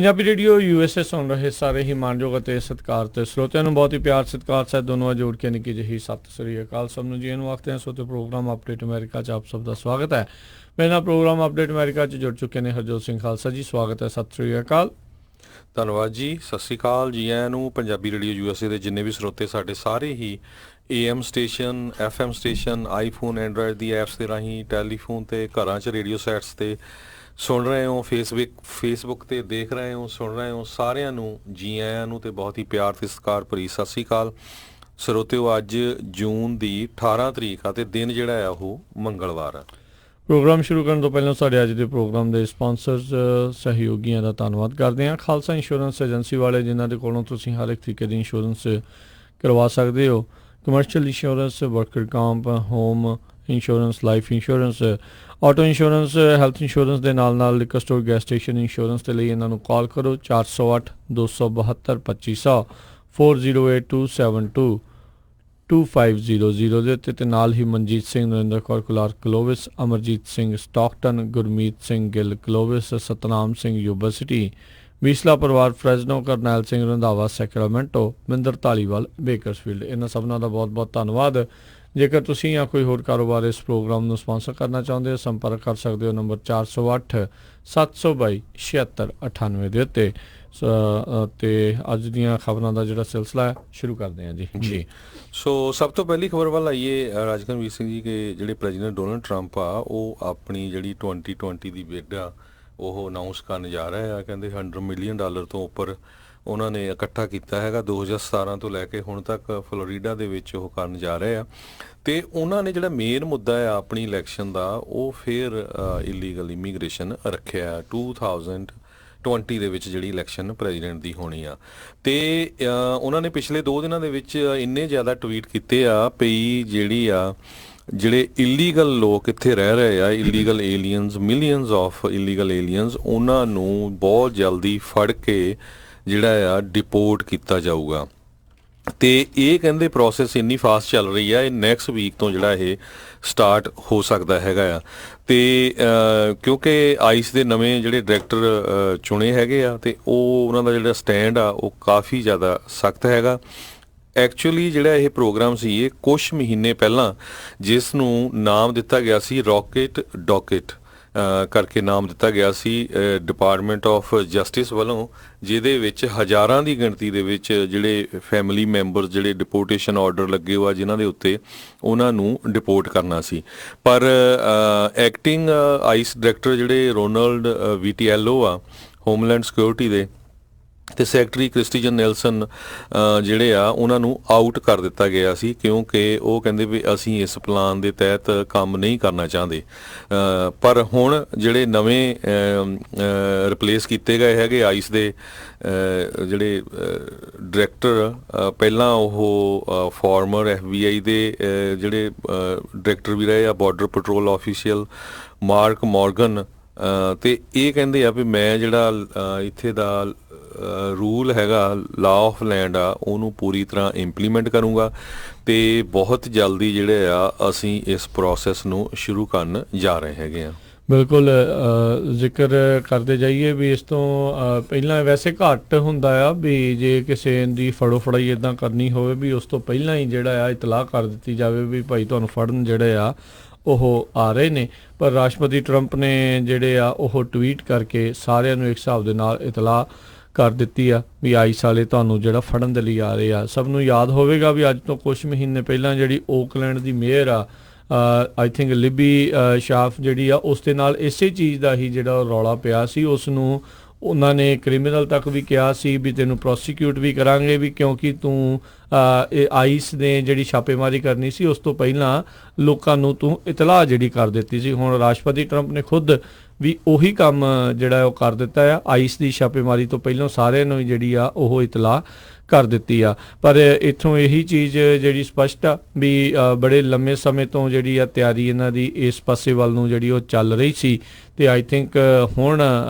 Punjabi radio USA ਸੁਣ ਰਹੇ ਸਾਰੇ ਹੀ ਮਾਣਯੋਗ ਅਤੇ ਸਤਿਕਾਰ ਤੇ ਸਰੋਤਿਆਂ ਨੂੰ ਬਹੁਤ ਹੀ ਪਿਆਰ ਸਤਿਕਾਰ ਸਹਿਤ ਦੋਨੋਂ ਜੋੜ ਕੇ ਨਿੱਕੀ ਜਿਹੀ ਸਤਿ ਸ੍ਰੀ ਅਕਾਲ ਸਭ ਨੂੰ ਜੀ। ਇਹਨੂੰ ਆਖਦੇ ਹਾਂ ਸੋਤੇ ਪ੍ਰੋਗਰਾਮ ਅਪਡੇਟ ਅਮਰੀਕਾ 'ਚ ਆਪ ਸਭ ਦਾ ਸਵਾਗਤ ਹੈ। ਮੇਰੇ ਨਾਲ ਪ੍ਰੋਗਰਾਮ ਅਪਡੇਟ ਅਮਰੀਕਾ 'ਚ ਜੁੜ ਚੁੱਕੇ ਨੇ ਹਰਜੋਤ ਸਿੰਘ ਖਾਲਸਾ ਜੀ, ਸਵਾਗਤ ਹੈ, ਸਤਿ ਸ੍ਰੀ ਅਕਾਲ। ਧੰਨਵਾਦ ਜੀ, ਸਤਿ ਸ਼੍ਰੀ ਅਕਾਲ ਜੀ ਆਇਆਂ ਨੂੰ। ਪੰਜਾਬੀ ਰੇਡੀਓ USA ਦੇ ਜਿੰਨੇ ਵੀ ਸਰੋਤੇ ਸਾਡੇ ਸਾਰੇ ਹੀ AM station, FM station, iPhone, Android the apps ਦੇ ਰਾਹੀਂ, ਟੈਲੀਫੋਨ ਤੇ ਘਰਾਂ 'ਚ ਰੇਡੀਓ ਸੈਟਸ ਤੇ ਸੁਣ ਰਹੇ ਹੋ, ਫੇਸਬੁੱਕ ਤੇ ਦੇਖ ਰਹੇ ਹੋ, ਸੁਣ ਰਹੇ ਹੋ, ਸਾਰਿਆਂ ਨੂੰ ਜੀ ਆਇਆਂ ਨੂੰ ਤੇ ਬਹੁਤ ਹੀ ਪਿਆਰ ਤੇ ਸਤਿਕਾਰ ਭਰੀ ਸਤਿ ਸ਼੍ਰੀ ਅਕਾਲ। ਸਰੋਤਿਓ, ਅੱਜ ਜੂਨ ਦੀ 18 ਤਰੀਕ ਆ ਤੇ ਦਿਨ ਜਿਹੜਾ ਆ ਉਹ ਮੰਗਲਵਾਰ ਆ। ਪ੍ਰੋਗਰਾਮ ਸ਼ੁਰੂ ਕਰਨ ਤੋਂ ਪਹਿਲਾਂ ਸਾਡੇ ਅੱਜ ਦੇ ਪ੍ਰੋਗਰਾਮ ਦੇ ਸਪਾਂਸਰਸ ਸਹਿਯੋਗੀਆਂ ਦਾ ਧੰਨਵਾਦ ਕਰਦੇ ਹਾਂ। ਖਾਲਸਾ ਇੰਸ਼ੋਰੈਂਸ ਏਜੰਸੀ ਵਾਲੇ, ਜਿਨ੍ਹਾਂ ਦੇ ਕੋਲੋਂ ਤੁਸੀਂ ਹਰ ਇੱਕ ਤਰੀਕੇ ਦੀ ਇੰਸ਼ੋਰੈਂਸ ਕਰਵਾ ਸਕਦੇ ਹੋ। Commercial insurance, worker comp, home insurance, life insurance, auto insurance, health insurance ਦੇ ਨਾਲ liquor store, gas station insurance ਦੇ ਲਈ ਇਹਨਾਂ ਨੂੰ ਕਾਲ ਕਰੋ 408 272 2500 408272 2500 ਦੇ ਉੱਤੇ ਤੇ ਨਾਲ ਹੀ ਮਨਜੀਤ ਸਿੰਘ, ਨਰਿੰਦਰ ਕੌਰ ਕੁਲਾਰ ਕਲੋਵਿਸ, ਅਮਰਜੀਤ ਸਿੰਘ ਸਟਾਕਟਨ, ਗੁਰਮੀਤ ਸਿੰਘ ਗਿੱਲ ਕਲੋਵਿਸ, ਸਤਨਾਮ ਸਿੰਘ ਯੂਨੀਵਰਸਿਟੀ, ਬੀਸਲਾ ਪਰਿਵਾਰ ਫਰੈਜ਼ਨੋ, ਕਰਨੈਲ ਸਿੰਘ ਰੰਧਾਵਾ ਸੈਕਰਾਮੈਂਟੋ, ਮਿੰਦਰ ਧਾਲੀਵਾਲ ਬੇਕਰਸਫੀਲਡ। ਇਹਨਾਂ ਸਭਨਾਂ ਦਾ ਬਹੁਤ ਬਹੁਤ ਧੰਨਵਾਦ। ਜੇਕਰ ਤੁਸੀਂ ਜਾਂ ਕੋਈ ਹੋਰ ਕਾਰੋਬਾਰ ਇਸ ਪ੍ਰੋਗਰਾਮ ਨੂੰ ਸਪਾਂਸਰ ਕਰਨਾ ਚਾਹੁੰਦੇ ਹੋ, ਸੰਪਰਕ ਕਰ ਸਕਦੇ ਹੋ ਨੰਬਰ 408 722 7698 ਦੇ ਉੱਤੇ। ਤੇ ਅੱਜ ਦੀਆਂ ਖਬਰਾਂ ਦਾ ਜਿਹੜਾ ਸਿਲਸਿਲਾ ਹੈ ਸ਼ੁਰੂ ਕਰਦੇ ਹਾਂ ਜੀ। ਸੋ ਸਭ ਤੋਂ ਪਹਿਲੀ ਖਬਰ ਵੱਲ ਆਈਏ ਰਾਜਕਨਵੀਰ ਸਿੰਘ ਜੀ, ਕਿ ਜਿਹੜੇ ਪ੍ਰੈਜ਼ੀਡੈਂਟ ਡੋਨਲਡ ਟਰੰਪ ਆ ਉਹ ਆਪਣੀ ਜਿਹੜੀ 2020 ਦੀ ਬਿਡ ਆ ਉਹ ਅਨਾਊਂਸ ਕਰਨ ਜਾ ਰਹੇ ਆ। ਕਹਿੰਦੇ $100 ਮਿਲੀਅਨ ਤੋਂ ਉੱਪਰ ਉਹਨਾਂ ਨੇ ਇਕੱਠਾ ਕੀਤਾ ਹੈਗਾ 2017 ਤੋਂ ਲੈ ਕੇ ਹੁਣ ਤੱਕ ਫਲੋਰੀਡਾ ਦੇ ਵਿੱਚ ਉਹ ਕਰਨ ਜਾ ਰਹੇ ਆ। ਤੇ ਉਹਨਾਂ ਨੇ ਜਿਹੜਾ ਮੇਨ ਮੁੱਦਾ ਆ ਆਪਣੀ ਇਲੈਕਸ਼ਨ ਦਾ, ਉਹ ਫਿਰ ਇਲੀਗਲ ਇਮੀਗ੍ਰੇਸ਼ਨ ਰੱਖਿਆ 2020 ਦੇ ਵਿੱਚ ਜਿਹੜੀ ਇਲੈਕਸ਼ਨ ਪ੍ਰੈਜ਼ੀਡੈਂਟ ਦੀ ਹੋਣੀ ਆ। ਤੇ ਉਹਨਾਂ ਨੇ ਪਿਛਲੇ 2 ਦਿਨਾਂ ਦੇ ਵਿੱਚ ਇੰਨੇ ਜ਼ਿਆਦਾ ਟਵੀਟ ਕੀਤੇ ਆ ਪਈ ਜਿਹੜੇ ਇਲੀਗਲ ਲੋਕ ਇੱਥੇ ਰਹਿ ਰਹੇ ਆ, illegal aliens, millions of illegal aliens, ਉਹਨਾਂ ਨੂੰ ਬਹੁਤ ਜਲਦੀ ਫੜ ਕੇ ਜਿਹੜਾ ਆ ਡਿਪੋਰਟ ਕੀਤਾ ਜਾਊਗਾ। ਤੇ ਇਹ ਕਹਿੰਦੇ ਪ੍ਰੋਸੈਸ ਇੰਨੀ ਫਾਸਟ ਚੱਲ ਰਹੀ ਆ, ਇਹ ਨੈਕਸਟ ਵੀਕ ਤੋਂ ਜਿਹੜਾ ਇਹ ਸਟਾਰਟ ਹੋ ਸਕਦਾ ਹੈਗਾ ਆ। ਤੇ ਕਿਉਂਕਿ ਆਈਸ ਦੇ ਨਵੇਂ ਜਿਹੜੇ ਡਾਇਰੈਕਟਰ ਚੁਣੇ ਹੈਗੇ ਆ ਤੇ ਉਹਨਾਂ ਦਾ ਜਿਹੜਾ ਸਟੈਂਡ ਆ ਉਹ ਕਾਫੀ ਜ਼ਿਆਦਾ ਸਖਤ ਹੈਗਾ। ਐਕਚੁਅਲੀ ਜਿਹੜਾ ਇਹ ਪ੍ਰੋਗਰਾਮ ਸੀ, ਇਹ ਕੁਛ ਮਹੀਨੇ ਪਹਿਲਾਂ ਜਿਸ ਨੂੰ ਨਾਮ ਦਿੱਤਾ ਗਿਆ ਸੀ ਰੌਕੇਟ ਡੌਕੇਟ ਕਰਕੇ ਨਾਮ ਦਿੱਤਾ ਗਿਆ ਸੀ ਡਿਪਾਰਟਮੈਂਟ ਆਫ ਜਸਟਿਸ ਵੱਲੋਂ, ਜਿਹਦੇ ਵਿੱਚ ਹਜ਼ਾਰਾਂ ਦੀ ਗਿਣਤੀ ਦੇ ਵਿੱਚ ਜਿਹੜੇ ਫੈਮਿਲੀ ਮੈਂਬਰਸ ਜਿਹੜੇ ਡਿਪੋਰਟੇਸ਼ਨ ਆਰਡਰ ਲੱਗੇ ਹੋਆ ਜਿਨ੍ਹਾਂ ਦੇ ਉੱਤੇ, ਉਹਨਾਂ ਨੂੰ ਡਿਪੋਰਟ ਕਰਨਾ ਸੀ। ਪਰ ਐਕਟਿੰਗ ਆਈਸ ਡਾਇਰੈਕਟਰ ਜਿਹੜੇ ਰੋਨਲਡ VTLO ਆ ਹੋਮਲੈਂਡ ਸਿਕਿਉਰਿਟੀ ਦੇ, ਤੇ ਸੈਕਟਰੀ ਕ੍ਰਿਸਟੀਜਨ ਨੈਲਸਨ ਜਿਹੜੇ ਆ ਉਹਨਾਂ ਨੂੰ ਆਊਟ ਕਰ ਦਿੱਤਾ ਗਿਆ ਸੀ, ਕਿਉਂਕਿ ਉਹ ਕਹਿੰਦੇ ਵੀ ਅਸੀਂ ਇਸ ਪਲਾਨ ਦੇ ਤਹਿਤ ਕੰਮ ਨਹੀਂ ਕਰਨਾ ਚਾਹੁੰਦੇ। ਪਰ ਹੁਣ ਜਿਹੜੇ ਨਵੇਂ ਰਿਪਲੇਸ ਕੀਤੇ ਗਏ ਹੈਗੇ ਆਈਸ ਦੇ ਜਿਹੜੇ ਡਾਇਰੈਕਟਰ, ਪਹਿਲਾਂ ਉਹ ਫਾਰਮਰ FBI ਦੇ ਜਿਹੜੇ ਡਾਇਰੈਕਟਰ ਵੀ ਰਹੇ ਆ, border patrol official mark Morgan. ਤੇ ਇਹ ਕਹਿੰਦੇ ਆ ਵੀ ਮੈਂ ਜਿਹੜਾ ਇੱਥੇ ਦਾ ਰੂਲ ਹੈਗਾ, ਲਾ ਆਫ ਲੈਂਡ ਆ, ਉਹਨੂੰ ਪੂਰੀ ਤਰ੍ਹਾਂ ਇੰਪਲੀਮੈਂਟ ਕਰੂੰਗਾ ਤੇ ਬਹੁਤ ਜਲਦੀ ਜਿਹੜੇ ਆ ਅਸੀਂ ਇਸ ਪ੍ਰੋਸੈਸ ਨੂੰ ਸ਼ੁਰੂ ਕਰਨ ਜਾ ਰਹੇ ਹੈਗੇ ਆ। ਬਿਲਕੁਲ, ਜ਼ਿਕਰ ਕਰਦੇ ਜਾਈਏ ਵੀ ਇਸ ਤੋਂ ਪਹਿਲਾਂ ਵੈਸੇ ਘੱਟ ਹੁੰਦਾ ਆ ਵੀ ਜੇ ਕਿਸੇ ਦੀ ਫੜੋ ਫੜਾਈ ਇੱਦਾਂ ਕਰਨੀ ਹੋਵੇ ਵੀ ਉਸ ਤੋਂ ਪਹਿਲਾਂ ਹੀ ਜਿਹੜਾ ਆ ਇਤਲਾਹ ਕਰ ਦਿੱਤੀ ਜਾਵੇ ਵੀ ਭਾਈ ਤੁਹਾਨੂੰ ਫੜਨ ਜਿਹੜੇ ਆ ਉਹ ਆ ਰਹੇ ਨੇ। ਪਰ ਰਾਸ਼ਟਰਪਤੀ ਟਰੰਪ ਨੇ ਜਿਹੜੇ ਆ ਉਹ ਟਵੀਟ ਕਰਕੇ ਸਾਰਿਆਂ ਨੂੰ ਇੱਕ ਹਿਸਾਬ ਦੇ ਨਾਲ ਇਤਲਾਹ ਕਰ ਦਿੱਤੀ ਆ ਵੀ ਆਈਸ ਵਾਲੇ ਤੁਹਾਨੂੰ ਜਿਹੜਾ ਫੜਨ ਦੇ ਲਈ ਆ ਰਹੇ ਆ। ਸਭ ਨੂੰ ਯਾਦ ਹੋਵੇਗਾ ਵੀ ਅੱਜ ਤੋਂ ਕੁਛ ਮਹੀਨੇ ਪਹਿਲਾਂ ਜਿਹੜੀ ਓਕਲੈਂਡ ਦੀ ਮੇਅਰ ਆ, ਆਈ ਥਿੰਕ ਲਿਬੀ ਸ਼ਾਫ ਜਿਹੜੀ ਆ, ਉਸ ਦੇ ਨਾਲ ਇਸੇ ਚੀਜ਼ ਦਾ ਹੀ ਜਿਹੜਾ ਰੌਲਾ ਪਿਆ ਸੀ। ਉਸ ਨੂੰ ਉਹਨਾਂ ਨੇ ਕ੍ਰਿਮੀਨਲ ਤੱਕ ਵੀ ਕਿਹਾ ਸੀ ਵੀ ਤੈਨੂੰ ਪ੍ਰੋਸੀਕਿਊਟ ਵੀ ਕਰਾਂਗੇ ਵੀ, ਕਿਉਂਕਿ ਤੂੰ ਇਹ ਆਈਸ ਨੇ ਜਿਹੜੀ ਛਾਪੇਮਾਰੀ ਕਰਨੀ ਸੀ ਉਸ ਤੋਂ ਪਹਿਲਾਂ ਲੋਕਾਂ ਨੂੰ ਤੂੰ ਇਤਲਾਹ ਜਿਹੜੀ ਕਰ ਦਿੱਤੀ ਸੀ। ਹੁਣ ਰਾਸ਼ਟਰਪਤੀ ਟਰੰਪ ਨੇ ਖੁਦ ਵੀ ਉਹੀ ਕੰਮ ਜਿਹੜਾ ਉਹ ਕਰ ਦਿੱਤਾ ਆ, ਆਈਸ ਦੀ ਛਾਪੇਮਾਰੀ ਤੋਂ ਪਹਿਲਾਂ ਸਾਰਿਆਂ ਨੂੰ ਜਿਹੜੀ ਆ ਉਹ ਇਤਲਾਹ ਕਰ ਦਿੱਤੀ ਆ। ਪਰ ਇੱਥੋਂ ਇਹੀ ਚੀਜ਼ ਜਿਹੜੀ ਸਪਸ਼ਟ ਆ ਵੀ ਬੜੇ ਲੰਮੇ ਸਮੇਂ ਤੋਂ ਜਿਹੜੀ ਆ ਤਿਆਰੀ ਇਹਨਾਂ ਦੀ ਇਸ ਪਾਸੇ ਵੱਲ ਨੂੰ ਜਿਹੜੀ ਉਹ ਚੱਲ ਰਹੀ ਸੀ। ਤੇ ਆਈ ਥਿੰਕ ਹੁਣ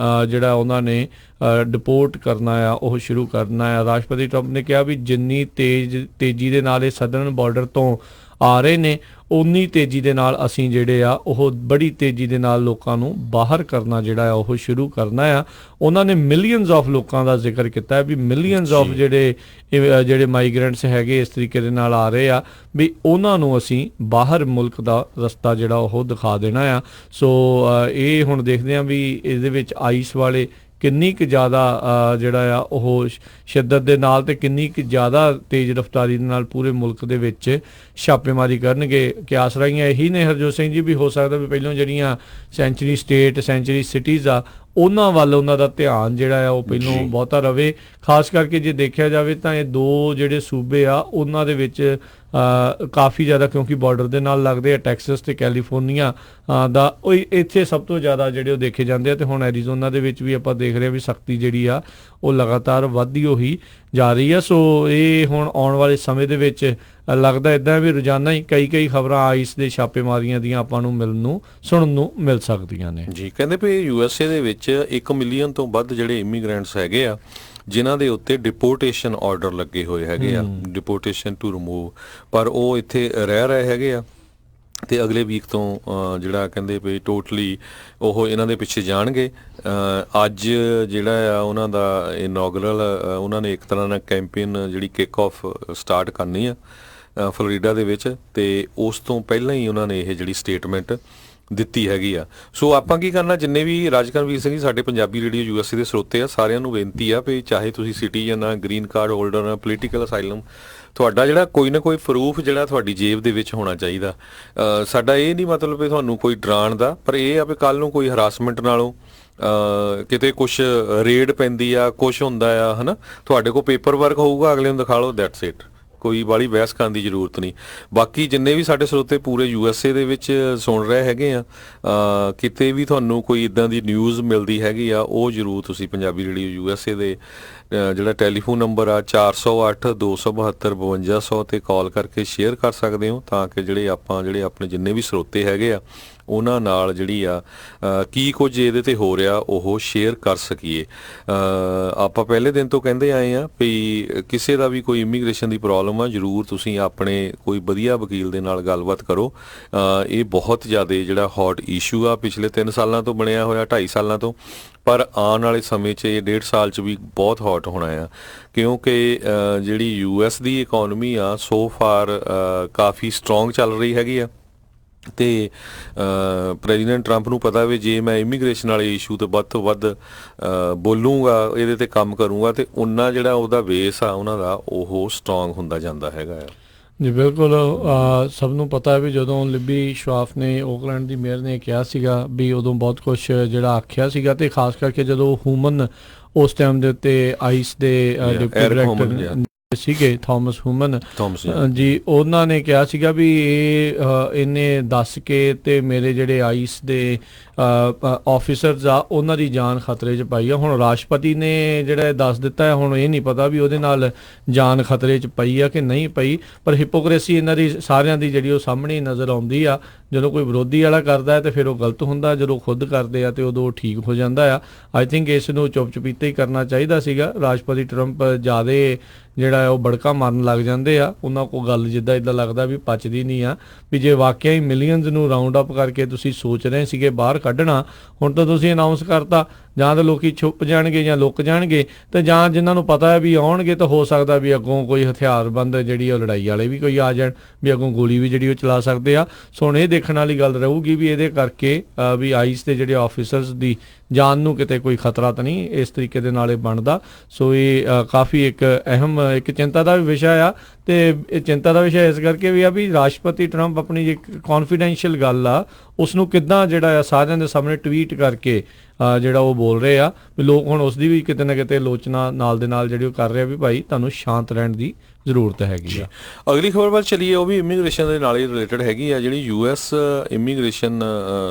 ਜਿਹੜਾ ਉਹਨਾਂ ਨੇ ਡਿਪੋਰਟ ਕਰਨਾ ਆ ਉਹ ਸ਼ੁਰੂ ਕਰਨਾ ਆ। ਰਾਸ਼ਟਰਪਤੀ ਟਰੰਪ ਨੇ ਕਿਹਾ ਵੀ ਜਿੰਨੀ ਤੇਜ਼ੀ ਦੇ ਨਾਲ ਇਹ ਸਦਰਨ ਬਾਰਡਰ ਤੋਂ ਆ ਰਹੇ ਨੇ, ਉਨੀ ਤੇਜ਼ੀ ਦੇ ਨਾਲ ਅਸੀਂ ਜਿਹੜੇ ਆ ਉਹ ਬੜੀ ਤੇਜ਼ੀ ਦੇ ਨਾਲ ਲੋਕਾਂ ਨੂੰ ਬਾਹਰ ਕਰਨਾ ਜਿਹੜਾ ਆ ਉਹ ਸ਼ੁਰੂ ਕਰਨਾ ਆ। ਉਹਨਾਂ ਨੇ ਮਿਲੀਅਨਸ ਆਫ ਲੋਕਾਂ ਦਾ ਜ਼ਿਕਰ ਕੀਤਾ ਹੈ ਵੀ ਮਿਲੀਅਨਸ ਆਫ ਜਿਹੜੇ ਮਾਈਗ੍ਰੈਂਟਸ ਹੈਗੇ ਇਸ ਤਰੀਕੇ ਦੇ ਨਾਲ ਆ ਰਹੇ ਆ ਵੀ ਉਹਨਾਂ ਨੂੰ ਅਸੀਂ ਬਾਹਰ ਮੁਲਕ ਦਾ ਰਸਤਾ ਜਿਹੜਾ ਉਹ ਦਿਖਾ ਦੇਣਾ ਆ। ਸੋ ਇਹ ਹੁਣ ਦੇਖਦੇ ਆ ਵੀ ਇਹਦੇ ਵਿੱਚ ਆਈਸ ਵਾਲੇ ਕਿੰਨੀ ਕੁ ਜ਼ਿਆਦਾ ਜਿਹੜਾ ਆ ਉਹ ਸ਼ਿੱਦਤ ਦੇ ਨਾਲ ਤੇ ਕਿੰਨੀ ਕੁ ਜ਼ਿਆਦਾ ਤੇਜ਼ ਰਫ਼ਤਾਰੀ ਦੇ ਨਾਲ ਪੂਰੇ ਮੁਲਕ ਦੇ ਵਿੱਚ ਛਾਪੇਮਾਰੀ ਕਰਨਗੇ। ਕਿਆਸ ਰਾਈਆਂ ਇਹੀ ਨੇ ਹਰਜੋਤ ਸਿੰਘ ਜੀ ਵੀ ਹੋ ਸਕਦਾ ਵੀ ਪਹਿਲਾਂ ਜਿਹੜੀਆਂ ਸੈਂਚੁਰੀ ਸਟੇਟ ਸੈਂਚੁਰੀ ਸਿਟੀਜ਼ ਆ ਉਹਨਾਂ ਵੱਲ ਉਹਨਾਂ ਦਾ ਧਿਆਨ ਜਿਹੜਾ ਆ ਉਹ ਪਹਿਲਾਂ ਬਹੁਤਾ ਰਵੇ। ਖਾਸ ਕਰਕੇ ਜੇ ਦੇਖਿਆ ਜਾਵੇ ਤਾਂ ਇਹ ਦੋ ਜਿਹੜੇ ਸੂਬੇ ਆ ਉਹਨਾਂ ਦੇ ਵਿੱਚ ਕਾਫੀ ਜ਼ਿਆਦਾ, ਕਿਉਂਕਿ ਬਾਰਡਰ ਦੇ ਨਾਲ ਲੱਗਦੇ ਆ ਟੈਕਸਸ ਤੇ ਕੈਲੀਫੋਰਨੀਆ ਦਾ, ਉਹ ਇੱਥੇ ਸਭ ਤੋਂ ਜ਼ਿਆਦਾ ਜਿਹੜੇ ਉਹ ਦੇਖੇ ਜਾਂਦੇ ਆ। ਤੇ ਹੁਣ ਐਰੀਜ਼ੋਨਾ ਦੇ ਵਿੱਚ ਵੀ ਆਪਾਂ ਦੇਖ ਰਹੇ ਹਾਂ ਵੀ ਸਖਤੀ ਜਿਹੜੀ ਆ ਉਹ ਲਗਾਤਾਰ ਵੱਧਦੀ ਹੋਈ ਜਾ ਰਹੀ ਆ। ਸੋ ਇਹ ਹੁਣ ਆਉਣ ਵਾਲੇ ਸਮੇਂ ਦੇ ਵਿੱਚ ਲੱਗਦਾ ਇੱਦਾਂ ਵੀ ਰੋਜ਼ਾਨਾ ਹੀ ਕਈ ਖਬਰਾਂ ਆਈਸ ਦੇ ਛਾਪੇਮਾਰੀਆਂ ਦੀਆਂ ਆਪਾਂ ਨੂੰ ਸੁਣਨ ਨੂੰ ਮਿਲ ਸਕਦੀਆਂ ਨੇ। ਜੀ ਕਹਿੰਦੇ ਵੀ USA ਦੇ ਵਿੱਚ 1 ਮਿਲੀਅਨ ਤੋਂ ਵੱਧ ਜਿਹੜੇ ਇਮੀਗ੍ਰੈਂਟਸ ਹੈਗੇ ਆ ਜਿਨ੍ਹਾਂ ਦੇ ਉੱਤੇ ਡਿਪੋਰਟੇਸ਼ਨ ਆਰਡਰ ਲੱਗੇ ਹੋਏ ਹੈਗੇ ਆ, ਡਿਪੋਰਟੇਸ਼ਨ ਟੂ ਰਿਮੂਵ, ਪਰ ਉਹ ਇੱਥੇ ਰਹਿ ਰਹੇ ਹੈਗੇ ਆ ਤੇ ਅਗਲੇ ਵੀਕ ਤੋਂ ਜਿਹੜਾ ਕਹਿੰਦੇ ਵੀ ਟੋਟਲੀ ਉਹ ਇਹਨਾਂ ਦੇ ਪਿੱਛੇ ਜਾਣਗੇ। ਅੱਜ ਜਿਹੜਾ ਆ ਉਹਨਾਂ ਦਾ ਇਨੌਗਰਲ ਉਹਨਾਂ ਨੇ ਇੱਕ ਤਰ੍ਹਾਂ ਨਾਲ ਕੈਂਪੇਨ ਜਿਹੜੀ ਕਿਕ ਆਫ ਸਟਾਰਟ ਕਰਨੀ ਆ ਫਲੋਰੀਡਾ ਦੇ ਵਿੱਚ, ਤੇ ਉਸ ਤੋਂ ਪਹਿਲਾਂ ਹੀ ਉਹਨਾਂ ਨੇ ਇਹ ਜਿਹੜੀ ਸਟੇਟਮੈਂਟ ਦਿੱਤੀ ਹੈਗੀ ਆ। ਸੋ ਆਪਾਂ ਕੀ ਕਰਨਾ, ਜਿੰਨੇ ਵੀ ਰਾਜਕਰਮਵੀਰ ਸਿੰਘ ਜੀ ਸਾਡੇ ਪੰਜਾਬੀ ਰੇਡੀਓ USA ਦੇ ਸਰੋਤੇ ਆ, ਸਾਰਿਆਂ ਨੂੰ ਬੇਨਤੀ ਆ ਵੀ ਚਾਹੇ ਤੁਸੀਂ ਸਿਟੀਜ਼ਨ ਆ, ਗ੍ਰੀਨ ਕਾਰਡ ਹੋਲਡਰ ਆ, ਪੋਲੀਟੀਕਲ ਅਸਾਈਲਮ, ਤੁਹਾਡਾ ਜਿਹੜਾ ਕੋਈ ਨਾ ਕੋਈ ਪ੍ਰੂਫ ਜਿਹੜਾ ਤੁਹਾਡੀ ਜੇਬ ਦੇ ਵਿੱਚ ਹੋਣਾ ਚਾਹੀਦਾ। ਸਾਡਾ ਇਹ ਨਹੀਂ ਮਤਲਬ ਵੀ ਤੁਹਾਨੂੰ ਕੋਈ ਡਰਾਉਣ ਦਾ, ਪਰ ਇਹ ਆ ਵੀ ਕੱਲ ਨੂੰ ਕੋਈ ਹਰਾਸਮੈਂਟ ਨਾਲੋਂ ਕਿਤੇ ਕੁਛ ਰੇਡ ਪੈਂਦੀ ਆ, ਕੁਛ ਹੁੰਦਾ ਆ, ਹਨਾ, ਤੁਹਾਡੇ ਕੋਲ ਪੇਪਰ ਵਰਕ ਹੋਊਗਾ, ਅਗਲੇ ਨੂੰ ਦਿਖਾ ਲਓ, ਦੈਟਸ ਇਟ। ਕੋਈ ਬਾਹਲੀ ਬਹਿਸ ਕਰਨ ਦੀ ਜ਼ਰੂਰਤ ਨਹੀਂ। ਬਾਕੀ ਜਿੰਨੇ ਵੀ ਸਾਡੇ ਸਰੋਤੇ ਪੂਰੇ USA ਦੇ ਵਿੱਚ ਸੁਣ ਰਹੇ ਹੈਗੇ ਆ, ਕਿਤੇ ਵੀ ਤੁਹਾਨੂੰ ਕੋਈ ਇਦਾਂ ਦੀ ਨਿਊਜ਼ ਮਿਲਦੀ ਹੈਗੀ ਆ, ਉਹ ਜ਼ਰੂਰ ਤੁਸੀਂ ਪੰਜਾਬੀ ਰੇਡੀਓ USA ਦੇ ਜਿਹੜਾ ਟੈਲੀਫੋਨ ਨੰਬਰ ਆ 408 272 5200 ਤੇ ਕਾਲ ਕਰਕੇ ਸ਼ੇਅਰ ਕਰ ਸਕਦੇ ਹੋ, ਤਾਂ ਕਿ ਜਿਹੜੇ ਆਪਣੇ ਜਿੰਨੇ ਵੀ ਸਰੋਤੇ ਹੈਗੇ ਆ ਉਹਨਾਂ ਨਾਲ ਜਿਹੜੀ ਆ ਕੀ ਕੁਝ ਇਹਦੇ ਤੇ ਹੋ ਰਿਹਾ ਉਹ ਸ਼ੇਅਰ ਕਰ ਸਕੀਏ। ਆਪਾਂ ਪਹਿਲੇ ਦਿਨ ਤੋਂ ਕਹਿੰਦੇ ਆਏ ਆ ਵੀ ਕਿਸੇ ਦਾ ਵੀ ਕੋਈ ਇਮੀਗ੍ਰੇਸ਼ਨ ਦੀ ਪ੍ਰੋਬਲਮ ਆ, ਜ਼ਰੂਰ ਤੁਸੀਂ ਆਪਣੇ ਕੋਈ ਵਧੀਆ ਵਕੀਲ ਦੇ ਨਾਲ ਗੱਲਬਾਤ ਕਰੋ। ਇਹ ਬਹੁਤ ਜ਼ਿਆਦਾ ਜਿਹੜਾ ਹੌਟ ਇਸ਼ੂ ਆ, ਪਿਛਲੇ 3 ਸਾਲਾਂ ਤੋਂ ਬਣਿਆ ਹੋਇਆ, 2.5 ਸਾਲਾਂ ਤੋਂ, ਪਰ ਆਉਣ ਵਾਲੇ ਸਮੇਂ 'ਚ ਇਹ 1.5 ਸਾਲ 'ਚ ਵੀ ਬਹੁਤ ਹੌਟ ਹੋਣਾ ਆ, ਕਿਉਂਕਿ ਜਿਹੜੀ US ਦੀ ਇਕਨੋਮੀ ਆ ਸੋ ਫਾਰ ਕਾਫੀ ਸਟਰੋਂਗ ਚੱਲ ਰਹੀ ਹੈਗੀ ਆ। ਤੇ ਪ੍ਰੈਜ਼ੀਡੈਂਟ ਟਰੰਪ ਨੂੰ ਪਤਾ ਵੀ ਜੇ ਮੈਂ ਇਮੀਗ੍ਰੇਸ਼ਨ ਵਾਲੇ ਇਸ਼ੂ ਤੇ ਵੱਧ ਤੋਂ ਵੱਧ ਬੋਲੂੰਗਾ, ਇਹਦੇ ਤੇ ਕੰਮ ਕਰੂੰਗਾ, ਤੇ ਉਹਨਾਂ ਜਿਹੜਾ ਉਹਦਾ ਬੇਸ ਆ ਉਹਨਾਂ ਦਾ ਉਹ ਸਟਰੋਂਗ ਹੁੰਦਾ ਜਾਂਦਾ ਹੈਗਾ ਆ। ਜੀ ਬਿਲਕੁਲ, ਸਭ ਨੂੰ ਪਤਾ ਹੈ ਵੀ ਜਦੋਂ ਲਿਬੀ ਸ਼ਵਾਫ ਨੇ ਓਕਲੈਂਡ ਦੀ ਮੇਅਰ ਨੇ ਕਿਹਾ ਸੀਗਾ ਵੀ ਉਦੋਂ ਬਹੁਤ ਕੁਝ ਜਿਹੜਾ ਆਖਿਆ ਸੀਗਾ, ਤੇ ਖਾਸ ਕਰਕੇ ਜਦੋਂ ਹੁਮਨ ਉਸ ਟਾਈਮ ਦੇ ਉੱਤੇ ਆਈਸ ਦੇ ਡਿਪਟੀ ਡਾਇਰੈਕਟਰ ਸੀਗੇ ਥਾਮਸ ਹੁਮਨ ਜੀ, ਉਹਨਾਂ ਨੇ ਕਿਹਾ ਸੀਗਾ ਵੀ ਇਹਨੇ ਦੱਸ ਕੇ ਤੇ ਮੇਰੇ ਜਿਹੜੇ ਆਈਸ ਦੇ ਆਫਿਸਰਸ ਆ ਉਹਨਾਂ ਦੀ ਜਾਨ ਖਤਰੇ 'ਚ ਪਾਈ ਆ। ਹੁਣ ਰਾਸ਼ਟਰਪਤੀ ਨੇ ਜਿਹੜਾ ਇਹ ਦੱਸ ਦਿੱਤਾ ਹੈ, ਹੁਣ ਇਹ ਨਹੀਂ ਪਤਾ ਵੀ ਉਹਦੇ ਨਾਲ ਜਾਨ ਖਤਰੇ 'ਚ ਪਈ ਆ ਕਿ ਨਹੀਂ ਪਈ, ਪਰ ਹਿਪੋਕ੍ਰੇਸੀ ਇਹਨਾਂ ਦੀ ਸਾਰਿਆਂ ਦੀ ਜਿਹੜੀ ਉਹ ਸਾਹਮਣੇ ਨਜ਼ਰ ਆਉਂਦੀ ਆ। ਜਦੋਂ ਕੋਈ ਵਿਰੋਧੀ ਵਾਲਾ ਕਰਦਾ ਹੈ ਤੇ ਫਿਰ ਉਹ ਗਲਤ ਹੁੰਦਾ, ਜਦੋਂ ਖੁਦ ਕਰਦੇ ਆ ਤੇ ਉਦੋਂ ਠੀਕ ਹੋ ਜਾਂਦਾ ਆ। ਆਈ ਥਿੰਕ ਇਸ ਨੂੰ ਚੁੱਪ ਚਪੀਤੇ ਹੀ ਕਰਨਾ ਚਾਹੀਦਾ ਸੀਗਾ। ਰਾਸ਼ਟਰਪਤੀ ਟਰੰਪ ਜ਼ਿਆਦਾ ਜਿਹੜਾ ਉਹ ਬੜਕਾ ਮਾਰਨ ਲੱਗ ਜਾਂਦੇ ਆ, ਉਹਨਾਂ ਕੋਲ ਗੱਲ ਜਿੱਦਾਂ ਇੱਦਾਂ ਲੱਗਦਾ ਵੀ ਪਚਦੀ ਨਹੀਂ ਆ। ਵੀ ਜੇ ਵਾਕਿਆ ਹੀ ਮਿਲੀਅਨਸ ਨੂੰ ਰਾਉਂਡ ਅਪ ਕਰਕੇ ਤੁਸੀਂ ਸੋਚ ਰਹੇ ਸੀਗੇ ਬਾਹਰ ਕੱਢਣਾ, ਹੁਣ ਤਾਂ ਤੁਸੀਂ ਅਨਾਉਂਸ ਕਰਤਾ, ਜਾਂ ਤਾਂ ਲੋਕੀ ਛੁਪ ਜਾਣਗੇ ਜਾਂ ਲੁੱਕ ਜਾਣਗੇ, ਤੇ ਜਾਂ ਜਿਨ੍ਹਾਂ ਨੂੰ ਪਤਾ ਹੈ ਵੀ ਆਉਣਗੇ ਤਾਂ ਹੋ ਸਕਦਾ ਵੀ ਅੱਗੋਂ ਕੋਈ ਹਥਿਆਰਬੰਦ ਜਿਹੜੀ ਉਹ ਲੜਾਈ ਵਾਲੇ ਵੀ ਕੋਈ ਆ ਜਾਣ, ਵੀ ਅੱਗੋਂ ਗੋਲੀ ਵੀ ਜਿਹੜੀ ਉਹ ਚਲਾ ਸਕਦੇ ਆ। ਸੋ ਹੁਣ ਇਹ ਦੇਖਣ ਵਾਲੀ ਗੱਲ ਰਹੂਗੀ ਵੀ ਇਹਦੇ ਕਰਕੇ ਵੀ ਆਈਸ ਦੇ ਜਿਹੜੇ ਆਫਿਸਰਸ ਦੀ ਜਾਨ ਨੂੰ ਕਿਤੇ ਕੋਈ ਖਤਰਾ ਤਾਂ ਨਹੀਂ ਇਸ ਤਰੀਕੇ ਦੇ ਨਾਲ ਇਹ ਬਣਦਾ। ਸੋ ਇਹ ਕਾਫੀ ਇੱਕ ਅਹਿਮ ਇੱਕ ਚਿੰਤਾ ਦਾ ਵੀ ਵਿਸ਼ਾ ਆ, ਤੇ ਇਹ ਚਿੰਤਾ ਦਾ ਵਿਸ਼ਾ ਇਸ ਕਰਕੇ ਵੀ ਆ ਵੀ ਰਾਸ਼ਟਰਪਤੀ ਟਰੰਪ ਆਪਣੀ ਇੱਕ ਕੌਨਫੀਡੈਂਸ਼ੀਅਲ ਗੱਲ ਆ ਉਸ ਨੂੰ ਕਿੱਦਾਂ ਜਿਹੜਾ ਆ ਸਾਰਿਆਂ ਦੇ ਸਾਹਮਣੇ ਟਵੀਟ ਕਰਕੇ ਜਿਹੜਾ ਉਹ ਬੋਲ ਰਹੇ ਆ, ਵੀ ਲੋਕ ਹੁਣ ਉਸ ਦੀ ਵੀ ਕਿਤੇ ਨਾ ਕਿਤੇ ਆਲੋਚਨਾ ਨਾਲ ਦੇ ਨਾਲ ਜਿਹੜੀ ਉਹ ਕਰ ਰਹੇ ਆ ਵੀ ਭਾਈ ਤੁਹਾਨੂੰ ਸ਼ਾਂਤ ਰਹਿਣ ਦੀ ਜ਼ਰੂਰਤ ਹੈਗੀ ਆ। ਅਗਲੀ ਖਬਰ ਵੱਲ ਚਲੀਏ, ਉਹ ਵੀ ਇਮੀਗ੍ਰੇਸ਼ਨ ਦੇ ਨਾਲ ਹੀ ਰਿਲੇਟਡ ਹੈਗੀ ਆ। ਜਿਹੜੀ US ਇਮੀਗ੍ਰੇਸ਼ਨ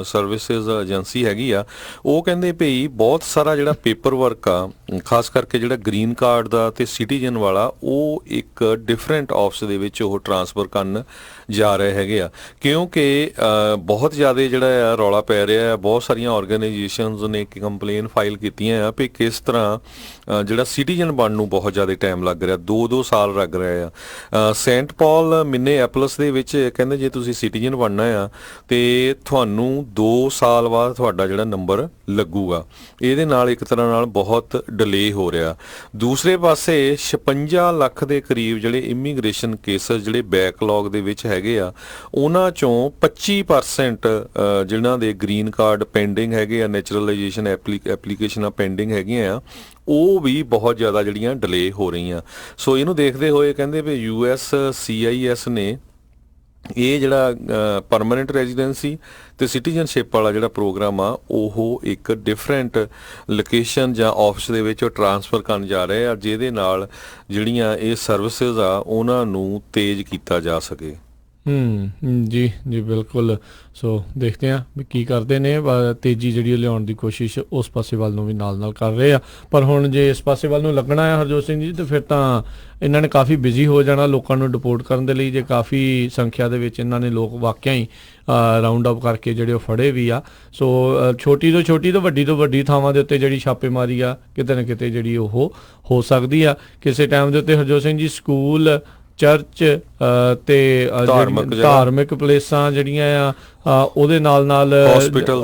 ਸਰਵਿਸਿਜ਼ ਏਜੰਸੀ ਹੈਗੀ ਆ, ਉਹ ਕਹਿੰਦੇ ਭਈ ਬਹੁਤ ਸਾਰਾ ਜਿਹੜਾ ਪੇਪਰ ਵਰਕ ਆ, ਖਾਸ ਕਰਕੇ ਜਿਹੜਾ ਗ੍ਰੀਨ ਕਾਰਡ ਦਾ ਤੇ ਸਿਟੀਜ਼ਨ ਵਾਲਾ, ਉਹ ਇੱਕ ਡਿਫਰੈਂਟ ਆਫਿਸ ਦੇ ਵਿੱਚ ਉਹ ਟਰਾਂਸਫਰ ਕਰਨ ਜਾ ਰਹੇ ਹੈਗੇ ਆ, ਕਿਉਂਕਿ ਬਹੁਤ ਜ਼ਿਆਦਾ ਜਿਹੜਾ ਆ ਰੌਲਾ ਪੈ ਰਿਹਾ ਆ। ਬਹੁਤ ਸਾਰੀਆਂ ਆਰਗੇਨਾਈਜੇਸ਼ਨਸ ਨੇ ਕੰਪਲੇਨ ਫਾਈਲ ਕੀਤੀਆਂ ਆ ਵੀ ਕਿਸ ਤਰ੍ਹਾਂ ਜਿਹੜਾ ਸਿਟੀਜ਼ਨ ਬਣਨ ਨੂੰ ਬਹੁਤ ਜ਼ਿਆਦਾ ਟਾਈਮ ਲੱਗ ਰਿਹਾ, 2-2 ਸਾਲ ਲੱਗ ਰਿਹਾ ਆ। ਸੇਂਟ ਪਾਲ ਮਿਨੀਐਪੋਲਿਸ ਦੇ ਵਿੱਚ ਕਹਿੰਦੇ ਜੇ ਤੁਸੀਂ ਸਿਟੀਜ਼ਨ ਬਣਨਾ ਆ ਤੇ ਤੁਹਾਨੂੰ 2 ਸਾਲ ਬਾਅਦ ਤੁਹਾਡਾ ਜਿਹੜਾ ਨੰਬਰ ਲੱਗੂਗਾ। ਇਹਦੇ ਨਾਲ ਇੱਕ ਤਰ੍ਹਾਂ ਨਾਲ ਬਹੁਤ ਡਿਲੇ ਹੋ ਰਿਹਾ। ਦੂਸਰੇ ਪਾਸੇ 56 ਲੱਖ ਦੇ ਕਰੀਬ ਜਿਹੜੇ ਇਮੀਗ੍ਰੇਸ਼ਨ ਕੇਸਸ ਜਿਹੜੇ ਬੈਕਲੌਗ ਦੇ ਵਿੱਚ ਹੈਗੇ ਆ, ਉਹਨਾਂ ਚੋਂ 25% ਜਿਨ੍ਹਾਂ ਦੇ ਗ੍ਰੀਨ ਕਾਰਡ ਪੈਂਡਿੰਗ ਹੈਗੇ ਆ, ਨੈਚੁਰਲਾਈਜੇਸ਼ਨ ਐਪਲੀਕੇਸ਼ਨਾਂ ਪੈਂਡਿੰਗ ਹੈਗੀਆਂ ਆ, ਉਹ ਵੀ ਬਹੁਤ ਜ਼ਿਆਦਾ ਜਿਹੜੀਆਂ ਡਿਲੇ ਹੋ ਰਹੀਆਂ। ਸੋ ਇਹਨੂੰ ਦੇਖਦੇ ਹੋਏ ਕਹਿੰਦੇ ਵੀ USCIS ਨੇ ਇਹ ਜਿਹੜਾ ਪਰਮਾਨੈਂਟ ਰੈਜ਼ੀਡੈਂਸੀ ਤੇ ਸਿਟੀਜ਼ਨਸ਼ਿਪ ਵਾਲਾ ਜਿਹੜਾ ਪ੍ਰੋਗਰਾਮ ਆ ਉਹ ਇੱਕ ਡਿਫਰੈਂਟ ਲੋਕੇਸ਼ਨ ਜਾਂ ਆਫਿਸ ਦੇ ਵਿੱਚ ਟ੍ਰਾਂਸਫਰ ਕਰਨ ਜਾ ਰਹੇ ਆ, ਜਿਹਦੇ ਨਾਲ ਜਿਹੜੀਆਂ ਇਹ ਸਰਵਿਸਿਜ਼ ਆ ਉਹਨਾਂ ਨੂੰ ਤੇਜ਼ ਕੀਤਾ ਜਾ ਸਕੇ। ਜੀ ਜੀ ਬਿਲਕੁਲ। ਸੋ ਦੇਖਦੇ ਹਾਂ ਵੀ ਕੀ ਕਰਦੇ ਨੇ। ਤੇਜ਼ੀ ਜਿਹੜੀ ਲਿਆਉਣ ਦੀ ਕੋਸ਼ਿਸ਼ ਉਸ ਪਾਸੇ ਵੱਲ ਨੂੰ ਵੀ ਨਾਲ ਕਰ ਰਹੇ ਆ, ਪਰ ਹੁਣ ਜੇ ਇਸ ਪਾਸੇ ਵੱਲ ਨੂੰ ਲੱਗਣਾ ਹੈ ਹਰਜੋਤ ਸਿੰਘ ਜੀ, ਤੇ ਫਿਰ ਤਾਂ ਇਹਨਾਂ ਨੇ ਕਾਫੀ ਬਿਜ਼ੀ ਹੋ ਜਾਣਾ ਲੋਕਾਂ ਨੂੰ ਡਿਪੋਰਟ ਕਰਨ ਦੇ ਲਈ। ਜੇ ਕਾਫੀ ਸੰਖਿਆ ਦੇ ਵਿੱਚ ਇਹਨਾਂ ਨੇ ਲੋਕ ਵਾਕਿਆ ਹੀ ਰਾਉਂਡ ਅਪ ਕਰਕੇ ਜਿਹੜੇ ਉਹ ਫੜੇ ਵੀ ਆ। ਸੋ ਛੋਟੀ ਤੋਂ ਵੱਡੀ ਥਾਵਾਂ ਦੇ ਉੱਤੇ ਜਿਹੜੀ ਛਾਪੇਮਾਰੀ ਆ ਕਿਤੇ ਨਾ ਕਿਤੇ ਜਿਹੜੀ ਉਹ ਹੋ ਸਕਦੀ ਆ ਕਿਸੇ ਟਾਈਮ ਦੇ ਉੱਤੇ। ਹਰਜੋਤ ਸਿੰਘ ਜੀ ਸਕੂਲ, ਚਰਚ ਤੇ ਧਾਰਮਿਕ ਪਲੇਸਾਂ ਜਿਹੜੀਆਂ ਆ ਉਹਦੇ ਨਾਲ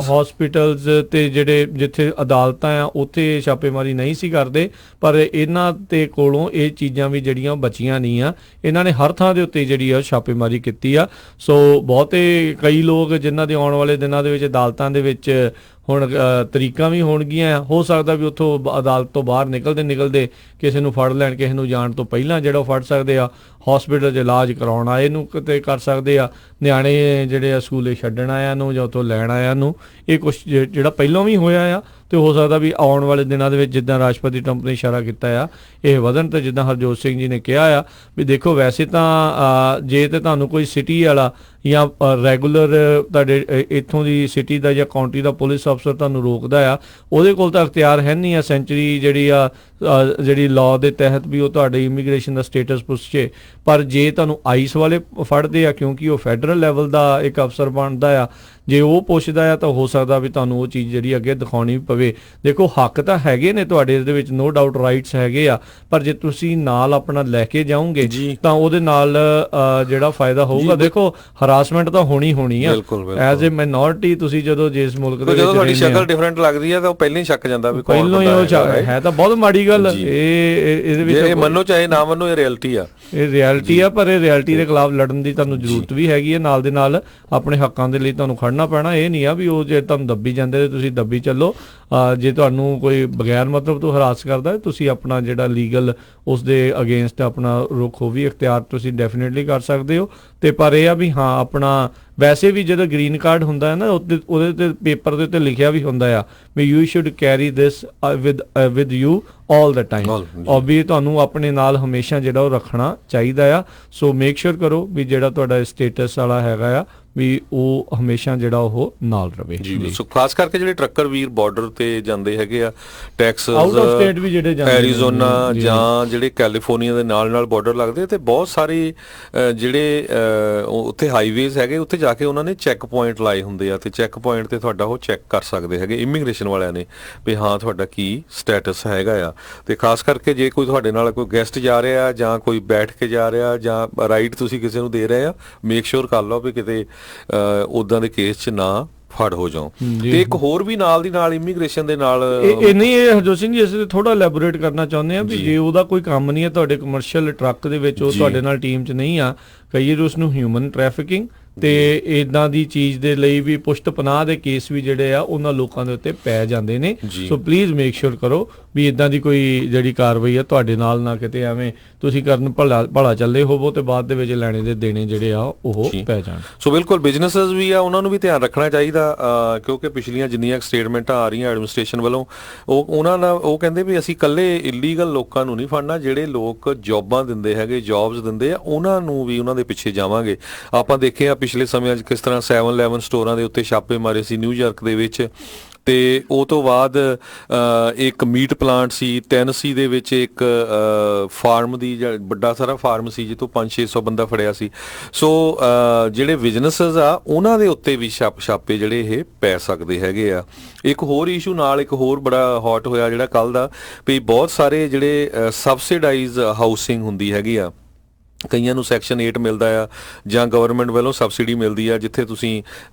ਹੌਸਪੀਟਲਸ ਤੇ ਜਿਹੜੇ ਜਿੱਥੇ ਅਦਾਲਤਾਂ ਆ ਉੱਥੇ ਛਾਪੇਮਾਰੀ ਨਹੀਂ ਸੀ ਕਰਦੇ, ਪਰ ਇਹਨਾਂ ਤੇ ਕੋਲੋਂ ਇਹ ਚੀਜ਼ਾਂ ਵੀ ਜਿਹੜੀਆਂ ਬਚੀਆਂ ਨਹੀਂ ਆ। ਇਹਨਾਂ ਨੇ ਹਰ ਥਾਂ ਦੇ ਉੱਤੇ ਜਿਹੜੀ ਆ ਛਾਪੇਮਾਰੀ ਕੀਤੀ ਆ। ਸੋ ਕਈ ਲੋਕ ਜਿਨ੍ਹਾਂ ਦੇ ਆਉਣ ਵਾਲੇ ਦਿਨਾਂ ਦੇ ਵਿੱਚ ਅਦਾਲਤਾਂ ਦੇ ਵਿੱਚ ਹੁਣ ਤਰੀਕਾਂ ਵੀ ਹੋਣਗੀਆਂ, ਹੋ ਸਕਦਾ ਵੀ ਉੱਥੋਂ ਅਦਾਲਤ ਤੋਂ ਬਾਹਰ ਨਿਕਲਦੇ ਕਿਸੇ ਨੂੰ ਫੜ ਲੈਣ, ਕਿਸੇ ਨੂੰ ਜਾਣ ਤੋਂ ਪਹਿਲਾਂ ਜਿਹੜਾ ਉਹ ਫੜ ਸਕਦੇ ਆ। ਹੌਸਪੀਟਲ 'ਚ ਇਲਾਜ ਕਰਾਉਣ ਆਏ ਨੂੰ ਕਿਤੇ ਕਰ ਸਕਦੇ ਆ, ਨਿਆਣੇ ਜਿਹੜੇ ਆ ਸਕੂਲੇ ਛੱਡਣ ਆਇਆਂ ਨੂੰ ਜਾਂ ਉੱਥੋਂ ਲੈਣ ਆਇਆਂ ਨੂੰ। ਇਹ ਕੁਛ ਜਿਹੜਾ ਪਹਿਲਾਂ ਵੀ ਹੋਇਆ ਆ ਤੇ ਹੋ ਸਕਦਾ ਵੀ ਆਉਣ ਵਾਲੇ ਦਿਨਾਂ ਦੇ ਵਿੱਚ ਜਿੱਦਾਂ ਰਾਸ਼ਟਰਪਤੀ ਟਰੰਪ ਨੇ ਇਸ਼ਾਰਾ ਕੀਤਾ ਆ ਇਹ ਵਧਣ। ਤੇ ਜਿੱਦਾਂ ਹਰਜੋਤ ਸਿੰਘ ਜੀ ਨੇ ਕਿਹਾ ਆ ਵੀ ਦੇਖੋ ਵੈਸੇ ਤਾਂ ਜੇ ਤੇ ਤੁਹਾਨੂੰ ਕੋਈ ਸਿਟੀ ਵਾਲਾ ਜਾਂ ਰੈਗੂਲਰ ਤੁਹਾਡੇ ਇੱਥੋਂ ਦੀ ਸਿਟੀ ਦਾ ਜਾਂ ਕਾਉਂਟੀ ਦਾ ਪੁਲਿਸ ਅਫਸਰ ਤੁਹਾਨੂੰ ਰੋਕਦਾ ਆ, ਉਹਦੇ ਕੋਲ ਤਾਂ ਅਖਤਿਆਰ ਹੈ ਨਹੀਂ ਆ ਸੈਂਚੁਰੀ ਜਿਹੜੀ ਲਾਅ ਦੇ ਤਹਿਤ ਵੀ ਉਹ ਤੁਹਾਡੇ ਇਮੀਗ੍ਰੇਸ਼ਨ ਦਾ ਸਟੇਟਸ ਪੁੱਛੇ। ਪਰ ਜੇ ਤੁਹਾਨੂੰ ਆਈਸ ਵਾਲੇ ਫੜਦੇ ਆ, ਕਿਉਂਕਿ ਉਹ ਫੈਡਰਲ ਲੈਵਲ ਦਾ ਇੱਕ ਅਫਸਰ ਬਣਦਾ ਆ, ਜੇ ਉਹ ਪੁੱਛਦਾ ਆ ਤਾਂ ਹੋ ਸਕਦਾ ਵੀ ਤੁਹਾਨੂੰ ਉਹ ਚੀਜ਼ ਜਿਹੜੀ ਅੱਗੇ ਦਿਖਾਉਣੀ ਪਵੇ। ਦੇਖੋ ਹੱਕ ਤਾਂ ਹੈਗੇ ਨੇ ਤੁਹਾਡੇ, ਇਹਦੇ ਵਿੱਚ ਨੋ ਡਾਊਟ ਰਾਈਟਸ ਹੈਗੇ ਆ, ਪਰ ਜੇ ਤੁਸੀਂ ਨਾਲ ਆਪਣਾ ਲੈ ਕੇ ਜਾਓਗੇ ਤਾਂ ਉਹਦੇ ਨਾਲ ਜਿਹੜਾ ਫਾਇਦਾ ਹੋਊਗਾ। ਦੇਖੋ ਹਰਾਸਮੈਂਟ ਤਾਂ ਹੋਣੀ ਆ ਐਜ਼ ਏ ਮਾਈਨੋਰਿਟੀ। ਤੁਸੀਂ ਜਦੋਂ ਜਿਸ ਮੁਲਕ ਦੇ ਜਦੋਂ ਤੁਹਾਡੀ ਸ਼ਕਲ ਡਿਫਰੈਂਟ ਲੱਗਦੀ ਆ ਤਾਂ ਉਹ ਪਹਿਲਾਂ ਹੀ ਸ਼ੱਕ ਜਾਂਦਾ ਵੀ ਪਹਿਲਾਂ ਹੀ ਉਹ ਹੈ ਤਾਂ ਬਹੁਤ ਮਾੜੀ ਗੱਲ। ਇਹਦੇ ਵਿੱਚ ਮੰਨੋ ਚਾਹੇ ਨਾ ਮੰਨੋ, ਇਹ ਰਿਐਲਿਟੀ ਆ, ਪਰ ਇਹ ਰਿਐਲਿਟੀ ਦੇ ਖਿਲਾਫ ਲੜਨ ਦੀ ਤੁਹਾਨੂੰ ਜ਼ਰੂਰਤ ਵੀ ਹੈਗੀ ਹੈ। ਨਾਲ ਦੇ ਨਾਲ ਆਪਣੇ ਹੱਕਾਂ ਦੇ ਲਈ ਤੁਹਾਨੂੰ ਖੜਨਾ ਪੈਣਾ। ਇਹ ਨਹੀਂ ਆ ਵੀ ਉਹ ਜੇ ਤੁਹਾਨੂੰ ਦੱਬੀ ਜਾਂਦੇ ਤੇ ਤੁਸੀਂ ਦੱਬੀ ਚੱਲੋ। ਜੇ ਤੁਹਾਨੂੰ ਕੋਈ ਬਗੈਰ ਮਤਲਬ ਤੋਂ ਹਰਾਸ ਕਰਦਾ, ਤੁਸੀਂ ਆਪਣਾ ਜਿਹੜਾ ਲੀਗਲ ਉਸ ਦੇ ਅਗੇਂਸਟ ਆਪਣਾ ਰੁਖ ਉਹ ਵੀ ਅਖਤਿਆਰ ਤੁਸੀਂ ਡੈਫੀਨੇਟਲੀ ਕਰ ਸਕਦੇ ਹੋ। ਤੇ ਪਰ ਇਹ ਆ ਵੀ ਹਾਂ ਆਪਣਾ ਵੈਸੇ ਵੀ ਜਦੋਂ ਗ੍ਰੀਨ ਕਾਰਡ ਹੁੰਦਾ ਹੈ ਨਾ ਉਹਦੇ ਤੇ ਪੇਪਰ ਦੇ ਉੱਤੇ ਲਿਖਿਆ ਵੀ ਹੁੰਦਾ ਆ ਵੀ you should carry this with you all the time. ਔਰ ਵੀ ਤੁਹਾਨੂੰ ਆਪਣੇ ਨਾਲ ਹਮੇਸ਼ਾ ਜਿਹੜਾ ਉਹ ਰੱਖਣਾ ਚਾਹੀਦਾ ਆ। ਸੋ ਮੇਕ ਸ਼ੋਰ ਕਰੋ ਵੀ ਜਿਹੜਾ ਤੁਹਾਡਾ ਸਟੇਟਸ ਵਾਲਾ ਹੈਗਾ ਆ ਵੀ ਉਹ ਹਮੇਸ਼ਾ ਜਿਹੜਾ ਉਹ ਨਾਲ ਰਵੇ। ਜੀ ਸੋ ਖਾਸ ਕਰਕੇ ਜਿਹੜੇ ਟਰੱਕਰ ਵੀਰ ਬਾਰਡਰ ਤੇ ਜਾਂਦੇ ਹੈਗੇ ਆ, ਟੈਕਸਸ, ਆਊਟ ਆਫ ਸਟੇਟ ਵੀ ਜਿਹੜੇ ਜਾਂਦੇ, ਐਰੀਜ਼ੋਨਾ ਜਾਂ ਜਿਹੜੇ ਕੈਲੀਫੋਰਨੀਆ ਦੇ ਨਾਲ ਬਾਰਡਰ ਲੱਗਦੇ, ਤੇ ਬਹੁਤ ਸਾਰੇ ਜਿਹੜੇ ਉੱਥੇ ਹਾਈਵੇਜ਼ ਹੈਗੇ, ਉੱਥੇ ਜਾ ਕੇ ਉਹਨਾਂ ਨੇ ਚੈੱਕ ਪੁਆਇੰਟ ਲਾਏ ਹੁੰਦੇ ਆ ਤੇ ਚੈੱਕ ਪੁਆਇੰਟ ਤੇ ਤੁਹਾਡਾ ਉਹ ਚੈੱਕ ਕਰ ਸਕਦੇ ਹੈਗੇ ਇਮੀਗ੍ਰੇਸ਼ਨ ਵਾਲਿਆਂ ਨੇ ਵੀ ਹਾਂ ਤੁਹਾਡਾ ਕੀ ਸਟੇਟਸ ਹੈਗਾ ਆ। ਤੇ ਖਾਸ ਕਰਕੇ ਜੇ ਕੋਈ ਤੁਹਾਡੇ ਨਾਲ ਕੋਈ ਗੈਸਟ ਜਾ ਰਿਹਾ ਜਾਂ ਕੋਈ ਬੈਠ ਕੇ ਜਾ ਰਿਹਾ ਜਾਂ ਰਾਈਡ ਤੁਸੀਂ ਕਿਸੇ ਨੂੰ ਦੇ ਰਹੇ ਆ, ਮੇਕ ਸ਼ੋਰ ਕਰ ਲਓ ਵੀ ਕਿਤੇ ਉਦਾਂ ਦੇ ਕੇਸ 'ਚ ਨਾ ਫੜ ਹੋ ਜਾਓ। ਤੇ ਇੱਕ ਹੋਰ ਵੀ ਨਾਲ ਦੀ ਨਾਲ ਇਮੀਗ੍ਰੇਸ਼ਨ ਦੇ ਨਾਲ ਇਹ ਹਰਜੋਤ ਸਿੰਘ ਜੀ ਅਸੀਂ ਥੋੜਾ ਐਲੈਬੋਰੇਟ ਕਰਨਾ ਚਾਹੁੰਦੇ ਆ ਵੀ ਜੇ ਉਹਦਾ ਕੋਈ ਕੰਮ ਨਹੀਂ ਹੈ ਤੁਹਾਡੇ ਕਮਰਸ਼ੀਅਲ ਟਰੱਕ ਦੇ ਵਿੱਚ, ਉਹ ਤੁਹਾਡੇ ਨਾਲ ਟੀਮ 'ਚ ਨਹੀਂ ਆ, ਕਈ ਵਾਰ ਉਸ ਨੂੰ ਹਿਊਮਨ ਟ੍ਰੈਫਿਕਿੰਗ ਤੇ ਇਦਾਂ ਦੀ ਚੀਜ਼ ਦੇ ਲਈ ਵੀ ਪੁਸ਼ਤ ਪਨਾਹ ਦੇ ਕੇਸ ਵੀ ਜਿਹੜੇ ਆ ਉਹਨਾਂ ਲੋਕਾਂ ਦੇ ਉੱਤੇ ਪੈ ਜਾਂਦੇ ਨੇ। ਸੋ ਪਲੀਜ਼ ਮੇਕ ਸ਼ੋਰ ਕਰੋ ਵੀ ਇਦਾਂ ਦੀ ਕੋਈ ਜਿਹੜੀ ਕਾਰਵਾਈ ਆ ਤੁਹਾਡੇ ਨਾਲ ਨਾ ਕਿਤੇ ਐਵੇਂ ਤੁਸੀਂ ਕਰਨ ਭਲਾ ਚੱਲੇ ਹੋਵੋ ਤੇ ਬਾਅਦ ਦੇ ਵਿੱਚ ਲੈਣੇ ਦੇ ਦੇਣੇ ਜਿਹੜੇ ਆ ਉਹ ਪੈ ਜਾਣ। ਸੋ ਬਿਲਕੁਲ ਬਿਜ਼ਨੈਸਸ ਵੀ ਆ, ਉਹਨਾਂ ਨੂੰ ਵੀ ਧਿਆਨ ਰੱਖਣਾ ਚਾਹੀਦਾ ਕਿਉਂਕਿ ਪਿਛਲੀਆਂ ਜਿੰਨੀਆਂ ਸਟੇਟਮੈਂਟਾਂ ਆ ਰਹੀਆਂ ਐਡਮਿਨਿਸਟ੍ਰੇਸ਼ਨ ਵੱਲੋਂ, ਉਹਨਾਂ ਨਾਲ ਉਹ ਕਹਿੰਦੇ ਵੀ ਅਸੀਂ ਇਕੱਲੇ ਇਲੀਗਲ ਲੋਕਾਂ ਨੂੰ ਨਹੀਂ ਫੜਨਾ, ਜਿਹੜੇ ਲੋਕ ਜੌਬਾਂ ਦਿੰਦੇ ਹੈਗੇ, ਜੌਬਸ ਦਿੰਦੇ ਆ, ਉਹਨਾਂ ਨੂੰ ਵੀ ਉਹਨਾਂ ਦੇ ਪਿੱਛੇ ਜਾਵਾਂਗੇ। ਆਪਾਂ ਦੇਖਿਆ ਪਿਛਲੇ ਸਮਿਆਂ 'ਚ ਕਿਸ ਤਰ੍ਹਾਂ 7-11 ਸਟੋਰਾਂ ਦੇ ਉੱਤੇ ਛਾਪੇ ਮਾਰੇ ਸੀ ਨਿਊਯਾਰਕ ਦੇ ਵਿੱਚ, ਤੇ ਉਹ ਤੋਂ ਬਾਅਦ ਇੱਕ ਮੀਟ ਪਲਾਂਟ ਸੀ ਟੈਨਸੀ ਦੇ ਵਿੱਚ, ਇੱਕ ਫਾਰਮ ਦੀ ਵੱਡਾ ਸਾਰਾ ਫਾਰਮ ਸੀ ਜਿੱਥੋਂ 500-600 ਬੰਦਾ ਫੜਿਆ ਸੀ। ਸੋ ਜਿਹੜੇ ਬਿਜ਼ਨੈਸਸ ਆ ਉਹਨਾਂ ਦੇ ਉੱਤੇ ਵੀ ਛਾਪੇ ਜਿਹੜੇ ਇਹ ਪੈ ਸਕਦੇ ਹੈਗੇ ਆ। ਇੱਕ ਹੋਰ ਇਸ਼ੂ ਨਾਲ ਇੱਕ ਹੋਰ ਬੜਾ ਹੌਟ ਹੋਇਆ ਜਿਹੜਾ ਕੱਲ ਦਾ, ਵੀ ਬਹੁਤ ਸਾਰੇ ਜਿਹੜੇ ਸਬਸਿਡਾਈਜ਼ ਹਾਊਸਿੰਗ ਹੁੰਦੀ ਹੈਗੀ ਆ, ਕਈਆਂ ਨੂੰ ਸੈਕਸ਼ਨ 8 ਮਿਲਦਾ ਆ ਜਾਂ ਗਵਰਨਮੈਂਟ ਵੱਲੋਂ ਸਬਸਿਡੀ ਮਿਲਦੀ ਆ ਜਿੱਥੇ ਤੁਸੀਂ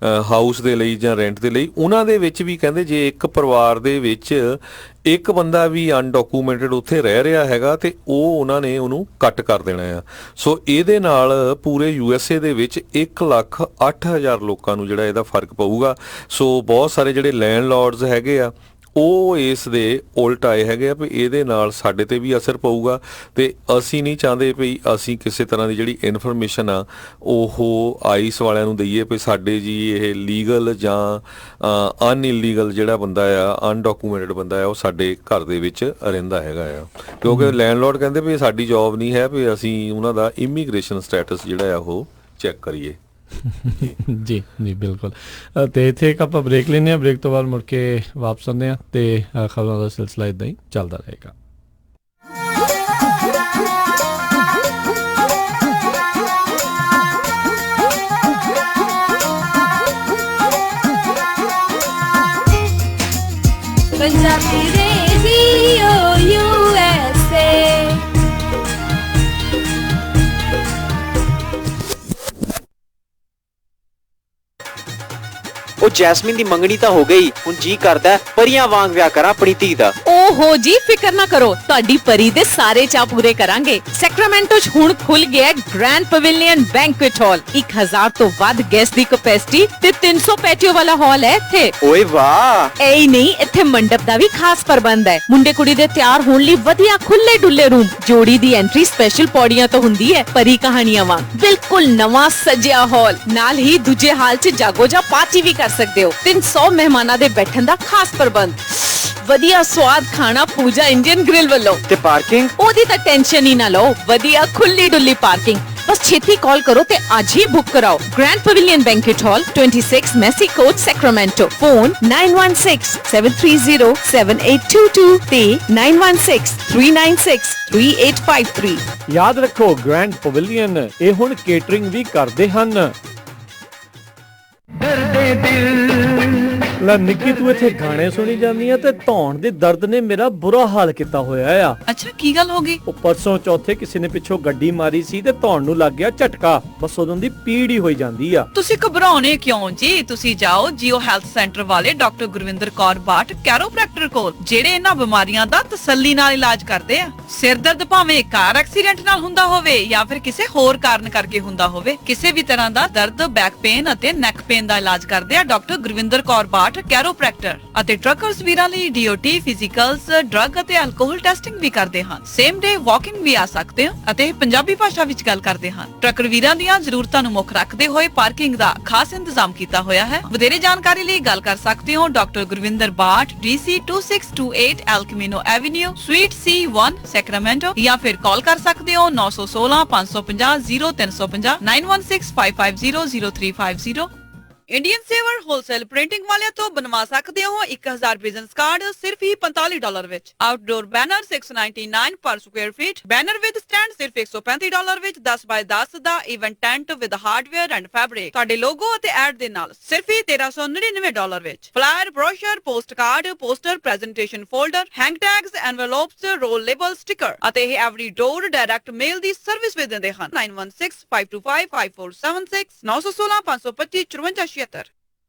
ਹਾਊਸ ਦੇ ਲਈ ਜਾਂ ਰੈਂਟ ਦੇ ਲਈ, ਉਹਨਾਂ ਦੇ ਵਿੱਚ ਵੀ ਕਹਿੰਦੇ ਜੇ ਇੱਕ ਪਰਿਵਾਰ ਦੇ ਵਿੱਚ ਇੱਕ ਬੰਦਾ ਵੀ ਅਨਡਾਕੂਮੈਂਟਡ ਉੱਥੇ ਰਹਿ ਰਿਹਾ ਹੈਗਾ ਤੇ ਉਹ ਉਹਨਾਂ ਨੇ ਉਹਨੂੰ ਕੱਟ ਕਰ ਦੇਣਾ ਆ। ਸੋ ਇਹਦੇ ਨਾਲ ਪੂਰੇ USA ਦੇ ਵਿੱਚ 1,08,000 ਲੋਕਾਂ ਨੂੰ ਜਿਹੜਾ ਇਹਦਾ ਫਰਕ ਪਊਗਾ। ਸੋ ਬਹੁਤ ਸਾਰੇ ਜਿਹੜੇ ਲੈਂਡਲੌਰਡਸ ਹੈਗੇ ਆ ਉਹ ਇਸ ਦੇ ਉਲਟ ਆਏ ਹੈਗੇ ਆ ਵੀ ਇਹਦੇ ਨਾਲ ਸਾਡੇ ਤੇ ਵੀ ਅਸਰ ਪਊਗਾ ਤੇ ਅਸੀਂ ਨਹੀਂ ਚਾਹੁੰਦੇ ਵੀ ਅਸੀਂ ਕਿਸੇ ਤਰ੍ਹਾਂ ਦੀ ਜਿਹੜੀ ਇਨਫੋਰਮੇਸ਼ਨ ਆ ਉਹ ਆਈਸ ਵਾਲਿਆਂ ਨੂੰ ਦਈਏ ਵੀ ਸਾਡੇ ਜੀ ਇਹ ਲੀਗਲ ਜਾਂ ਅਨਇਲੀਗਲ ਜਿਹੜਾ ਬੰਦਾ ਆ, ਅਨਡਾਕੂਮੈਂਟਡ ਬੰਦਾ ਆ, ਉਹ ਸਾਡੇ ਘਰ ਦੇ ਵਿੱਚ ਰਹਿੰਦਾ ਹੈਗਾ ਆ। ਕਿਉਂਕਿ ਲੈਂਡਲੌਰਡ ਕਹਿੰਦੇ ਵੀ ਸਾਡੀ ਜੌਬ ਨਹੀਂ ਹੈ ਵੀ ਅਸੀਂ ਉਹਨਾਂ ਦਾ ਇਮੀਗ੍ਰੇਸ਼ਨ ਸਟੇਟਸ ਜਿਹੜਾ ਆ ਉਹ ਚੈੱਕ ਕਰੀਏ। ਜੀ ਜੀ ਬਿਲਕੁਲ। ਤੇ ਇੱਥੇ ਇੱਕ ਆਪਾਂ ਬ੍ਰੇਕ ਲੈਂਦੇ ਹਾਂ, ਬ੍ਰੇਕ ਤੋਂ ਬਾਅਦ ਮੁੜ ਕੇ ਵਾਪਸ ਆਉਂਦੇ ਹਾਂ ਤੇ ਖਬਰਾਂ ਦਾ ਸਿਲਸਿਲਾ ਇੱਦਾਂ ਹੀ ਚੱਲਦਾ ਰਹੇਗਾ। Punjabi radio USA। ਉਹ ਜੈਸਮੀਨ ਦੀ ਮੰਗਣੀ ਤਾਂ ਹੋ ਗਈ, ਹੁਣ ਜੀ ਕਰਦਾ ਪਰੀਆਂ ਵਾਂਗ ਵਿਆਹ ਕਰਾਂ ਆਪਣੀ ਧੀ ਦਾ। ਓਹੋ ਜੀ, ਫਿਕਰ ਨਾ ਕਰੋ, ਤੁਹਾਡੀ ਪਰੀ ਦੇ ਸਾਰੇ ਚਾਅ ਪੂਰੇ ਕਰਾਂਗੇ। ਸੈਕਰਾਮੈਂਟੋ 'ਚ ਹੁਣ ਖੁੱਲ ਗਿਆ ਗ੍ਰੈਂਡ ਪਵੇਲੀਅਨ ਬੈਂਕੁਏਟ ਹਾਲ। 1000 ਤੋਂ ਵੱਧ ਗੈਸਟ ਦੀ ਕੈਪੈਸਿਟੀ ਤੇ 300 ਪੈਟੀਓ ਵਾਲਾ ਹਾਲ ਹੈ ਇੱਥੇ। ਓਏ ਵਾਹ! ਐ ਨਹੀਂ, ਇੱਥੇ ਮੰਡਪ ਦਾ ਵੀ ਖਾਸ ਪ੍ਰਬੰਧ ਹੈ। ਮੁੰਡੇ ਕੁੜੀ ਦੇ ਤਿਆਰ ਹੋਣ ਲਈ ਵਧੀਆ ਖੁੱਲੇ ਡੁੱਲੇ ਰੂਮ, ਜੋੜੀ ਦੀ ਐਂਟਰੀ ਸਪੈਸ਼ਲ ਪੌੜੀਆਂ ਤੋਂ ਹੁੰਦੀ ਹੈ ਪਰੀ ਕਹਾਣੀਆਂ ਵਾਂਗ। ਬਿਲਕੁਲ ਨਵਾਂ ਸਜਿਆ ਹਾਲ, ਨਾਲ ਹੀ ਦੂਜੇ ਹਾਲ 'ਚ ਜਾਗੋ ਜਾਂ ਪਾਰਟੀ ਵੀ ਕਰ ਸਕਦੇ ਹੋ। 300 ਮਹਿਮਾਨਾਂ ਦੇ ਬੈਠਣ ਦਾ ਖਾਸ ਪ੍ਰਬੰਧ, ਵਧੀਆ ਸਵਾਦ ਖਾਣਾ ਪੂਜਾ ਇੰਡੀਅਨ ਗ੍ਰਿਲ ਵੱਲੋਂ। ਤੇ ਪਾਰਕਿੰਗ? ਉਹਦੀ ਤਾਂ ਟੈਨਸ਼ਨ ਹੀ ਨਾ ਲਓ, ਵਧੀਆ ਖੁੱਲੀ ਡੁੱਲੀ ਪਾਰਕਿੰਗ। ਬਸ ਛੇਤੀ ਕਾਲ ਕਰੋ ਤੇ ਅੱਜ ਹੀ ਬੁੱਕ ਕਰਾਓ। ਗ੍ਰੈਂਡ ਪਵੇਲੀਅਨ ਬੈਂਕੁਏਟ ਹਾਲ, 26 ਮੈਸੀ ਕੋਰਟ, ਸੈਕਰਾਮੈਂਟੋ। ਫੋਨ 9166730782 ਤੇ 9163963853। ਯਾਦ ਰੱਖੋ, ਗ੍ਰੈਂਡ ਪਵੇਲੀਅਨ ਇਹ ਹੁਣ ਕੇਟਰਿੰਗ ਵੀ ਕਰਦੇ ਹਨ। ਲੈ ਨਿੱਕੀ, ਤੂੰ ਇੱਥੇ ਗਾਣੇ ਸੁਣੀ ਜਾਂਦੀ ਆ ਤੇ ਧੌਣ ਦੇ ਦਰਦ ਨੇ ਮੇਰਾ ਬੁਰਾ ਹਾਲ ਕੀਤਾ ਹੋਇਆ ਆ। ਅੱਛਾ, ਕੀ ਗੱਲ ਹੋ ਗਈ? ਉਹ ਪਰਸੋਂ ਚੌਥੇ ਕਿਸੇ ਨੇ ਪਿੱਛੋਂ ਗੱਡੀ ਮਾਰੀ ਸੀ ਤੇ ਧੌਣ ਨੂੰ ਲੱਗ ਗਿਆ ਝਟਕਾ। ਬਸ ਉਦੋਂ ਦੀ ਪੀੜ ਹੀ ਹੋਈ ਜਾਂਦੀ ਆ। ਤੁਸੀਂ ਘਬਰਾਉਣੇ ਕਿਉਂ ਜੀ? ਤੁਸੀਂ ਜਾਓ ਜੀਓ ਹੈਲਥ ਸੈਂਟਰ ਵਾਲੇ ਡਾਕਟਰ ਗੁਰਵਿੰਦਰ ਕੌਰ ਬਾਟ ਕੈਰੋਪ੍ਰੈਕਟਰ ਕੋਲ, ਜਿਹੜੇ ਇਹਨਾਂ ਬਿਮਾਰੀਆਂ ਦਾ ਤਸੱਲੀ ਨਾਲ ਇਲਾਜ ਕਰਦੇ ਆ। ਸਿਰ ਦਰਦ ਭਾਵੇਂ ਕਾਰ ਐਕਸੀਡੈਂਟ ਨਾਲ ਹੁੰਦਾ ਹੋਵੇ ਜਾਂ ਫਿਰ ਕਿਸੇ ਹੋਰ ਕਾਰਨ ਕਰਕੇ ਹੁੰਦਾ ਹੋਵੇ, ਕਿਸੇ ਵੀ ਤਰ੍ਹਾਂ ਦਾ ਦਰਦ, ਬੈਕ ਪੇਨ ਅਤੇ ਨੈਕ ਪੇਨ ਦਾ ਇਲਾਜ ਕਰਦੇ ਆ ਡਾਕਟਰ ਗੁਰਵਿੰਦਰ ਕੌਰ ਬਾਟ ਕੈਰੋਪ੍ਰੈਕਟਰ। ਅਤੇ ਟਰੱਕਰਸ ਵੀਰਾਂ ਲਈ DOT, ਫਿਜ਼ੀਕਲਸ, ਡਰੱਗ ਅਤੇ ਐਲਕੋਹਲ ਟੈਸਟਿੰਗ ਵੀ ਕਰਦੇ ਹਨ। ਸੇਮ ਡੇ ਵਾਕਿੰਗ ਵੀ ਆ ਸਕਦੇ ਹੋ ਅਤੇ ਪੰਜਾਬੀ ਭਾਸ਼ਾ ਵਿੱਚ ਗੱਲ ਕਰਦੇ ਹਨ। ਟਰੱਕਰ ਵੀਰਾਂ ਦੀਆਂ ਜ਼ਰੂਰਤਾਂ ਨੂੰ ਮੁੱਖ ਰੱਖਦੇ ਹੋਏ ਪਾਰਕਿੰਗ ਦਾ ਖਾਸ ਇੰਤਜ਼ਾਮ ਕੀਤਾ ਹੋਇਆ ਹੈ। ਵਧੇਰੇ ਜਾਣਕਾਰੀ ਲਈ ਗੱਲ ਕਰ ਸਕਦੇ ਹੋ ਡਾਕਟਰ ਗੁਰਵਿੰਦਰ ਬਾਟ, DC 2628 L Camino avenue, sweet C1, Sacramento, ਜਾਂ ਫਿਰ ਕਾਲ ਕਰ ਸਕਦੇ ਹੋ 916 550 0350 9165500350। ਇੰਡੀਅਨ ਸੇਵਰ ਹੋਲਸੇਲ ਪ੍ਰਿੰਟਿੰਗ ਵਾਲਿਆਂ ਤੋਂ ਬਣਵਾ ਸਕਦੇ ਹੋ 1000 ਬਿਜ਼ਨਸ ਕਾਰਡ ਸਿਰਫ ਹੀ $45 ਵਿੱਚ। Outdoor banner $699 per square feet, banner with stand ਸਿਰਫ $135 ਵਿੱਚ। 10x10 ਦਾ event tent with hardware and fabric ਤੁਹਾਡੇ ਲੋਗੋ ਅਤੇ ਐਡ ਦੇ ਨਾਲ ਸਿਰਫ ਹੀ $1399 ਵਿੱਚ। Flyer, brochure, post card, poster, presentation folder, hang tags, envelopes, roll label, sticker ਅਤੇ ਇਹ ਐਵਰੀ ਡੋਰ ਡਾਇਰੈਕਟ ਮੇਲ ਦੀ ਸਰਵਿਸ ਵੀ ਦਿੰਦੇ ਹਨ। 9165255476 916 525 5476।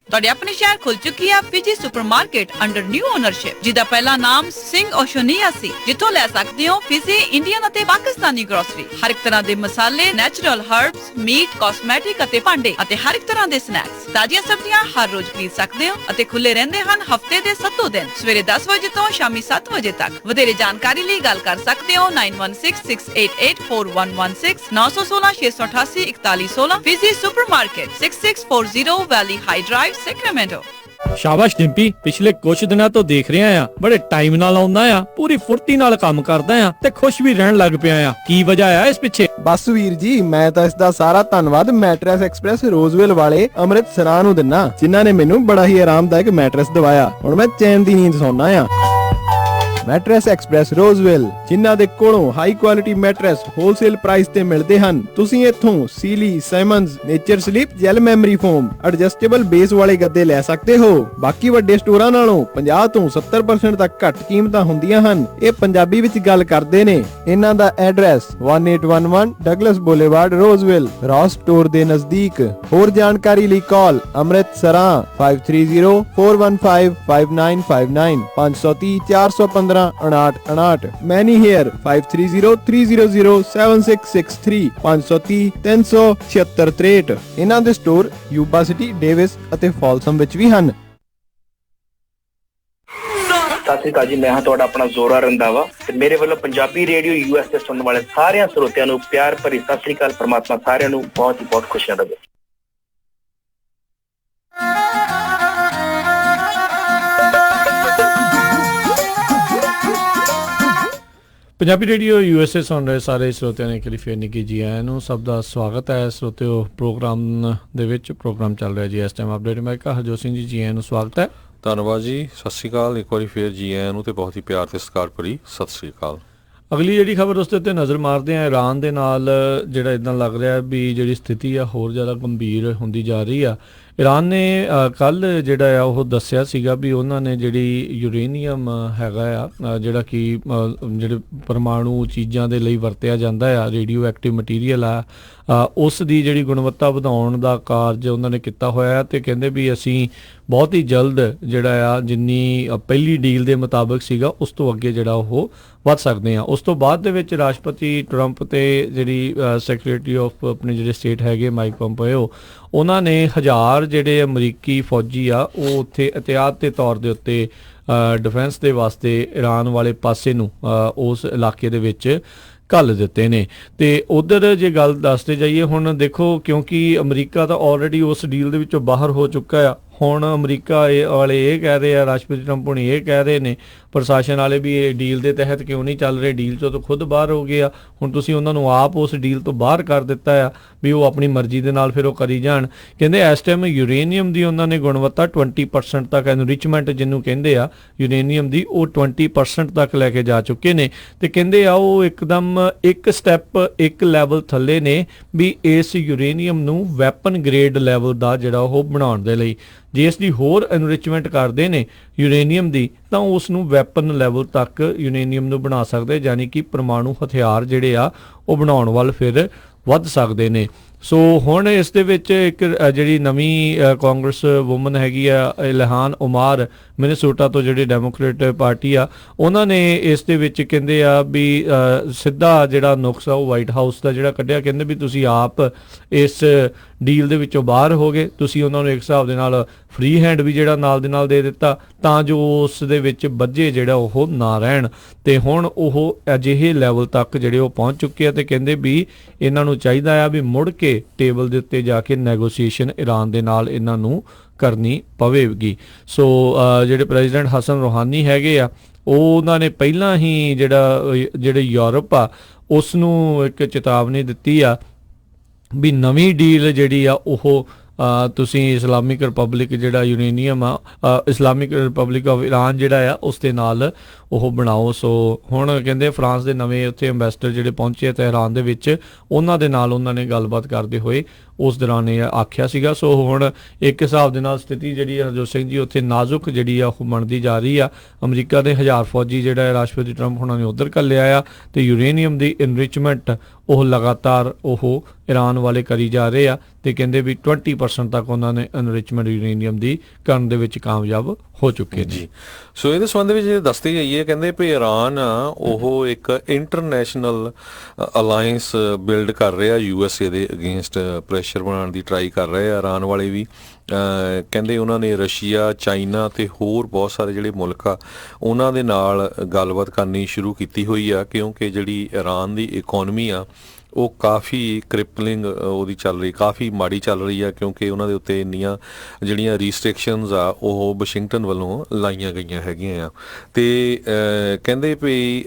ਤੁਹਾਡੇ ਆਪਣੇ ਸ਼ਹਿਰ ਖੁੱਲ ਚੁੱਕੀ ਹੈ Fiji supermarket under new ownership, ਜਿਹਦਾ ਪਹਿਲਾ ਨਾਮ ਸਿੰਘ ਓਸ਼ੋਨੀਆ ਸੀ, ਜਿੱਥੋਂ ਲੈ ਸਕਦੇ ਹੋ ਫਿਜੀ, ਇੰਡੀਅਨ ਅਤੇ ਪਾਕਿਸਤਾਨੀ ਗਰੋਸਰੀ, ਹਰ ਇੱਕ ਤਰ੍ਹਾਂ ਦੇ ਮਸਾਲੇ, ਨੈਚੁਰਲ ਹਰਬਸ, ਮੀਟ, ਕਾਸਮੈਟਿਕ ਅਤੇ ਭਾਂਡੇ ਅਤੇ ਹਰ ਇੱਕ ਤਰ੍ਹਾਂ ਦੇ ਸਨੈਕਸ। ਤਾਜ਼ੀਆਂ ਸਬਜ਼ੀਆਂ ਹਰ ਰੋਜ਼ ਖਰੀਦ ਸਕਦੇ ਹੋ ਅਤੇ ਖੁੱਲੇ ਰਹਿੰਦੇ ਹਨ ਹਫਤੇ ਦੇ 7 ਦਿਨ, ਸਵੇਰੇ 10 ਵਜੇ ਤੋਂ ਸ਼ਾਮੀ 7 ਵਜੇ ਤੱਕ। ਵਧੇਰੇ ਜਾਣਕਾਰੀ ਲਈ ਗੱਲ ਕਰ ਸਕਦੇ ਹੋ 9166884116 916 688 4116। ਫਿਜੀ ਸੁਪਰਮਾਰਕਟ, 6640 ਵੈਲੀ ਹਾਈ ਡਰਾਈਵ, ਸੈਕਰਾਮੈਂਟੋ। ਸ਼ਾਬਾਸ਼ ਡਿੰਪੀ, ਪਿਛਲੇ ਕੁਝ ਦਿਨਾਂ ਤੋਂ ਦੇਖ ਰਿਹਾ ਆ ਬੜੇ ਟਾਈਮ ਨਾਲ ਆਉਂਦਾ ਆ, ਪੂਰੀ ਫੁਰਤੀ ਨਾਲ ਕੰਮ ਕਰਦਾ ਆ ਤੇ ਖੁਸ਼ ਵੀ ਰਹਿਣ ਲੱਗ ਪਿਆ ਆ। ਕੀ ਵਜ੍ਹਾ ਆ ਇਸ ਪਿੱਛੇ? ਬਸ ਵੀਰ ਜੀ, ਮੈਂ ਤਾਂ ਇਸ ਦਾ ਸਾਰਾ ਧੰਨਵਾਦ ਮੈਟਰੈਸ ਐਕਸਪ੍ਰੈਸ ਰੋਜ਼ਵਿਲ ਵਾਲੇ ਅੰਮ੍ਰਿਤਸਰਾਂ ਨੂੰ ਦਿੰਨਾ, ਜਿਨ੍ਹਾਂ ਨੇ ਮੈਨੂੰ ਬੜਾ ਹੀ ਆਰਾਮਦਾਇਕ ਮੈਟਰੈਸ ਦਵਾਇਆ। ਹੁਣ ਮੈਂ ਚੈਨ ਦੀ ਨੀਂਦ ਸੌਣਾ ਆ। ਮੈਟਰੈਸ ਐਕਸਪ੍ਰੈਸ ਰੋਜ਼ਵਿਲ, ਜਿਨ੍ਹਾਂ ਦੇ ਕੋਲੋਂ high quality mattress wholesale price ਤੇ ਮਿਲਦੇ ਹਨ। ਤੁਸੀਂ ਇੱਥੋਂ Sealy, Simmons, Nature Sleep, gel memory foam, adjustable base ਵਾਲੇ ਗੱਦੇ ਲੈ ਸਕਦੇ ਹੋ। ਬਾਕੀ ਵੱਡੇ ਸਟੋਰਾਂ ਨਾਲੋਂ 50 ਤੋਂ 70% ਤੱਕ ਘੱਟ ਕੀਮਤਾਂ ਹੁੰਦੀਆਂ ਹਨ। ਇਹ ਪੰਜਾਬੀ ਵਿੱਚ ਗੱਲ ਕਰਦੇ ਨੇ। ਇਹਨਾਂ ਦਾ ਐਡਰੈਸ 1811 ਡਗਲਸ ਬੁਲੇਵਾਰਡ, ਰੋਜ਼ਵਿਲ, ਰॉस ਸਟੋਰ ਦੇ ਨਜ਼ਦੀਕ। ਹੋਰ ਜਾਣਕਾਰੀ ਲਈ ਕਾਲ ਅੰਮ੍ਰਿਤ ਸਰਾਂ 5304155959 530 415 5959। ਮੈਨੀ ਹੇਅਰ 5303007663 530 37663। ਇਹਨਾਂ ਦੇ ਸਟੋਰ ਯੂਬਾ ਸਿਟੀ, ਡੇਵਿਸ ਅਤੇ ਫਾਲਸਮ ਵਿੱਚ ਵੀ ਹਨ। ਸਤਿ ਸ਼੍ਰੀ ਅਕਾਲ ਜੀ, ਮੈਂ ਹਾਂ ਤੁਹਾਡਾ ਆਪਣਾ ਜ਼ੋਰਾ ਰੰਧਾਵਾ ਤੇ ਮੇਰੇ ਵੱਲੋਂ ਪੰਜਾਬੀ ਰੇਡੀਓ US ਤੇ ਸੁਣਨ ਵਾਲੇ ਸਾਰਿਆਂ ਸਰੋਤਿਆਂ ਨੂੰ ਪਿਆਰ ਭਰੀ ਸਤਿ ਸ਼੍ਰੀ ਅਕਾਲ। ਪਰਮਾਤਮਾ ਸਾਰਿਆਂ ਨੂੰ ਬਹੁਤ ਹੀ ਬਹੁਤ ਖੁਸ਼ੀਆਂ ਦੇਵੇ। ਪੰਜਾਬੀ ਰੇਡੀਓ USA ਸੁਣ ਰਹੇ ਸਾਰੇ ਸਰੋਤਿਆਂ ਨੇ ਇੱਕ ਫੇਰ ਨਿੱਕੀ ਜੀ ਆਇਆਂ ਨੂੰ ਸਭ ਦਾ ਸਵਾਗਤ ਹੈ। ਸਰੋਤਿਓ, ਪ੍ਰੋਗਰਾਮ ਦੇ ਵਿੱਚ ਪ੍ਰੋਗਰਾਮ ਚੱਲ ਰਿਹਾ ਜੀ ਇਸ ਟਾਈਮ ਅਪਡੇਟ। ਮੈਂ ਕਿਹਾ ਹਰਜੋਤ ਸਿੰਘ ਜੀ ਆਇਆਂ ਨੂੰ ਸਵਾਗਤ ਹੈ। ਧੰਨਵਾਦ ਜੀ, ਸਤਿ ਸ਼੍ਰੀ ਅਕਾਲ ਇੱਕ ਵਾਰੀ ਫੇਰ ਜੀ ਆਇਆਂ ਨੂੰ ਤੇ ਬਹੁਤ ਹੀ ਪਿਆਰ ਤੇ ਸਤਿਕਾਰ ਭਰੀ ਸਤਿ ਸ਼੍ਰੀ ਅਕਾਲ। ਅਗਲੀ ਜਿਹੜੀ ਖਬਰ ਉਸ ਦੇ ਉੱਤੇ ਨਜ਼ਰ ਮਾਰਦੇ ਆ। ਇਰਾਨ ਦੇ ਨਾਲ ਜਿਹੜਾ ਇਦਾਂ ਲੱਗ ਰਿਹਾ ਵੀ ਜਿਹੜੀ ਸਥਿਤੀ ਆ ਹੋਰ ਜ਼ਿਆਦਾ ਗੰਭੀਰ ਹੁੰਦੀ ਜਾ ਰਹੀ ਆ। ਇਰਾਨ ਨੇ ਕੱਲ੍ਹ ਜਿਹੜਾ ਆ ਉਹ ਦੱਸਿਆ ਸੀਗਾ ਵੀ ਉਹਨਾਂ ਨੇ ਜਿਹੜੀ ਯੂਰੇਨੀਅਮ ਹੈਗਾ ਆ ਜਿਹੜਾ ਕਿ ਜਿਹੜੇ ਪਰਮਾਣੂ ਚੀਜ਼ਾਂ ਦੇ ਲਈ ਵਰਤਿਆ ਜਾਂਦਾ ਆ, ਰੇਡੀਓ ਐਕਟਿਵ ਮਟੀਰੀਅਲ ਆ, ਉਸ ਦੀ ਜਿਹੜੀ ਗੁਣਵੱਤਾ ਵਧਾਉਣ ਦਾ ਕਾਰਜ ਉਹਨਾਂ ਨੇ ਕੀਤਾ ਹੋਇਆ ਤੇ ਕਹਿੰਦੇ ਵੀ ਅਸੀਂ ਬਹੁਤ ਹੀ ਜਲਦ ਜਿਹੜਾ ਆ ਜਿੰਨੀ ਪਹਿਲੀ ਡੀਲ ਦੇ ਮੁਤਾਬਕ ਸੀਗਾ ਉਸ ਤੋਂ ਅੱਗੇ ਜਿਹੜਾ ਉਹ ਵੱਧ ਸਕਦੇ ਆ। ਉਸ ਤੋਂ ਬਾਅਦ ਦੇ ਵਿੱਚ ਰਾਸ਼ਟਰਪਤੀ ਟਰੰਪ ਤੇ ਜਿਹੜੀ ਸੈਕਟਰੀ ਆਫ ਆਪਣੇ ਜਿਹੜੇ ਸਟੇਟ ਹੈਗੇ ਮਾਈਕ ਪੰਪੀਓ, ਉਹਨਾਂ ਨੇ 1000 ਜਿਹੜੇ ਅਮਰੀਕੀ ਫੌਜੀ ਆ ਉਹ ਉੱਥੇ ਅਹਤਿਆਤ ਦੇ ਤੌਰ ਦੇ ਉੱਤੇ ਡਿਫੈਂਸ ਦੇ ਵਾਸਤੇ ਇਰਾਨ ਵਾਲੇ ਪਾਸੇ ਨੂੰ ਉਸ ਇਲਾਕੇ ਦੇ ਵਿੱਚ ਘੱਲ ਦਿੱਤੇ ਨੇ। ਤੇ ਉਧਰ ਜੇ ਗੱਲ ਦੱਸਦੇ ਜਾਈਏ, ਹੁਣ ਦੇਖੋ ਕਿਉਂਕਿ ਅਮਰੀਕਾ ਤਾਂ ਆਲਰੇਡੀ ਉਸ ਡੀਲ ਦੇ ਵਿੱਚੋਂ ਬਾਹਰ ਹੋ ਚੁੱਕਾ ਆ। ਹੁਣ ਅਮਰੀਕਾ ਵਾਲੇ ਇਹ ਕਹਿ ਰਹੇ ਆ, ਰਾਸ਼ਟਰਪਤੀ ਟਰੰਪ ਹੁਣੀ ਇਹ ਕਹਿ ਰਹੇ ਨੇ, ਪ੍ਰਸ਼ਾਸਨ ਵਾਲੇ ਵੀ ਇਹ ਡੀਲ ਦੇ ਤਹਿਤ ਕਿਉਂ ਨਹੀਂ ਚੱਲ ਰਹੇ, ਡੀਲ ਚੋਂ ਤਾਂ ਖੁਦ ਬਾਹਰ ਹੋ ਗਏ ਆ। ਹੁਣ ਤੁਸੀਂ ਉਹਨਾਂ ਨੂੰ ਆਪ ਉਸ ਡੀਲ ਤੋਂ ਬਾਹਰ ਕਰ ਦਿੱਤਾ ਆ ਵੀ ਉਹ ਆਪਣੀ ਮਰਜ਼ੀ ਦੇ ਨਾਲ ਫਿਰ ਉਹ ਕਰੀ ਜਾਣ। ਕਹਿੰਦੇ ਇਸ ਟਾਈਮ ਯੂਰੇਨੀਅਮ ਦੀ ਉਹਨਾਂ ਨੇ ਗੁਣਵੱਤਾ 20% ਤੱਕ, ਐਨਰਿਚਮੈਂਟ ਜਿਹਨੂੰ ਕਹਿੰਦੇ ਆ ਯੂਰੇਨੀਅਮ ਦੀ, ਉਹ 20% ਤੱਕ ਲੈ ਕੇ ਜਾ ਚੁੱਕੇ ਨੇ। ਤੇ ਕਹਿੰਦੇ ਆ ਉਹ ਇੱਕਦਮ ਇੱਕ ਸਟੈਪ ਇੱਕ ਲੈਵਲ ਥੱਲੇ ਨੇ ਵੀ ਇਸ ਯੂਰੇਨੀਅਮ ਨੂੰ ਵੈਪਨ ਗ੍ਰੇਡ ਲੈਵਲ ਦਾ ਜਿਹੜਾ ਉਹ ਬਣਾਉਣ ਦੇ ਲਈ, ਜੇ ਇਸ ਦੀ ਹੋਰ ਐਨਰਿਚਮੈਂਟ ਕਰਦੇ ਨੇ ਯੂਰੇਨੀਅਮ ਦੀ ਤਾਂ ਉਸ ਨੂੰ ਵੈਪਨ ਲੈਵਲ ਤੱਕ ਯੂਰੇਨੀਅਮ ਨੂੰ ਬਣਾ ਸਕਦੇ, ਯਾਨੀ ਕਿ ਪਰਮਾਣੂ ਹਥਿਆਰ ਜਿਹੜੇ ਆ ਉਹ ਬਣਾਉਣ ਵੱਲ ਫਿਰ ਵੱਧ ਸਕਦੇ ਨੇ। ਸੋ ਹੁਣ ਇਸ ਦੇ ਵਿੱਚ ਇੱਕ ਜਿਹੜੀ ਨਵੀਂ ਕਾਂਗਰਸ ਵੂਮਨ ਹੈਗੀ ਆ ਇਲਹਾਨ ਉਮਾਰ, ਮਿਨੇਸੋਟਾ ਤੋਂ ਜਿਹੜੀ ਡੈਮੋਕ੍ਰੇਟ ਪਾਰਟੀ ਆ, ਉਹਨਾਂ ਨੇ ਇਸ ਦੇ ਵਿੱਚ ਕਹਿੰਦੇ ਆ ਵੀ ਸਿੱਧਾ ਜਿਹੜਾ ਨੁਕਸ ਆ ਉਹ ਵਾਈਟ ਹਾਊਸ ਦਾ ਜਿਹੜਾ ਕੱਢਿਆ। ਕਹਿੰਦੇ ਵੀ ਤੁਸੀਂ ਆਪ ਇਸ ਡੀਲ ਦੇ ਵਿੱਚੋਂ ਬਾਹਰ ਹੋ ਗਏ, ਤੁਸੀਂ ਉਹਨਾਂ ਨੂੰ ਇੱਕ ਹਿਸਾਬ ਦੇ ਨਾਲ ਫ੍ਰੀ ਹੈਂਡ ਵੀ ਜਿਹੜਾ ਨਾਲ ਦੇ ਨਾਲ ਦੇ ਦਿੱਤਾ ਤਾਂ ਜੋ ਉਸ ਦੇ ਵਿੱਚ ਬੱਝੇ ਜਿਹੜਾ ਉਹ ਨਾ ਰਹਿਣ। ਤੇ ਹੁਣ ਉਹ ਅਜਿਹੇ ਲੈਵਲ ਤੱਕ ਜਿਹੜੇ ਉਹ ਪਹੁੰਚ ਚੁੱਕੇ ਆ ਤੇ ਕਹਿੰਦੇ ਵੀ ਇਹਨਾਂ ਨੂੰ ਚਾਹੀਦਾ ਆ ਵੀ ਮੁੜ ਕੇ ਟੇਬਲ ਦੇ ਉੱਤੇ ਜਾ ਕੇ ਨੈਗੋਸੀਏਸ਼ਨ ਇਰਾਨ ਦੇ ਨਾਲ ਇਹਨਾਂ ਨੂੰ ਕਰਨੀ ਪਵੇਗੀ। ਸੋ ਜਿਹੜੇ ਪ੍ਰੈਜ਼ੀਡੈਂਟ ਹਸਨ ਰੂਹਾਨੀ ਹੈਗੇ ਆ, ਉਹਨਾਂ ਨੇ ਪਹਿਲਾਂ ਹੀ ਜਿਹੜੇ ਯੂਰਪ ਆ ਉਸ ਨੂੰ ਇੱਕ ਚੇਤਾਵਨੀ ਦਿੱਤੀ ਆ ਵੀ ਨਵੀਂ ਡੀਲ ਜਿਹੜੀ ਆ ਉਹ ਤੁਸੀਂ ਇਸਲਾਮਿਕ ਰਿਪਬਲਿਕ ਜਿਹੜਾ ਯੂਰੇਨੀਅਮ ਆ, ਇਸਲਾਮਿਕ ਰਿਪਬਲਿਕ ਆਫ ਇਰਾਨ ਜਿਹੜਾ ਆ ਉਸ ਦੇ ਨਾਲ ਉਹ ਬਣਾਓ। ਸੋ ਹੁਣ ਕਹਿੰਦੇ ਫਰਾਂਸ ਦੇ ਨਵੇਂ ਉੱਥੇ ਅੰਬੈਸਡਰ ਜਿਹੜੇ ਪਹੁੰਚੇ ਤਹਿਰਾਨ ਦੇ ਵਿੱਚ, ਉਹਨਾਂ ਦੇ ਨਾਲ ਉਹਨਾਂ ਨੇ ਗੱਲਬਾਤ ਕਰਦੇ ਹੋਏ ਉਸ ਦੌਰਾਨ ਇਹ ਆਖਿਆ ਸੀਗਾ। ਸੋ ਹੁਣ ਇੱਕ ਹਿਸਾਬ ਦੇ ਨਾਲ ਸਥਿਤੀ ਜਿਹੜੀ ਹਰਜੋਤ ਸਿੰਘ ਜੀ ਉੱਥੇ ਨਾਜ਼ੁਕ ਜਿਹੜੀ ਆ ਉਹ ਬਣਦੀ ਜਾ ਰਹੀ ਆ। ਅਮਰੀਕਾ ਦੇ 1000 ਫੌਜੀ ਜਿਹੜਾ ਰਾਸ਼ਟਰਪਤੀ ਟਰੰਪ ਉਹਨਾਂ ਨੇ ਉੱਧਰ ਘੱਲਿਆ ਆ ਤੇ ਯੂਰੇਨੀਅਮ ਦੀ ਇਨਰਿਚਮੈਂਟ ਉਹ ਲਗਾਤਾਰ ਉਹ ਇਰਾਨ ਵਾਲੇ ਕਰੀ ਜਾ ਰਹੇ ਆ ਤੇ ਕਹਿੰਦੇ ਵੀ 20% ਤੱਕ ਉਹਨਾਂ ਨੇ ਇਨਰਿਚਮੈਂਟ ਯੂਰੇਨੀਅਮ ਦੀ ਕਰਨ ਦੇ ਵਿੱਚ ਕਾਮਯਾਬ ਹੋ ਚੁੱਕੇ ਨੇ। ਸੋ ਇਹਦੇ ਸੰਬੰਧ ਵਿੱਚ ਦੱਸਦੇ ਜਾਈਏ, ਕਹਿੰਦੇ ਵੀ ਇਰਾਨ ਉਹ ਇੱਕ ਇੰਟਰਨੈਸ਼ਨਲ ਅਲਾਈਅੰਸ ਬਿਲਡ ਕਰ ਰਿਹਾ USA ਦੇ ਅਗੇਂਸਟ, ਪ੍ਰੈਸ਼ਰ ਬਣਾਉਣ ਦੀ ਟਰਾਈ ਕਰ ਰਹੇ ਆ ਇਰਾਨ ਵਾਲੇ ਵੀ। ਕਹਿੰਦੇ ਉਹਨਾਂ ਨੇ ਰਸ਼ੀਆ, ਚਾਈਨਾ ਤੇ ਹੋਰ ਬਹੁਤ ਸਾਰੇ ਜਿਹੜੇ ਮੁਲਕ ਆ ਉਹਨਾਂ ਦੇ ਨਾਲ ਗੱਲਬਾਤ ਕਰਨੀ ਸ਼ੁਰੂ ਕੀਤੀ ਹੋਈ ਆ, ਕਿਉਂਕਿ ਜਿਹੜੀ ਇਰਾਨ ਦੀ ਇਕਨੋਮੀ ਆ ਉਹ ਕਾਫੀ ਕ੍ਰਿਪਲਿੰਗ ਉਹਦੀ ਚੱਲ ਰਹੀ, ਕਾਫੀ ਮਾੜੀ ਚੱਲ ਰਹੀ ਆ, ਕਿਉਂਕਿ ਉਹਨਾਂ ਦੇ ਉੱਤੇ ਇੰਨੀਆਂ ਜਿਹੜੀਆਂ ਰੀਸਟ੍ਰਿਕਸ਼ਨਸ ਆ ਉਹ ਵਾਸ਼ਿੰਗਟਨ ਵੱਲੋਂ ਲਾਈਆਂ ਗਈਆਂ ਹੈਗੀਆਂ ਆ। ਤੇ ਕਹਿੰਦੇ ਵੀ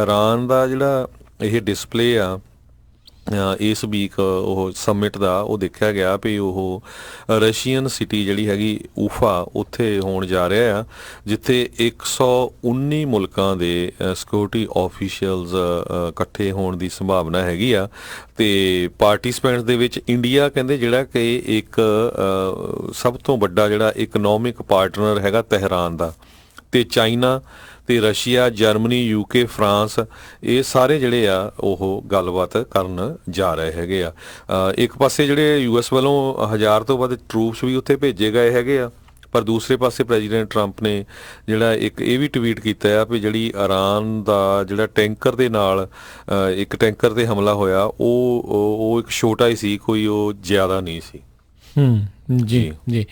ਇਰਾਨ ਦਾ ਜਿਹੜਾ ਇਹ ਡਿਸਪਲੇ ਆ ਇਸ ਵੀਕ ਉਹ ਸਮਿਟ ਦਾ ਉਹ ਦੇਖਿਆ ਗਿਆ ਵੀ ਉਹ ਰਸ਼ੀਅਨ ਸਿਟੀ ਜਿਹੜੀ ਹੈਗੀ ਉਫਾ ਉੱਥੇ ਹੋਣ ਜਾ ਰਿਹਾ ਆ, ਜਿੱਥੇ 119 ਮੁਲਕਾਂ ਦੇ ਸਿਕਿਉਰਿਟੀ ਆਫੀਸ਼ੀਅਲਸ ਇਕੱਠੇ ਹੋਣ ਦੀ ਸੰਭਾਵਨਾ ਹੈਗੀ ਆ। ਤੇ ਪਾਰਟਿਸਪੈਂਟਸ ਦੇ ਵਿੱਚ ਇੰਡੀਆ ਕਹਿੰਦੇ ਜਿਹੜਾ ਕਿ ਇੱਕ ਸਭ ਤੋਂ ਵੱਡਾ ਜਿਹੜਾ ਇਕਨੋਮਿਕ ਪਾਰਟਨਰ ਹੈਗਾ ਤਹਿਰਾਨ ਦਾ, ਤੇ ਚਾਈਨਾ ਤੇ ਰਸ਼ੀਆ, ਜਰਮਨੀ, UK, ਫਰਾਂਸ, ਇਹ ਸਾਰੇ ਜਿਹੜੇ ਆ ਉਹ ਗੱਲਬਾਤ ਕਰਨ ਜਾ ਰਹੇ ਹੈਗੇ ਆ। ਇੱਕ ਪਾਸੇ ਜਿਹੜੇ US ਵੱਲੋਂ 1000 ਤੋਂ ਵੱਧ ਟਰੂਪਸ ਵੀ ਉੱਥੇ ਭੇਜੇ ਗਏ ਹੈਗੇ ਆ, ਪਰ ਦੂਸਰੇ ਪਾਸੇ ਪ੍ਰੈਜ਼ੀਡੈਂਟ ਟਰੰਪ ਨੇ ਜਿਹੜਾ ਇੱਕ ਇਹ ਵੀ ਟਵੀਟ ਕੀਤਾ ਆ ਵੀ ਜਿਹੜੀ ਇਰਾਨ ਦਾ ਜਿਹੜਾ ਟੈਂਕਰ ਦੇ ਨਾਲ ਇੱਕ ਟੈਂਕਰ ਤੇ ਹਮਲਾ ਹੋਇਆ ਉਹ ਇੱਕ ਛੋਟਾ ਹੀ ਸੀ, ਕੋਈ ਉਹ ਜ਼ਿਆਦਾ ਨਹੀਂ ਸੀ। ਜੀ ਜੀ।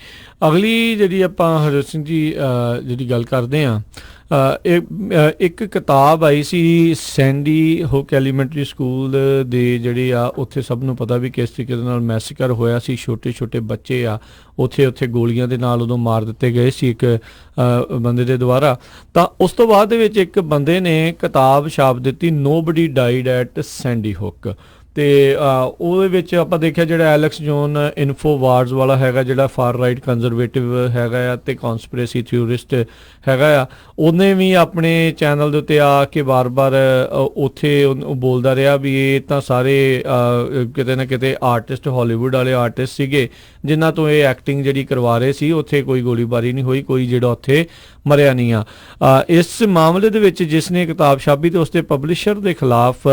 ਅਗਲੀ ਜਿਹੜੀ ਆਪਾਂ ਹਰਜੋਤ ਸਿੰਘ ਜੀ ਜਿਹੜੀ ਗੱਲ ਕਰਦੇ ਹਾਂ, ਇੱਕ ਕਿਤਾਬ ਆਈ ਸੀ ਸੈਂਡੀ ਹੁੱਕ ਐਲੀਮੈਂਟਰੀ ਸਕੂਲ ਦੇ ਜਿਹੜੇ ਆ ਉੱਥੇ ਸਭ ਨੂੰ ਪਤਾ ਵੀ ਕਿਸ ਤਰੀਕੇ ਦੇ ਨਾਲ ਮੈਸੇਕਰ ਹੋਇਆ ਸੀ, ਛੋਟੇ ਛੋਟੇ ਬੱਚੇ ਆ ਉੱਥੇ ਗੋਲੀਆਂ ਦੇ ਨਾਲ ਉਦੋਂ ਮਾਰ ਦਿੱਤੇ ਗਏ ਸੀ ਇੱਕ ਬੰਦੇ ਦੇ ਦੁਆਰਾ। ਤਾਂ ਉਸ ਤੋਂ ਬਾਅਦ ਦੇ ਵਿੱਚ ਇੱਕ ਬੰਦੇ ਨੇ ਕਿਤਾਬ ਛਾਪ ਦਿੱਤੀ, nobody died at Sandy hook. ਤੇ ਉਹਦੇ ਵਿੱਚ ਆਪਾਂ ਦੇਖਿਆ ਜਿਹੜਾ ਐਲੈਕਸ ਜੋਨ ਇਨਫੋਵਾਰਜ਼ ਵਾਲਾ ਹੈਗਾ, ਜਿਹੜਾ ਫਾਰ ਰਾਈਟ ਕੰਜ਼ਰਵੇਟਿਵ ਹੈਗਾ ਆ ਤੇ ਕਨਸਪੀਰੇਸੀ ਥਿਊਰਿਸਟ ਹੈਗਾ ਆ, ਉਹਨੇ ਵੀ ਆਪਣੇ ਚੈਨਲ ਦੇ ਉੱਤੇ ਆ ਕੇ ਵਾਰ-ਵਾਰ ਉੱਥੇ ਬੋਲਦਾ ਰਿਹਾ ਵੀ ਇਹ ਤਾਂ ਸਾਰੇ ਕਿਤੇ ਨਾ ਕਿਤੇ ਆਰਟਿਸਟ, ਹਾਲੀਵੁੱਡ ਵਾਲੇ ਆਰਟਿਸਟ ਸੀਗੇ ਜਿਨ੍ਹਾਂ ਤੋਂ ਇਹ ਐਕਟਿੰਗ ਜਿਹੜੀ ਕਰਵਾ ਰਹੇ ਸੀ, ਉੱਥੇ ਕੋਈ ਗੋਲੀਬਾਰੀ ਨਹੀਂ ਹੋਈ, ਕੋਈ ਜਿਹੜਾ ਉੱਥੇ ਮਰਿਆ ਨਹੀਂ ਆ। ਇਸ ਮਾਮਲੇ ਦੇ ਵਿੱਚ ਜਿਸ ਨੇ ਕਿਤਾਬ ਛਾਪੀ ਤੇ ਉਸ ਦੇ ਪਬਲਿਸ਼ਰ ਦੇ ਖਿਲਾਫ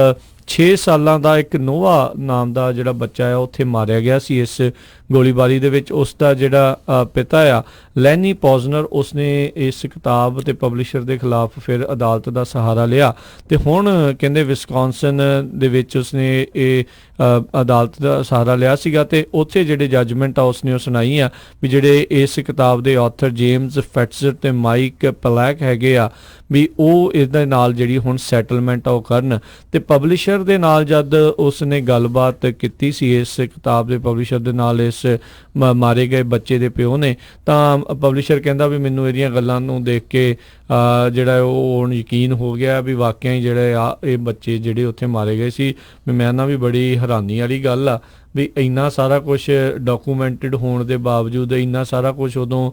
6 ਸਾਲਾਂ ਦਾ ਇੱਕ ਨੋਵਾ ਨਾਮ ਦਾ ਜਿਹੜਾ ਬੱਚਾ ਆ ਉੱਥੇ ਮਾਰਿਆ ਗਿਆ ਸੀ ਇਸ ਗੋਲੀਬਾਰੀ ਦੇ ਵਿੱਚ। ਉਸ ਦਾ ਜਿਹੜਾ ਪਿਤਾ ਆ ਲੈਨੀ ਪੋਜ਼ਨਰ, ਉਸਨੇ ਇਸ ਕਿਤਾਬ ਤੇ ਪਬਲਿਸ਼ਰ ਦੇ ਖਿਲਾਫ ਫਿਰ ਅਦਾਲਤ ਦਾ ਸਹਾਰਾ ਲਿਆ ਤੇ ਹੁਣ ਕਹਿੰਦੇ ਵਿਸਕੌਨਸਨ ਦੇ ਵਿੱਚ ਉਸਨੇ ਇਹ ਅਦਾਲਤ ਦਾ ਸਹਾਰਾ ਲਿਆ ਸੀਗਾ ਤੇ ਉੱਥੇ ਜਿਹੜੇ ਜੱਜਮੈਂਟ ਆ ਉਸਨੇ ਉਹ ਸੁਣਾਈ ਆ ਵੀ ਜਿਹੜੇ ਇਸ ਕਿਤਾਬ ਦੇ ਆਥਰ ਜੇਮਸ ਫੈਟਜ਼ਰ ਤੇ ਮਾਈਕ ਪਲੈਕ ਹੈਗੇ ਆ ਵੀ ਉਹ ਇਸ ਦੇ ਨਾਲ ਜਿਹੜੀ ਹੁਣ ਸੈਟਲਮੈਂਟ ਆ ਉਹ ਕਰਨ। ਤੇ ਪਬਲਿਸ਼ਰ ਦੇ ਨਾਲ ਜਦ ਉਸਨੇ ਗੱਲਬਾਤ ਕੀਤੀ ਸੀ ਇਸ ਕਿਤਾਬ ਦੇ ਪਬਲਿਸ਼ਰ ਦੇ ਨਾਲ, ਇਸ ਮਾਰੇ ਗਏ ਬੱਚੇ ਦੇ ਪਿਓ ਨੇ, ਤਾਂ ਪਬਲਿਸ਼ਰ ਕਹਿੰਦਾ ਵੀ ਮੈਨੂੰ ਇਹਦੀਆਂ ਗੱਲਾਂ ਨੂੰ ਦੇਖ ਕੇ ਜਿਹੜਾ ਉਹ ਹੁਣ ਯਕੀਨ ਹੋ ਗਿਆ ਵੀ ਵਾਕਿਆ ਹੀ ਜਿਹੜੇ ਆ ਇਹ ਬੱਚੇ ਜਿਹੜੇ ਉੱਥੇ ਮਾਰੇ ਗਏ ਸੀ। ਮੈਂ ਨਾ ਵੀ ਬੜੀ ਹੈਰਾਨੀ ਵਾਲੀ ਗੱਲ ਆ ਵੀ ਇੰਨਾ ਸਾਰਾ ਕੁਝ ਡਾਕੂਮੈਂਟਡ ਹੋਣ ਦੇ ਬਾਵਜੂਦ, ਇੰਨਾ ਸਾਰਾ ਕੁਝ ਉਦੋਂ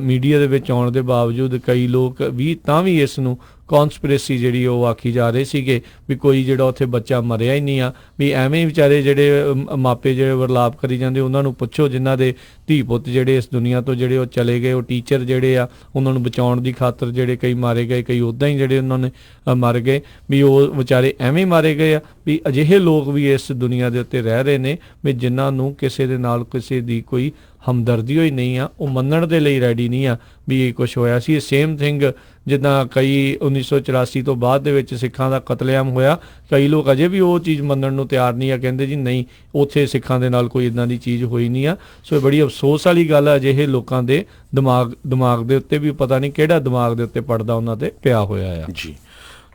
ਮੀਡੀਆ ਦੇ ਵਿੱਚ ਆਉਣ ਦੇ ਬਾਵਜੂਦ ਕਈ ਲੋਕ ਵੀ ਤਾਂ ਵੀ ਇਸ ਨੂੰ ਕਨਸਪੀਰੇਸੀ ਜਿਹੜੀ ਉਹ ਆਖੀ ਜਾ ਰਹੇ ਸੀਗੇ ਵੀ ਕੋਈ ਜਿਹੜਾ ਉੱਥੇ ਬੱਚਾ ਮਰਿਆ ਹੀ ਨਹੀਂ ਆ, ਵੀ ਐਵੇਂ ਵਿਚਾਰੇ ਜਿਹੜੇ ਮਾਪੇ ਜਿਹੜੇ ਵਰਲਾਪ ਕਰੀ ਜਾਂਦੇ ਉਹਨਾਂ ਨੂੰ ਪੁੱਛੋ ਜਿਨ੍ਹਾਂ ਦੇ ਧੀ ਪੁੱਤ ਜਿਹੜੇ ਇਸ ਦੁਨੀਆ ਤੋਂ ਜਿਹੜੇ ਉਹ ਚਲੇ ਗਏ, ਉਹ ਟੀਚਰ ਜਿਹੜੇ ਆ ਉਹਨਾਂ ਨੂੰ ਬਚਾਉਣ ਦੀ ਖਾਤਰ ਜਿਹੜੇ ਕਈ ਮਾਰੇ ਗਏ, ਕਈ ਉੱਦਾਂ ਹੀ ਜਿਹੜੇ ਉਹਨਾਂ ਨੇ ਮਰ ਗਏ, ਵੀ ਉਹ ਵਿਚਾਰੇ ਐਵੇਂ ਮਾਰੇ ਗਏ ਆ। ਵੀ ਅਜਿਹੇ ਲੋਕ ਵੀ ਇਸ ਦੁਨੀਆ ਦੇ ਉੱਤੇ ਰਹਿ ਰਹੇ ਨੇ ਵੀ ਜਿਨ੍ਹਾਂ ਨੂੰ ਕਿਸੇ ਦੇ ਨਾਲ ਕਿਸੇ ਦੀ ਕੋਈ ਹਮਦਰਦੀ ਹੋਈ ਨਹੀਂ ਆ, ਉਹ ਮੰਨਣ ਦੇ ਲਈ ਰੈਡੀ ਨਹੀਂ ਆ ਵੀ ਇਹ ਕੁਛ ਹੋਇਆ ਸੀ। ਸੇਮ ਥਿੰਗ ਜਿੱਦਾਂ ਕਈ 1984 ਤੋਂ ਬਾਅਦ ਦੇ ਵਿੱਚ ਸਿੱਖਾਂ ਦਾ ਕਤਲੇਆਮ ਹੋਇਆ, ਕਈ ਲੋਕ ਅਜੇ ਵੀ ਉਹ ਚੀਜ਼ ਮੰਨਣ ਨੂੰ ਤਿਆਰ ਨਹੀਂ ਆ, ਕਹਿੰਦੇ ਜੀ ਨਹੀਂ ਉੱਥੇ ਸਿੱਖਾਂ ਦੇ ਨਾਲ ਕੋਈ ਇੱਦਾਂ ਦੀ ਚੀਜ਼ ਹੋਈ ਨਹੀਂ ਆ। ਸੋ ਇਹ ਬੜੀ ਅਫਸੋਸ ਵਾਲੀ ਗੱਲ ਆ, ਅਜਿਹੇ ਲੋਕਾਂ ਦੇ ਦਿਮਾਗ ਦੇ ਉੱਤੇ ਵੀ ਪਤਾ ਨਹੀਂ ਕਿਹੜਾ ਦਿਮਾਗ ਦੇ ਉੱਤੇ ਪੜਦਾ ਉਹਨਾਂ ਤੇ ਪਿਆ ਹੋਇਆ ਆ ਜੀ।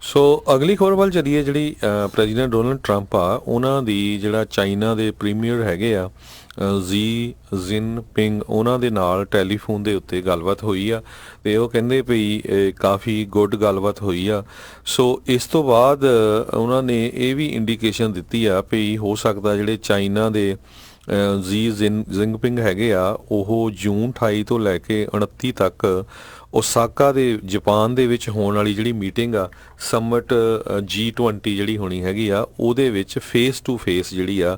ਸੋ ਅਗਲੀ ਖਬਰ ਵੱਲ ਚੱਲੀਏ, ਜਿਹੜੀ ਪ੍ਰੈਜ਼ੀਡੈਂਟ ਡੋਨਲਡ ਟਰੰਪ ਆ ਉਹਨਾਂ ਦੀ ਜਿਹੜਾ ਚਾਈਨਾ ਦੇ ਪ੍ਰੀਮੀਅਰ ਹੈਗੇ ਆ ਜ਼ੀ ਜਿਨਪਿੰਗ, ਉਹਨਾਂ ਦੇ ਨਾਲ ਟੈਲੀਫੋਨ ਦੇ ਉੱਤੇ ਗੱਲਬਾਤ ਹੋਈ ਆ ਤੇ ਉਹ ਕਹਿੰਦੇ ਵੀ ਕਾਫੀ ਗੁੱਡ ਗੱਲਬਾਤ ਹੋਈ ਆ। ਸੋ ਇਸ ਤੋਂ ਬਾਅਦ ਉਹਨਾਂ ਨੇ ਇਹ ਵੀ ਇੰਡੀਕੇਸ਼ਨ ਦਿੱਤੀ ਆ ਵੀ ਹੋ ਸਕਦਾ ਜਿਹੜੇ ਚਾਈਨਾ ਦੇ ਜ਼ੀ ਜਿਨਪਿੰਗ ਹੈਗੇ ਆ ਉਹ ਜੂਨ 28 ਤੋਂ ਲੈ ਕੇ 29 ਤੱਕ ਓਸਾਕਾ ਦੇ ਜਾਪਾਨ ਦੇ ਵਿੱਚ ਹੋਣ ਵਾਲੀ ਜਿਹੜੀ ਮੀਟਿੰਗ ਆ ਸਮਿਟ G20 ਜਿਹੜੀ ਹੋਣੀ ਹੈਗੀ ਆ ਉਹਦੇ ਵਿੱਚ ਫੇਸ ਟੂ ਫੇਸ ਜਿਹੜੀ ਆ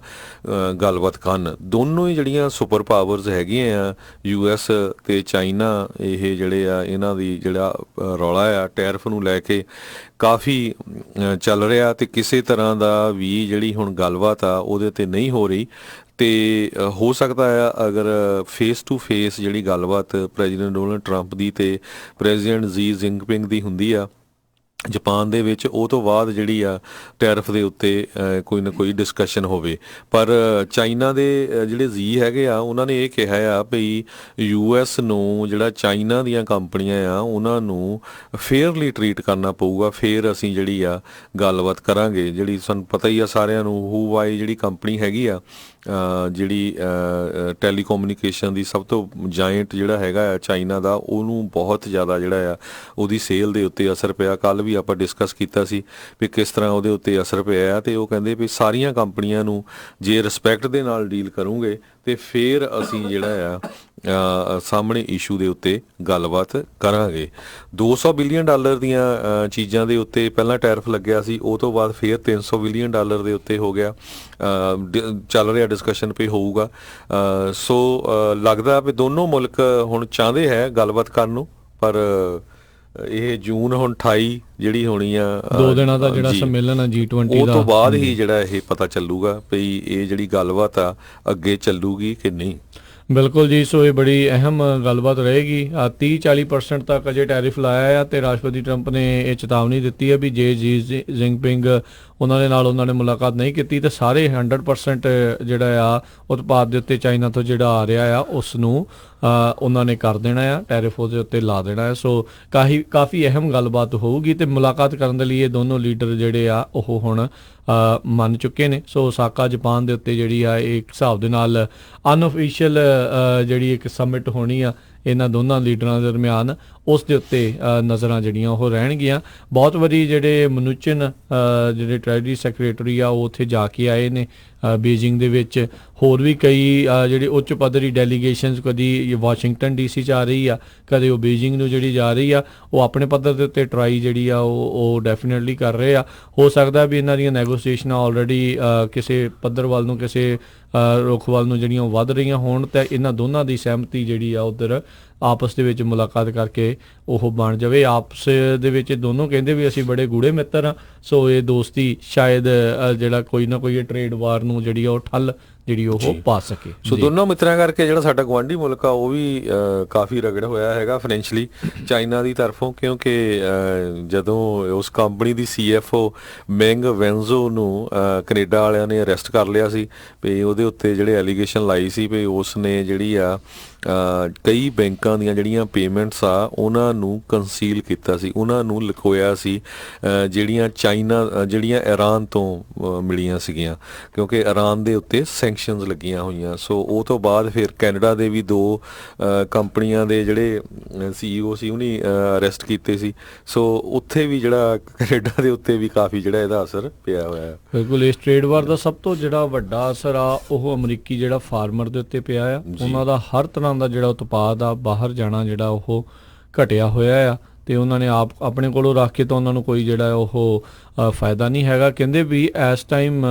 ਗੱਲਬਾਤ ਕਰਨ। ਦੋਨੋਂ ਹੀ ਜਿਹੜੀਆਂ ਸੁਪਰ ਪਾਵਰਸ ਹੈਗੀਆਂ ਆ US ਤੇ ਚਾਈਨਾ, ਇਹ ਜਿਹੜੇ ਆ ਇਹਨਾਂ ਦੀ ਜਿਹੜਾ ਰੌਲਾ ਆ ਟੈਰਿਫ ਨੂੰ ਲੈ ਕੇ ਕਾਫੀ ਚੱਲ ਰਿਹਾ ਤੇ ਕਿਸੇ ਤਰ੍ਹਾਂ ਦਾ ਵੀ ਜਿਹੜੀ ਹੁਣ ਗੱਲਬਾਤ ਆ ਉਹਦੇ ਤੇ ਨਹੀਂ ਹੋ ਰਹੀ। ਤੇ ਹੋ ਸਕਦਾ ਆ ਅਗਰ ਫੇਸ ਟੂ ਫੇਸ ਜਿਹੜੀ ਗੱਲਬਾਤ ਪ੍ਰੈਜ਼ੀਡੈਂਟ ਡੋਨਲਡ ਟਰੰਪ ਦੀ ਤੇ ਪ੍ਰੈਜ਼ੀਡੈਂਟ ਜ਼ੀ ਜਿਨਪਿੰਗ ਦੀ ਹੁੰਦੀ ਆ ਜਾਪਾਨ ਦੇ ਵਿੱਚ, ਉਹ ਤੋਂ ਬਾਅਦ ਜਿਹੜੀ ਆ ਟੈਰਿਫ ਦੇ ਉੱਤੇ ਕੋਈ ਨਾ ਕੋਈ ਡਿਸਕਸ਼ਨ ਹੋਵੇ। ਪਰ ਚਾਈਨਾ ਦੇ ਜਿਹੜੇ ਜ਼ੀ ਹੈਗੇ ਆ ਉਹਨਾਂ ਨੇ ਇਹ ਕਿਹਾ ਆ ਵੀ US ਨੂੰ ਜਿਹੜਾ ਚਾਈਨਾ ਦੀਆਂ ਕੰਪਨੀਆਂ ਆ ਉਹਨਾਂ ਨੂੰ ਫੇਅਰਲੀ ਟਰੀਟ ਕਰਨਾ ਪਊਗਾ, ਫਿਰ ਅਸੀਂ ਜਿਹੜੀ ਆ ਗੱਲਬਾਤ ਕਰਾਂਗੇ। ਜਿਹੜੀ ਸਾਨੂੰ ਪਤਾ ਹੀ ਆ ਸਾਰਿਆਂ ਨੂੰ ਹੂਵਾਈ ਜਿਹੜੀ ਕੰਪਨੀ ਹੈਗੀ ਆ ਜਿਹੜੀ ਟੈਲੀਕੋਮਿਊਨੀਕੇਸ਼ਨ ਦੀ ਸਭ ਤੋਂ ਜਾਇੰਟ ਜਿਹੜਾ ਹੈਗਾ ਆ ਚਾਈਨਾ ਦਾ, ਉਹਨੂੰ ਬਹੁਤ ਜ਼ਿਆਦਾ ਜਿਹੜਾ ਆ ਉਹਦੀ ਸੇਲ ਦੇ ਉੱਤੇ ਅਸਰ ਪਿਆ। ਕੱਲ ਵੀ ਆਪਾਂ ਡਿਸਕਸ ਕੀਤਾ ਸੀ ਵੀ ਕਿਸ ਤਰ੍ਹਾਂ ਉਹਦੇ ਉੱਤੇ ਅਸਰ ਪਿਆ ਆ, ਤੇ ਉਹ ਕਹਿੰਦੇ ਵੀ ਸਾਰੀਆਂ ਕੰਪਨੀਆਂ ਨੂੰ ਜੇ ਰਿਸਪੈਕਟ ਦੇ ਨਾਲ ਡੀਲ ਕਰੂੰਗੇ ਤੇ ਫਿਰ ਅਸੀਂ ਜਿਹੜਾ ਆ ਸਾਹਮਣੇ ਇਸ਼ੂ ਦੇ ਉੱਤੇ ਗੱਲਬਾਤ ਕਰਾਂਗੇ। $200 ਬਿਲੀਅਨ ਦੀਆਂ ਚੀਜ਼ਾਂ ਦੇ ਉੱਤੇ ਪਹਿਲਾਂ ਟੈਰਿਫ ਲੱਗਿਆ ਸੀ, ਉਹ ਤੋਂ ਬਾਅਦ ਫਿਰ $300 ਬਿਲੀਅਨ ਦੇ ਉੱਤੇ ਹੋ ਗਿਆ। ਚੱਲ ਰਿਹਾ ਡਿਸਕਸ਼ਨ ਪੇ ਹੋਊਗਾ। ਸੋ ਲੱਗਦਾ ਵੀ ਦੋਨੋਂ ਮੁਲਕ ਹੁਣ ਚਾਹੁੰਦੇ ਹੈ ਗੱਲਬਾਤ ਕਰਨ ਨੂੰ, ਪਰ ਇਹ ਜੂਨ ਹੁਣ 28 ਜਿਹੜੀ ਹੋਣੀ ਆ 2 ਦਿਨਾਂ ਦਾ ਜਿਹੜਾ ਸੰਮੇਲਨ ਆ G20 ਦਾ, ਉਹ ਤੋਂ ਬਾਅਦ ਹੀ ਜਿਹੜਾ ਇਹ ਪਤਾ ਚੱਲੂਗਾ ਵੀ ਇਹ ਜਿਹੜੀ ਗੱਲਬਾਤ ਆ ਅੱਗੇ ਚੱਲੂਗੀ ਕਿ ਨਹੀਂ। ਬਿਲਕੁਲ ਜੀ। ਸੋ ਇਹ ਬੜੀ ਅਹਿਮ ਗੱਲਬਾਤ ਰਹੇਗੀ। 30-40% ਤੱਕ ਅਜੇ ਟੈਰਿਫ ਲਾਇਆ ਆ, ਤੇ ਰਾਸ਼ਟਰਪਤੀ ਟਰੰਪ ਨੇ ਇਹ ਚੇਤਾਵਨੀ ਦਿੱਤੀ ਹੈ ਵੀ ਜੇ ਜੀ ਜਿੰਗਪਿੰਗ ਉਹਨਾਂ ਦੇ ਨਾਲ ਉਹਨਾਂ ਨੇ ਮੁਲਾਕਾਤ ਨਹੀਂ ਕੀਤੀ ਤਾਂ ਸਾਰੇ 100% ਜਿਹੜਾ ਆ ਉਤਪਾਦ ਦੇ ਉੱਤੇ ਚਾਈਨਾ ਤੋਂ ਜਿਹੜਾ ਆ ਰਿਹਾ ਆ ਉਸ ਨੂੰ ਉਹਨਾਂ ਨੇ ਕਰ ਦੇਣਾ ਆ, ਟੈਰਿਫ ਉਹਦੇ ਉੱਤੇ ਲਾ ਦੇਣਾ ਹੈ। ਸੋ ਕਾਫੀ ਅਹਿਮ ਗੱਲਬਾਤ ਹੋਊਗੀ, ਤੇ ਮੁਲਾਕਾਤ ਕਰਨ ਦੇ ਲਈ ਇਹ ਦੋਨੋਂ ਲੀਡਰ ਜਿਹੜੇ ਆ ਉਹ ਹੁਣ ਮੰਨ ਚੁੱਕੇ ਨੇ। ਸੋ ਓਸਾਕਾ ਜਾਪਾਨ ਦੇ ਉੱਤੇ ਜਿਹੜੀ ਆ ਇੱਕ ਹਿਸਾਬ ਦੇ ਨਾਲ ਅਨਅਫੀਸ਼ੀਅਲ ਜਿਹੜੀ ਇੱਕ ਸਮਿਟ ਹੋਣੀ ਆ ਇਹਨਾਂ ਦੋਨਾਂ ਲੀਡਰਾਂ ਦੇ ਦਰਮਿਆਨ, ਉਸ ਦੇ ਉੱਤੇ ਨਜ਼ਰਾਂ ਜਿਹੜੀਆਂ ਉਹ ਰਹਿਣਗੀਆਂ। ਬਹੁਤ ਵਾਰੀ ਜਿਹੜੇ ਮਨੂਚਨ ਜਿਹੜੇ ਟ੍ਰੈਜਰੀ ਸੈਕਟਰੀ ਆ ਉਹ ਉੱਥੇ ਜਾ ਕੇ ਆਏ ਨੇ ਬੀਜਿੰਗ ਦੇ ਵਿੱਚ। ਹੋਰ ਵੀ ਕਈ ਜਿਹੜੇ ਉੱਚ ਪੱਧਰੀ ਡੈਲੀਗੇਸ਼ਨਸ, ਕਦੀ ਵਾਸ਼ਿੰਗਟਨ DC 'ਚ ਆ ਰਹੀ ਆ, ਕਦੇ ਉਹ ਬੀਜਿੰਗ ਨੂੰ ਜਿਹੜੀ ਜਾ ਰਹੀ ਆ, ਉਹ ਆਪਣੇ ਪੱਧਰ ਦੇ ਉੱਤੇ ਟਰਾਈ ਜਿਹੜੀ ਆ ਉਹ ਡੈਫੀਨੇਟਲੀ ਕਰ ਰਹੇ ਆ। ਹੋ ਸਕਦਾ ਵੀ ਇਹਨਾਂ ਦੀਆਂ ਨੈਗੋਸੀਏਸ਼ਨਾਂ ਆਲਰੇਡੀ ਕਿਸੇ ਪੱਧਰ ਵੱਲ ਨੂੰ, ਕਿਸੇ ਰੁੱਖ ਵੱਲ ਨੂੰ ਜਿਹੜੀਆਂ ਉਹ ਵੱਧ ਰਹੀਆਂ ਹੋਣ, ਤਾਂ ਇਹਨਾਂ ਦੋਨਾਂ ਦੀ ਸਹਿਮਤੀ ਜਿਹੜੀ ਆ ਉੱਧਰ ਆਪਸ ਦੇ ਵਿੱਚ ਮੁਲਾਕਾਤ ਕਰਕੇ ਉਹ ਬਣ ਜਾਵੇ। ਆਪਸ ਦੇ ਵਿੱਚ ਦੋਨੋਂ ਕਹਿੰਦੇ ਵੀ ਅਸੀਂ ਬੜੇ ਗੂੜੇ ਮਿੱਤਰ ਹਾਂ, ਸੋ ਇਹ ਦੋਸਤੀ ਸ਼ਾਇਦ ਜਿਹੜਾ ਕੋਈ ਨਾ ਕੋਈ ਟ੍ਰੇਡ ਵਾਰ ਨੂੰ ਜਿਹੜੀ ਉਹ ਠੱਲ ਜਿਹੜੀ ਉਹ ਪਾ ਸਕੇ। ਸੋ ਦੋਨੋਂ ਮਿੱਤਰਾਂ ਕਰਕੇ ਜਿਹੜਾ ਸਾਡਾ ਗੁਆਂਢੀ ਮੁਲਕ ਆ ਉਹ ਵੀ ਕਾਫੀ ਰਗੜ ਹੋਇਆ ਹੈਗਾ ਫਾਈਨੈਂਸ਼ਲੀ ਚਾਈਨਾ ਦੀ ਤਰਫੋਂ, ਕਿਉਂਕਿ ਜਦੋਂ ਉਸ ਕੰਪਨੀ ਦੀ CFO ਮੈਂਗ ਵੈਂਜ਼ੋ ਨੂੰ ਕੈਨੇਡਾ ਵਾਲਿਆਂ ਨੇ ਅਰੈਸਟ ਕਰ ਲਿਆ ਸੀ ਵੀ ਉਹਦੇ ਉੱਤੇ ਜਿਹੜੇ ਐਲੀਗੇਸ਼ਨ ਲਾਈ ਸੀ ਵੀ ਉਸ ਨੇ ਜਿਹੜੀ ਆ ਕਈ ਬੈਂਕਾਂ ਦੀਆਂ ਜਿਹੜੀਆਂ ਪੇਮੈਂਟਸ ਆ ਉਹਨਾਂ ਨੂੰ ਕੰਸੀਲ ਕੀਤਾ ਸੀ, ਉਹਨਾਂ ਨੂੰ ਲੁਕੋਇਆ ਸੀ, ਜਿਹੜੀਆਂ ਚਾਈਨਾ ਜਿਹੜੀਆਂ ਈਰਾਨ ਤੋਂ ਮਿਲੀਆਂ ਸੀਗੀਆਂ, ਕਿਉਂਕਿ ਈਰਾਨ ਦੇ ਉੱਤੇ ਸੈਂਕਸ਼ਨਸ ਲੱਗੀਆਂ ਹੋਈਆਂ। ਸੋ ਉਹ ਤੋਂ ਬਾਅਦ ਫਿਰ ਕੈਨੇਡਾ ਦੇ ਵੀ 2 ਕੰਪਨੀਆਂ ਦੇ ਜਿਹੜੇ CEO ਸੀ ਉਹਨੇ ਅਰੈਸਟ ਕੀਤੇ ਸੀ। ਸੋ ਉੱਥੇ ਵੀ ਜਿਹੜਾ ਕੈਨੇਡਾ ਦੇ ਉੱਤੇ ਵੀ ਕਾਫੀ ਜਿਹੜਾ ਇਹਦਾ ਅਸਰ ਪਿਆ ਹੋਇਆ ਹੈ। ਬਿਲਕੁਲ। ਇਸ ਟ੍ਰੇਡ ਵਾਰ ਦਾ ਸਭ ਤੋਂ ਜਿਹੜਾ ਵੱਡਾ ਅਸਰ ਆ ਉਹ ਅਮਰੀਕੀ ਜਿਹੜਾ ਫਾਰਮਰ ਦੇ ਉੱਤੇ ਪਿਆ ਆ। ਉਹਨਾਂ ਦਾ ਹਰ ਤਰ੍ਹਾਂ ਦਾ ਜਿਹੜਾ ਉਤਪਾਦ ਆ ਬਾਹਰ ਜਾਣਾ ਜਿਹੜਾ ਉਹ ਘਟਿਆ ਹੋਇਆ ਆ, ਤੇ ਉਹਨਾਂ ਨੇ ਆਪਣੇ ਕੋਲੋਂ ਰੱਖ ਕੇ ਤਾਂ ਉਹਨਾਂ ਨੂੰ ਕੋਈ ਜਿਹੜਾ ਉਹ ਫਾਇਦਾ ਨਹੀਂ ਹੈਗਾ। ਕਹਿੰਦੇ ਵੀ ਇਸ ਟਾਈਮ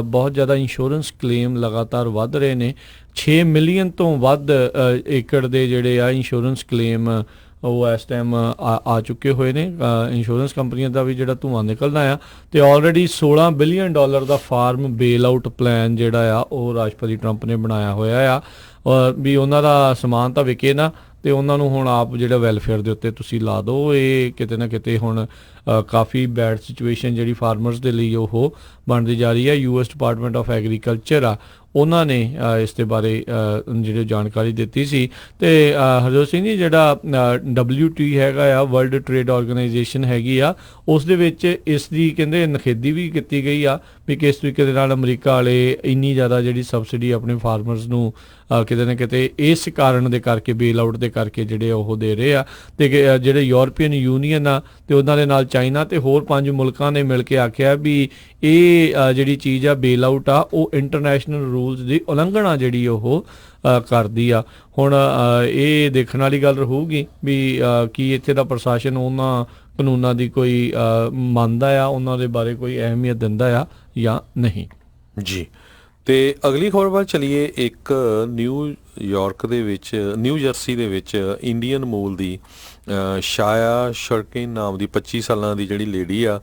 ਬਹੁਤ ਜ਼ਿਆਦਾ ਇੰਸ਼ੋਰੈਂਸ ਕਲੇਮ ਲਗਾਤਾਰ ਵੱਧ ਰਹੇ ਨੇ। 6 ਮਿਲੀਅਨ ਤੋਂ ਵੱਧ ਏਕੜ ਦੇ ਜਿਹੜੇ ਆ ਇੰਸ਼ੋਰੈਂਸ ਕਲੇਮ ਉਹ ਇਸ ਟਾਈਮ ਆ ਚੁੱਕੇ ਹੋਏ ਨੇ। ਇੰਸ਼ੋਰੈਂਸ ਕੰਪਨੀਆਂ ਦਾ ਵੀ ਜਿਹੜਾ ਧੂੰਆਂ ਨਿਕਲਦਾ ਆ, ਤੇ ਆਲਰੇਡੀ $16 ਬਿਲੀਅਨ ਦਾ ਫਾਰਮ ਬੇਲ ਆਊਟ ਪਲਾਨ ਜਿਹੜਾ ਆ ਉਹ ਰਾਸ਼ਟਰਪਤੀ ਟਰੰਪ ਨੇ ਬਣਾਇਆ ਹੋਇਆ ਆ, ਵੀ ਉਹਨਾਂ ਦਾ ਸਮਾਨ ਤਾਂ ਵਿਕੇ ਨਾ, ਤੇ ਉਹਨਾਂ ਨੂੰ ਹੁਣ ਆਪ ਜਿਹੜਾ ਵੈਲਫੇਅਰ ਦੇ ਉੱਤੇ ਤੁਸੀਂ ਲਾ ਦਿਓ। ਇਹ ਕਿਤੇ ਨਾ ਕਿਤੇ ਹੁਣ ਕਾਫੀ ਬੈਡ ਸਿਚੁਏਸ਼ਨ ਜਿਹੜੀ ਫਾਰਮਰਸ ਦੇ ਲਈ ਉਹ ਬਣਦੀ ਜਾ ਰਹੀ ਹੈ। US ਡਿਪਾਰਟਮੈਂਟ ਆਫ ਐਗਰੀਕਲਚਰ ਆ, ਉਹਨਾਂ ਨੇ ਇਸ ਦੇ ਬਾਰੇ ਜਿਹੜੀ ਜਾਣਕਾਰੀ ਦਿੱਤੀ ਸੀ। ਤੇ ਹਰਜੋਤ ਸਿੰਘ ਜੀ, ਜਿਹੜਾ WTO ਹੈਗਾ ਆ, ਵਰਲਡ ਟ੍ਰੇਡ ਆਰਗੇਨਾਈਜੇਸ਼ਨ ਹੈਗੀ ਆ, ਉਸ ਦੇ ਵਿੱਚ ਇਸ ਦੀ ਕਹਿੰਦੇ ਨਖੇਦੀ ਵੀ ਕੀਤੀ ਗਈ ਆ ਵੀ ਕਿਸ ਤਰੀਕੇ ਦੇ ਨਾਲ ਅਮਰੀਕਾ ਵਾਲੇ ਇੰਨੀ ਜ਼ਿਆਦਾ ਜਿਹੜੀ ਸਬਸਿਡੀ ਆਪਣੇ ਫਾਰਮਰਸ ਨੂੰ ਕਿਤੇ ਨਾ ਕਿਤੇ ਇਸ ਕਾਰਨ ਦੇ ਕਰਕੇ, ਬੇਲ ਆਊਟ ਦੇ ਕਰਕੇ ਜਿਹੜੇ ਉਹ ਦੇ ਰਹੇ ਆ। ਤੇ ਜਿਹੜੇ ਯੂਰਪੀਅਨ ਯੂਨੀਅਨ ਆ ਤੇ ਉਹਨਾਂ ਦੇ ਨਾਲ ਚਾਈਨਾ ਤੇ ਹੋਰ 5 ਮੁਲਕਾਂ ਨੇ ਮਿਲ ਕੇ ਆਖਿਆ ਵੀ ਇਹ ਜਿਹੜੀ ਚੀਜ਼ ਆ ਬੇਲ ਆਊਟ ਆ ਉਹ ਇੰਟਰਨੈਸ਼ਨਲ ਰੂਲਸ ਦੀ ਉਲੰਘਣਾ ਜਿਹੜੀ ਉਹ ਕਰਦੀ ਆ। ਹੁਣ ਇਹ ਦੇਖਣ ਵਾਲੀ ਗੱਲ ਰਹੂਗੀ ਵੀ ਕੀ ਇੱਥੇ ਦਾ ਪ੍ਰਸ਼ਾਸਨ ਉਹਨਾਂ ਕਾਨੂੰਨਾਂ ਦੀ ਕੋਈ ਮੰਨਦਾ ਆ, ਉਹਨਾਂ ਦੇ ਬਾਰੇ ਕੋਈ ਅਹਿਮੀਅਤ ਦਿੰਦਾ ਆ ਜਾਂ ਨਹੀਂ ਜੀ। ਤੇ ਅਗਲੀ ਖਬਰ ਵੱਲ ਚਲੀਏ। ਇੱਕ ਨਿਊ ਜਰਸੀ ਦੇ ਵਿੱਚ ਇੰਡੀਅਨ ਮੂਲ ਦੀ ਸ਼ਾਇਆ ਸ਼ਰਕਿਨ ਨਾਮ ਦੀ 25 ਸਾਲਾਂ ਦੀ ਜਿਹੜੀ ਲੇਡੀ ਆ,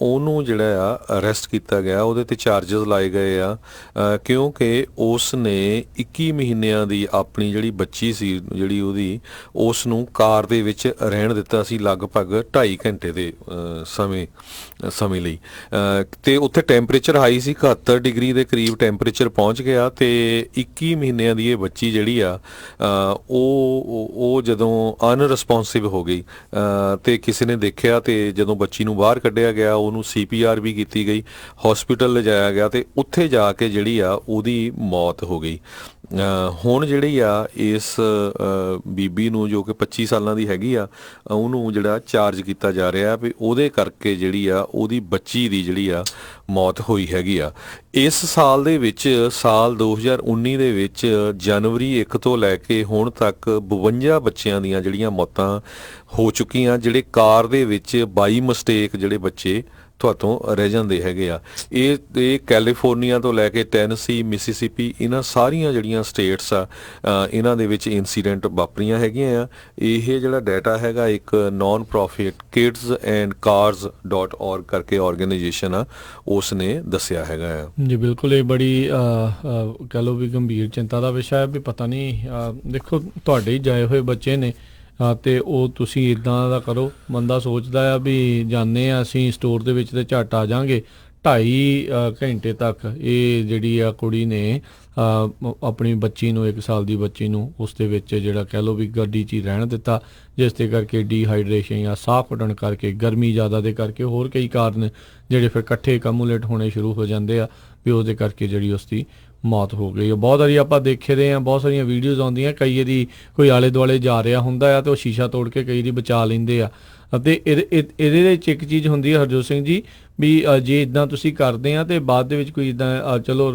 ਉਹਨੂੰ ਜਿਹੜਾ ਆ ਅਰੈਸਟ ਕੀਤਾ ਗਿਆ। ਉਹਦੇ ਤੇ ਚਾਰਜਸ ਲਾਏ ਗਏ ਆ ਕਿਉਂਕਿ ਉਸ ਨੇ 21 ਮਹੀਨਿਆਂ ਦੀ ਆਪਣੀ ਜਿਹੜੀ ਬੱਚੀ ਸੀ ਜਿਹੜੀ ਉਹਦੀ, ਉਸ ਨੂੰ ਕਾਰ ਦੇ ਵਿੱਚ ਰਹਿਣ ਦਿੱਤਾ ਸੀ ਲਗਭਗ 2.5 ਘੰਟੇ ਦੇ ਸਮੇਂ ਲਈ। ਤੇ ਉੱਥੇ ਟੈਂਪਰੇਚਰ ਹਾਈ ਸੀ, 71 ਡਿਗਰੀ ਦੇ ਕਰੀਬ ਟੈਂਪਰੇਚਰ ਪਹੁੰਚ ਗਿਆ। ਤੇ 21 ਮਹੀਨਿਆਂ ਦੀ ਇਹ ਬੱਚੀ ਜਿਹੜੀ ਆ ਉਹ ਜਦੋਂ ਅਨਰਿਸਪੌਂਸਿਵ ਅਨਰਿਸਪੌਂਸਿਵ ਹੋ ਗਈ ਤੇ ਕਿਸੇ ਨੇ ਦੇਖਿਆ ਤੇ ਜਦੋਂ ਬੱਚੀ ਨੂੰ ਬਾਹਰ ਕੱਢਿਆ ਗਿਆ ਉਹਨੂੰ CPR ਵੀ ਕੀਤੀ ਗਈ, ਹਸਪੀਟਲ ਲਿਜਾਇਆ ਗਿਆ ਤੇ ਉੱਥੇ ਜਾ ਕੇ ਜਿਹੜੀ ਆ ਉਹਦੀ ਮੌਤ ਹੋ ਗਈ। ਹੁਣ ਜਿਹੜੀ ਆ ਇਸ ਬੀਬੀ ਨੂੰ ਜੋ ਕਿ 25 ਸਾਲਾਂ ਦੀ ਹੈਗੀ ਆ ਉਹਨੂੰ ਜਿਹੜਾ ਚਾਰਜ ਕੀਤਾ ਜਾ ਰਿਹਾ ਵੀ ਉਹਦੇ ਕਰਕੇ ਜਿਹੜੀ ਆ ਉਹਦੀ ਬੱਚੀ ਦੀ ਜਿਹੜੀ ਆ ਮੌਤ ਹੋਈ ਹੈਗੀ ਆ। ਇਸ ਸਾਲ ਦੇ ਵਿੱਚ ਸਾਲ 2019 ਦੇ ਵਿੱਚ ਜਨਵਰੀ 1 ਤੋਂ ਲੈ ਕੇ ਹੁਣ ਤੱਕ 52 ਬੱਚਿਆਂ ਦੀਆਂ ਜਿਹੜੀਆਂ ਮੌਤਾਂ ਹੋ ਚੁੱਕੀਆਂ, ਜਿਹੜੇ ਕਾਰ ਦੇ ਵਿੱਚ ਬਾਈ ਮਿਸਟੇਕ ਜਿਹੜੇ ਬੱਚੇ ਤੁਹਾਤੋਂ ਰਹਿ ਜਾਂਦੇ ਹੈਗੇ ਆ। ਇਹ ਕੈਲੀਫੋਰਨੀਆ ਤੋਂ ਲੈ ਕੇ ਟੈਨਸੀ, ਮਿਸੀਸਿਪੀ, ਇਹਨਾਂ ਸਾਰੀਆਂ ਜਿਹੜੀਆਂ ਸਟੇਟਸ ਆ ਇਹਨਾਂ ਦੇ ਵਿੱਚ ਇਨਸੀਡੈਂਟ ਵਾਪਰੀਆਂ ਹੈਗੀਆਂ ਆ। ਇਹ ਜਿਹੜਾ ਡਾਟਾ ਹੈਗਾ ਇੱਕ ਨਾਨ ਪ੍ਰੋਫਿਟ kidsandcars.org ਕਰਕੇ ਆਰਗੇਨਾਈਜੇਸ਼ਨ ਆ ਉਸ ਨੇ ਦੱਸਿਆ ਹੈਗਾ ਆ। ਜੀ ਬਿਲਕੁਲ, ਇਹ ਬੜੀ ਕਹ ਲਓ ਵੀ ਗੰਭੀਰ ਚਿੰਤਾ ਦਾ ਵਿਸ਼ਾ ਹੈ ਵੀ ਪਤਾ ਨਹੀਂ ਦੇਖੋ ਤੁਹਾਡੇ ਹੀ ਜਾਏ ਹੋਏ ਬੱਚੇ ਨੇ ਤੇ ਉਹ ਤੁਸੀਂ ਇਦਾਂ ਦਾ ਕਰੋ। ਬੰਦਾ ਸੋਚਦਾ ਆ ਵੀ ਜਾਂਦੇ ਆ ਅਸੀਂ ਸਟੋਰ ਦੇ ਵਿੱਚ ਤੇ ਝੱਟ ਆ ਜਾਾਂਗੇ, 2.5 ਘੰਟੇ ਤੱਕ ਇਹ ਜਿਹੜੀ ਆ ਕੁੜੀ ਨੇ ਆਪਣੀ ਬੱਚੀ ਨੂੰ 1 ਸਾਲ ਦੀ ਬੱਚੀ ਨੂੰ ਉਸ ਦੇ ਵਿੱਚ ਜਿਹੜਾ ਕਹਿ ਲਓ ਵੀ ਗੱਡੀ 'ਚ ਹੀ ਰਹਿਣ ਦਿੱਤਾ, ਜਿਸ ਦੇ ਕਰਕੇ ਡੀਹਾਈਡਰੇਸ਼ਨ ਜਾਂ ਸਾਹ ਘੁੱਟਣ ਕਰਕੇ, ਗਰਮੀ ਜ਼ਿਆਦਾ ਦੇ ਕਰਕੇ, ਹੋਰ ਕਈ ਕਾਰਨ ਜਿਹੜੇ ਫਿਰ ਇਕੱਠੇ ਕਮੂਲੇਟ ਹੋਣੇ ਸ਼ੁਰੂ ਹੋ ਜਾਂਦੇ ਆ ਵੀ ਉਹਦੇ ਕਰਕੇ ਜਿਹੜੀ ਉਸ ਦੀ ਮੌਤ ਹੋ ਗਈ। ਬਹੁਤ ਵਾਰੀ ਆਪਾਂ ਦੇਖੇ ਰਹੇ ਹਾਂ, ਬਹੁਤ ਸਾਰੀਆਂ ਵੀਡੀਓਜ਼ ਆਉਂਦੀਆਂ, ਕਈ ਵਾਰੀ ਕੋਈ ਆਲੇ ਦੁਆਲੇ ਜਾ ਰਿਹਾ ਹੁੰਦਾ ਆ ਤੇ ਉਹ ਸ਼ੀਸ਼ਾ ਤੋੜ ਕੇ ਕਈ ਵਾਰੀ ਬਚਾ ਲੈਂਦੇ ਆ। ਅਤੇ ਇਹਦੇ ਵਿੱਚ ਇੱਕ ਚੀਜ਼ ਹੁੰਦੀ ਹੈ ਹਰਜੋਤ ਸਿੰਘ ਜੀ ਵੀ ਜੇ ਇੱਦਾਂ ਤੁਸੀਂ ਕਰਦੇ ਆ ਤੇ ਬਾਅਦ ਦੇ ਵਿੱਚ ਕੋਈ ਇੱਦਾਂ ਚਲੋ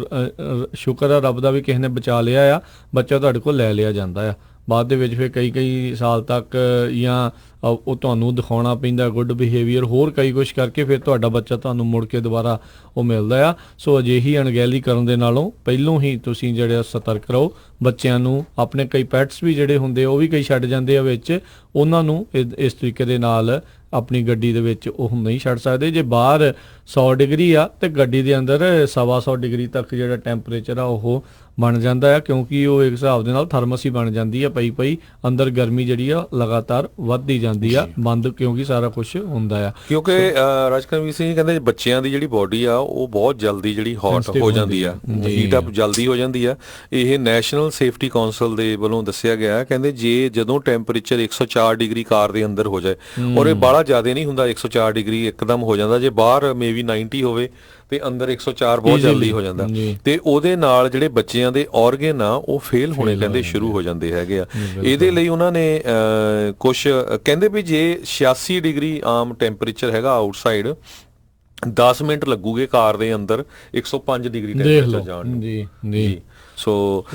ਸ਼ੁਕਰ ਆ ਰੱਬ ਦਾ ਵੀ ਕਿਸੇ ਨੇ ਬਚਾ ਲਿਆ ਆ, ਬੱਚਾ ਤੁਹਾਡੇ ਕੋਲ ਲੈ ਲਿਆ ਜਾਂਦਾ ਆ। ਬਾਅਦ ਦੇ ਵਿੱਚ ਫਿਰ ਕਈ ਸਾਲ ਤੱਕ ਜਾਂ ਉਹ ਤੁਹਾਨੂੰ ਦਿਖਾਉਣਾ ਪੈਂਦਾ ਗੁੱਡ ਬਿਹੇਵੀਅਰ, ਹੋਰ ਕਈ ਕੁਛ ਕਰਕੇ ਫਿਰ ਤੁਹਾਡਾ ਬੱਚਾ ਤੁਹਾਨੂੰ ਮੁੜ ਕੇ ਦੁਬਾਰਾ ਉਹ ਮਿਲਦਾ ਆ। ਸੋ ਅਜਿਹੀ ਅਣਗਹਿਲੀ ਕਰਨ ਦੇ ਨਾਲੋਂ ਪਹਿਲੋਂ ਹੀ ਤੁਸੀਂ ਜਿਹੜੇ ਸਤਰਕ ਰਹੋ। ਬੱਚਿਆਂ ਨੂੰ ਆਪਣੇ ਕਈ ਪੈਟਸ ਵੀ ਜਿਹੜੇ ਹੁੰਦੇ ਉਹ ਵੀ ਕਈ ਛੱਡ ਜਾਂਦੇ ਆ ਵਿੱਚ, ਉਹਨਾਂ ਨੂੰ ਇਸ ਤਰੀਕੇ ਦੇ ਨਾਲ ਆਪਣੀ ਗੱਡੀ ਦੇ ਵਿੱਚ ਉਹ ਨਹੀਂ ਛੱਡ ਸਕਦੇ। ਜੇ ਬਾਹਰ 100 ਡਿਗਰੀ ਆ ਤੇ ਗੱਡੀ ਦੇ ਅੰਦਰ 125 ਡਿਗਰੀ ਤੱਕ ਜਿਹੜਾ ਟੈਂਪਰੇਚਰ ਆ ਉਹ ਬਣ ਜਾਂਦਾ ਆ, ਕਿਉਂਕਿ ਉਹ ਇੱਕ ਹਿਸਾਬ ਦੇ ਨਾਲ ਥਰਮਸ ਹੀ ਬਣ ਜਾਂਦੀ ਆ, ਪਈ ਅੰਦਰ ਗਰਮੀ ਜਿਹੜੀ ਆ ਲਗਾਤਾਰ ਵੱਧਦੀ ਜਾਂਦੀ ਆ ਬੰਦ, ਕਿਉਂਕਿ ਸਾਰਾ ਕੁਝ ਹੁੰਦਾ ਆ। ਕਿਉਂਕਿ ਰਾਜਕਰਮਵੀਰ ਸਿੰਘ ਜੀ ਕਹਿੰਦੇ ਬੱਚਿਆਂ ਦੀ ਜਿਹੜੀ ਬੋਡੀ ਆ ਉਹ ਬਹੁਤ ਜਲਦੀ ਜਿਹੜੀ ਹੌਟ ਹੋ ਜਾਂਦੀ ਆ, ਹੀਟ ਅਪ ਜਲਦੀ ਹੋ ਜਾਂਦੀ ਆ। ਇਹ ਨੈਸ਼ਨਲ ਸੇਫਟੀ ਕਾਉਂਸਲ ਦੇ ਵੱਲੋਂ ਦੱਸਿਆ ਗਿਆ, ਕਹਿੰਦੇ ਜਦੋਂ ਟੈਂਪਰੇਚਰ 104 ਡਿਗਰੀ ਕਾਰ ਦੇ ਅੰਦਰ ਹੋ ਜਾਏ, ਔਰ ਇਹ ਬਾਹਲਾ ਜ਼ਿਆਦਾ ਨਹੀਂ ਹੁੰਦਾ 104 ਡਿਗਰੀ ਇੱਕਦਮ ਹੋ ਜਾਂਦਾ, ਜੇ ਬਾਹਰ ਮੇਬੀ 90 ਹੋਵੇ ਤੇ ਅੰਦਰ 104 ਬਹੁਤ ਜਲਦੀ ਹੋ ਜਾਂਦਾ, ਤੇ ਉਹਦੇ ਨਾਲ ਜਿਹੜੇ ਬੱਚਿਆਂ ਦੇ ਆਰਗਨ ਆ ਉਹ ਫੇਲ ਹੋਣੇ ਕਹਿੰਦੇ ਸ਼ੁਰੂ ਹੋ ਜਾਂਦੇ ਹੈਗੇ ਆ। ਇਹਦੇ ਲਈ ਉਹਨਾਂ ਨੇ ਕੁਛ ਕਹਿੰਦੇ ਵੀ ਜੇ 86 ਡਿਗਰੀ ਆਮ ਟੈਂਪਰੇਚਰ ਹੈਗਾ ਆਊਟਸਾਈਡ, 10 ਮਿੰਟ ਲੱਗੂਗੇ ਕਾਰ ਦੇ ਅੰਦਰ 105 ਡਿਗਰੀ ਟੈਂਪਰੇਚਰ ਜਾਣ ਨੂੰ। ਜੀ ਸੋ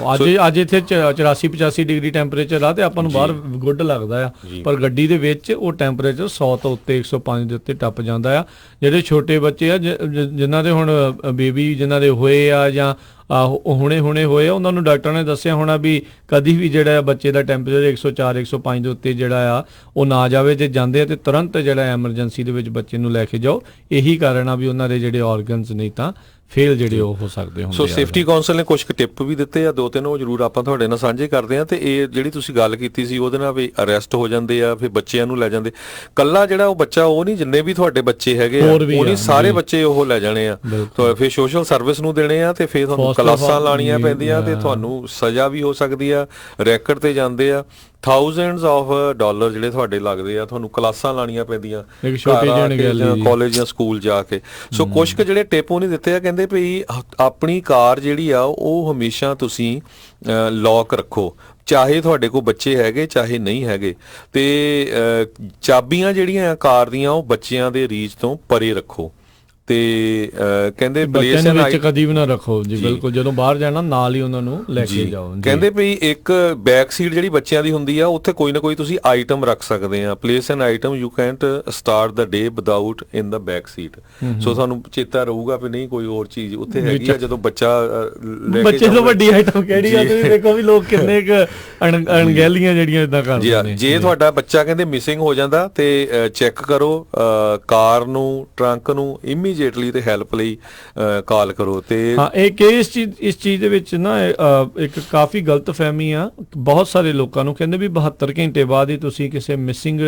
ਅੱਜ ਇੱਥੇ 84-85 ਡਿਗਰੀ ਟੈਂਪਰੇਚਰ ਆ ਤੇ ਆਪਾਂ ਨੂੰ ਬਾਹਰ ਗੁੱਡ ਲੱਗਦਾ ਆ, ਪਰ ਗੱਡੀ ਦੇ ਵਿੱਚ ਉਹ ਟੈਂਪਰੇਚਰ 100 ਤੋਂ ਉੱਤੇ 105 ਦੇ ਉੱਤੇ ਟੱਪ ਜਾਂਦਾ ਆ। ਜਿਹੜੇ ਛੋਟੇ ਬੱਚੇ ਆ ਜਿਨ੍ਹਾਂ ਦੇ ਹੁਣ ਬੇਬੀ ਜਿਨ੍ਹਾਂ ਦੇ ਹੋਏ ਆ ਜਾਂ ਹੁਣੇ ਹੋਏ ਆ, ਉਹਨਾਂ ਨੂੰ ਡਾਕਟਰ ਨੇ ਦੱਸਿਆ ਹੋਣਾ ਵੀ ਕਦੀ ਵੀ ਜਿਹੜਾ ਬੱਚੇ ਦਾ ਟੈਂਪਰੇਚਰ 104-105 ਦੇ ਉੱਤੇ ਜਿਹੜਾ ਆ ਉਹ ਨਾ ਜਾਵੇ। ਜੇ ਜਾਂਦੇ ਆ ਤੇ ਤੁਰੰਤ ਜਿਹੜਾ ਐਮਰਜੈਂਸੀ ਦੇ ਵਿੱਚ ਬੱਚੇ ਨੂੰ ਲੈ ਕੇ ਜਾਓ। ਇਹੀ ਕਾਰਨ ਆ ਵੀ ਉਹਨਾਂ ਦੇ ਜਿਹੜੇ ਆਰਗਨਸ ਨਹੀਂ ਤਾਂ ਫੇਲ ਜਿਹੜੇ ਉਹ ਹੋ ਸਕਦੇ ਹੁੰਦੇ। ਸੋ ਸੇਫਟੀ ਕਾਉਂਸਲ ਨੇ ਕੁਝ ਟਿਪ ਵੀ ਦਿੱਤੇ ਆ, 2-3 ਉਹ ਜ਼ਰੂਰ ਆਪਾਂ ਤੁਹਾਡੇ ਨਾਲ ਸਾਂਝੇ ਕਰਦੇ ਆ। ਤੇ ਇਹ ਜਿਹੜੀ ਤੁਸੀਂ ਗੱਲ ਕੀਤੀ ਸੀ ਉਹਦੇ ਨਾਲ ਵੀ ਅਰੈਸਟ ਹੋ ਜਾਂਦੇ ਆ, ਫਿਰ ਬੱਚਿਆਂ ਨੂੰ ਲੈ ਜਾਂਦੇ। ਕੱਲਾ ਜਿਹੜਾ ਉਹ ਬੱਚਾ ਉਹ ਨਹੀਂ, ਜਿੰਨੇ ਵੀ ਤੁਹਾਡੇ ਬੱਚੇ ਹੈਗੇ ਆ ਉਹ ਨਹੀਂ ਸਾਰੇ ਬੱਚੇ ਉਹ ਲੈ ਜਾਣੇ ਆ, ਫਿਰ ਸੋਸ਼ਲ ਸਰਵਿਸ ਨੂੰ ਦੇਣੇ ਆ ਤੇ ਫਿਰ ਤੁਹਾਨੂੰ ਕਲਾਸਾਂ ਲਾਣੀਆਂ ਪੈਂਦੀਆਂ ਤੇ ਤੁਹਾਨੂੰ ਸਜ਼ਾ ਵੀ ਹੋ ਸਕਦੀ ਆ, ਰੈਕਟ ਤੇ ਜਾਂਦੇ ਆ। ਥਾਊਜ਼ੈਂਡਸ ਆਫ ਡਾਲਰ ਜਿਹੜੇ ਤੁਹਾਡੇ ਲੱਗਦੇ ਆ, ਤੁਹਾਨੂੰ ਕਲਾਸਾਂ ਲਾਣੀਆਂ ਪੈਂਦੀਆਂ ਕਾਲਜ ਜਾਂ ਸਕੂਲ ਜਾ ਕੇ। ਸੋ ਕੁਝ ਕੁ ਜਿਹੜੇ ਟਿਪ ਉਹਨੇ ਦਿੱਤੇ ਆ, ਕਹਿੰਦੇ ਭਈ ਆਪਣੀ ਕਾਰ ਜਿਹੜੀ ਆ ਉਹ ਹਮੇਸ਼ਾ ਤੁਸੀਂ ਲੌਕ ਰੱਖੋ, ਚਾਹੇ ਤੁਹਾਡੇ ਕੋਲ ਬੱਚੇ ਹੈਗੇ ਚਾਹੇ ਨਹੀਂ ਹੈਗੇ, ਤੇ ਚਾਬੀਆਂ ਜਿਹੜੀਆਂ ਆ ਕਾਰ ਦੀਆਂ ਉਹ ਬੱਚਿਆਂ ਦੇ ਰੀਚ ਤੋਂ ਪਰੇ ਰੱਖੋ। ਤੇ ਕਹਿੰਦੇ ਪਲੇਸ ਵਿੱਚ ਕਦੀ ਵੀ ਨਾ ਰੱਖੋ ਜੀ, ਬਿਲਕੁਲ ਜਦੋਂ ਬਾਹਰ ਜਾਣਾ ਨਾਲ ਹੀ ਉਹਨਾਂ ਨੂੰ ਲੈ ਕੇ ਜਾਓ। ਕਹਿੰਦੇ ਵੀ ਇੱਕ ਬੈਕ ਸੀਟ ਜਿਹੜੀ ਬੱਚਿਆਂ ਦੀ ਹੁੰਦੀ ਆ ਉੱਥੇ ਕੋਈ ਨਾ ਕੋਈ ਤੁਸੀਂ ਆਈਟਮ ਰੱਖ ਸਕਦੇ ਆ, place an item you can't start the day without in the back seat. So ਤੁਹਾਨੂੰ ਚੇਤਾ ਰਹੂਗਾ ਵੀ ਨਹੀਂ ਕੋਈ ਹੋਰ ਚੀਜ਼ ਉੱਥੇ ਹੈਗੀ ਆ ਜਦੋਂ ਬੱਚਾ ਲੈ ਕੇ ਬੱਚੇ ਤੋਂ ਵੱਡੀ ਆਈਟਮ ਕਿਹੜੀ ਆ, ਤੁਸੀਂ ਦੇਖੋ ਵੀ ਲੋਕ ਕਿੰਨੇ ਅਣਗਹਿਲੀਆਂ ਜਿਹੜੀਆਂ ਇਦਾਂ ਕਰਦੇ ਨੇ। ਜੇ ਤੁਹਾਡਾ ਬੱਚਾ ਕਹਿੰਦੇ ਮਿਸਿੰਗ ਹੋ ਜਾਂਦਾ ਤੇ ਚੈੱਕ ਕਰੋ ਕਾਰ ਨੂੰ, ਟਰੰਕ ਨੂੰ, ਇਮੀਡੀਏਟਲੀ ਤੇ ਹੈਲਪ ਲਈ ਕਾਲ ਕਰੋ। ਤੇ ਹਾਂ, ਇਸ ਚੀਜ਼ ਦੇ ਵਿੱਚ ਨਾ ਇੱਕ ਕਾਫੀ ਗਲਤਫਹਿਮੀ ਆ। ਬਹੁਤ ਸਾਰੇ ਲੋਕਾਂ ਨੂੰ ਕਹਿੰਦੇ ਵੀ 72 ਘੰਟੇ ਬਾਅਦ ਹੀ ਤੁਸੀਂ ਕਿਸੇ ਮਿਸਿੰਗ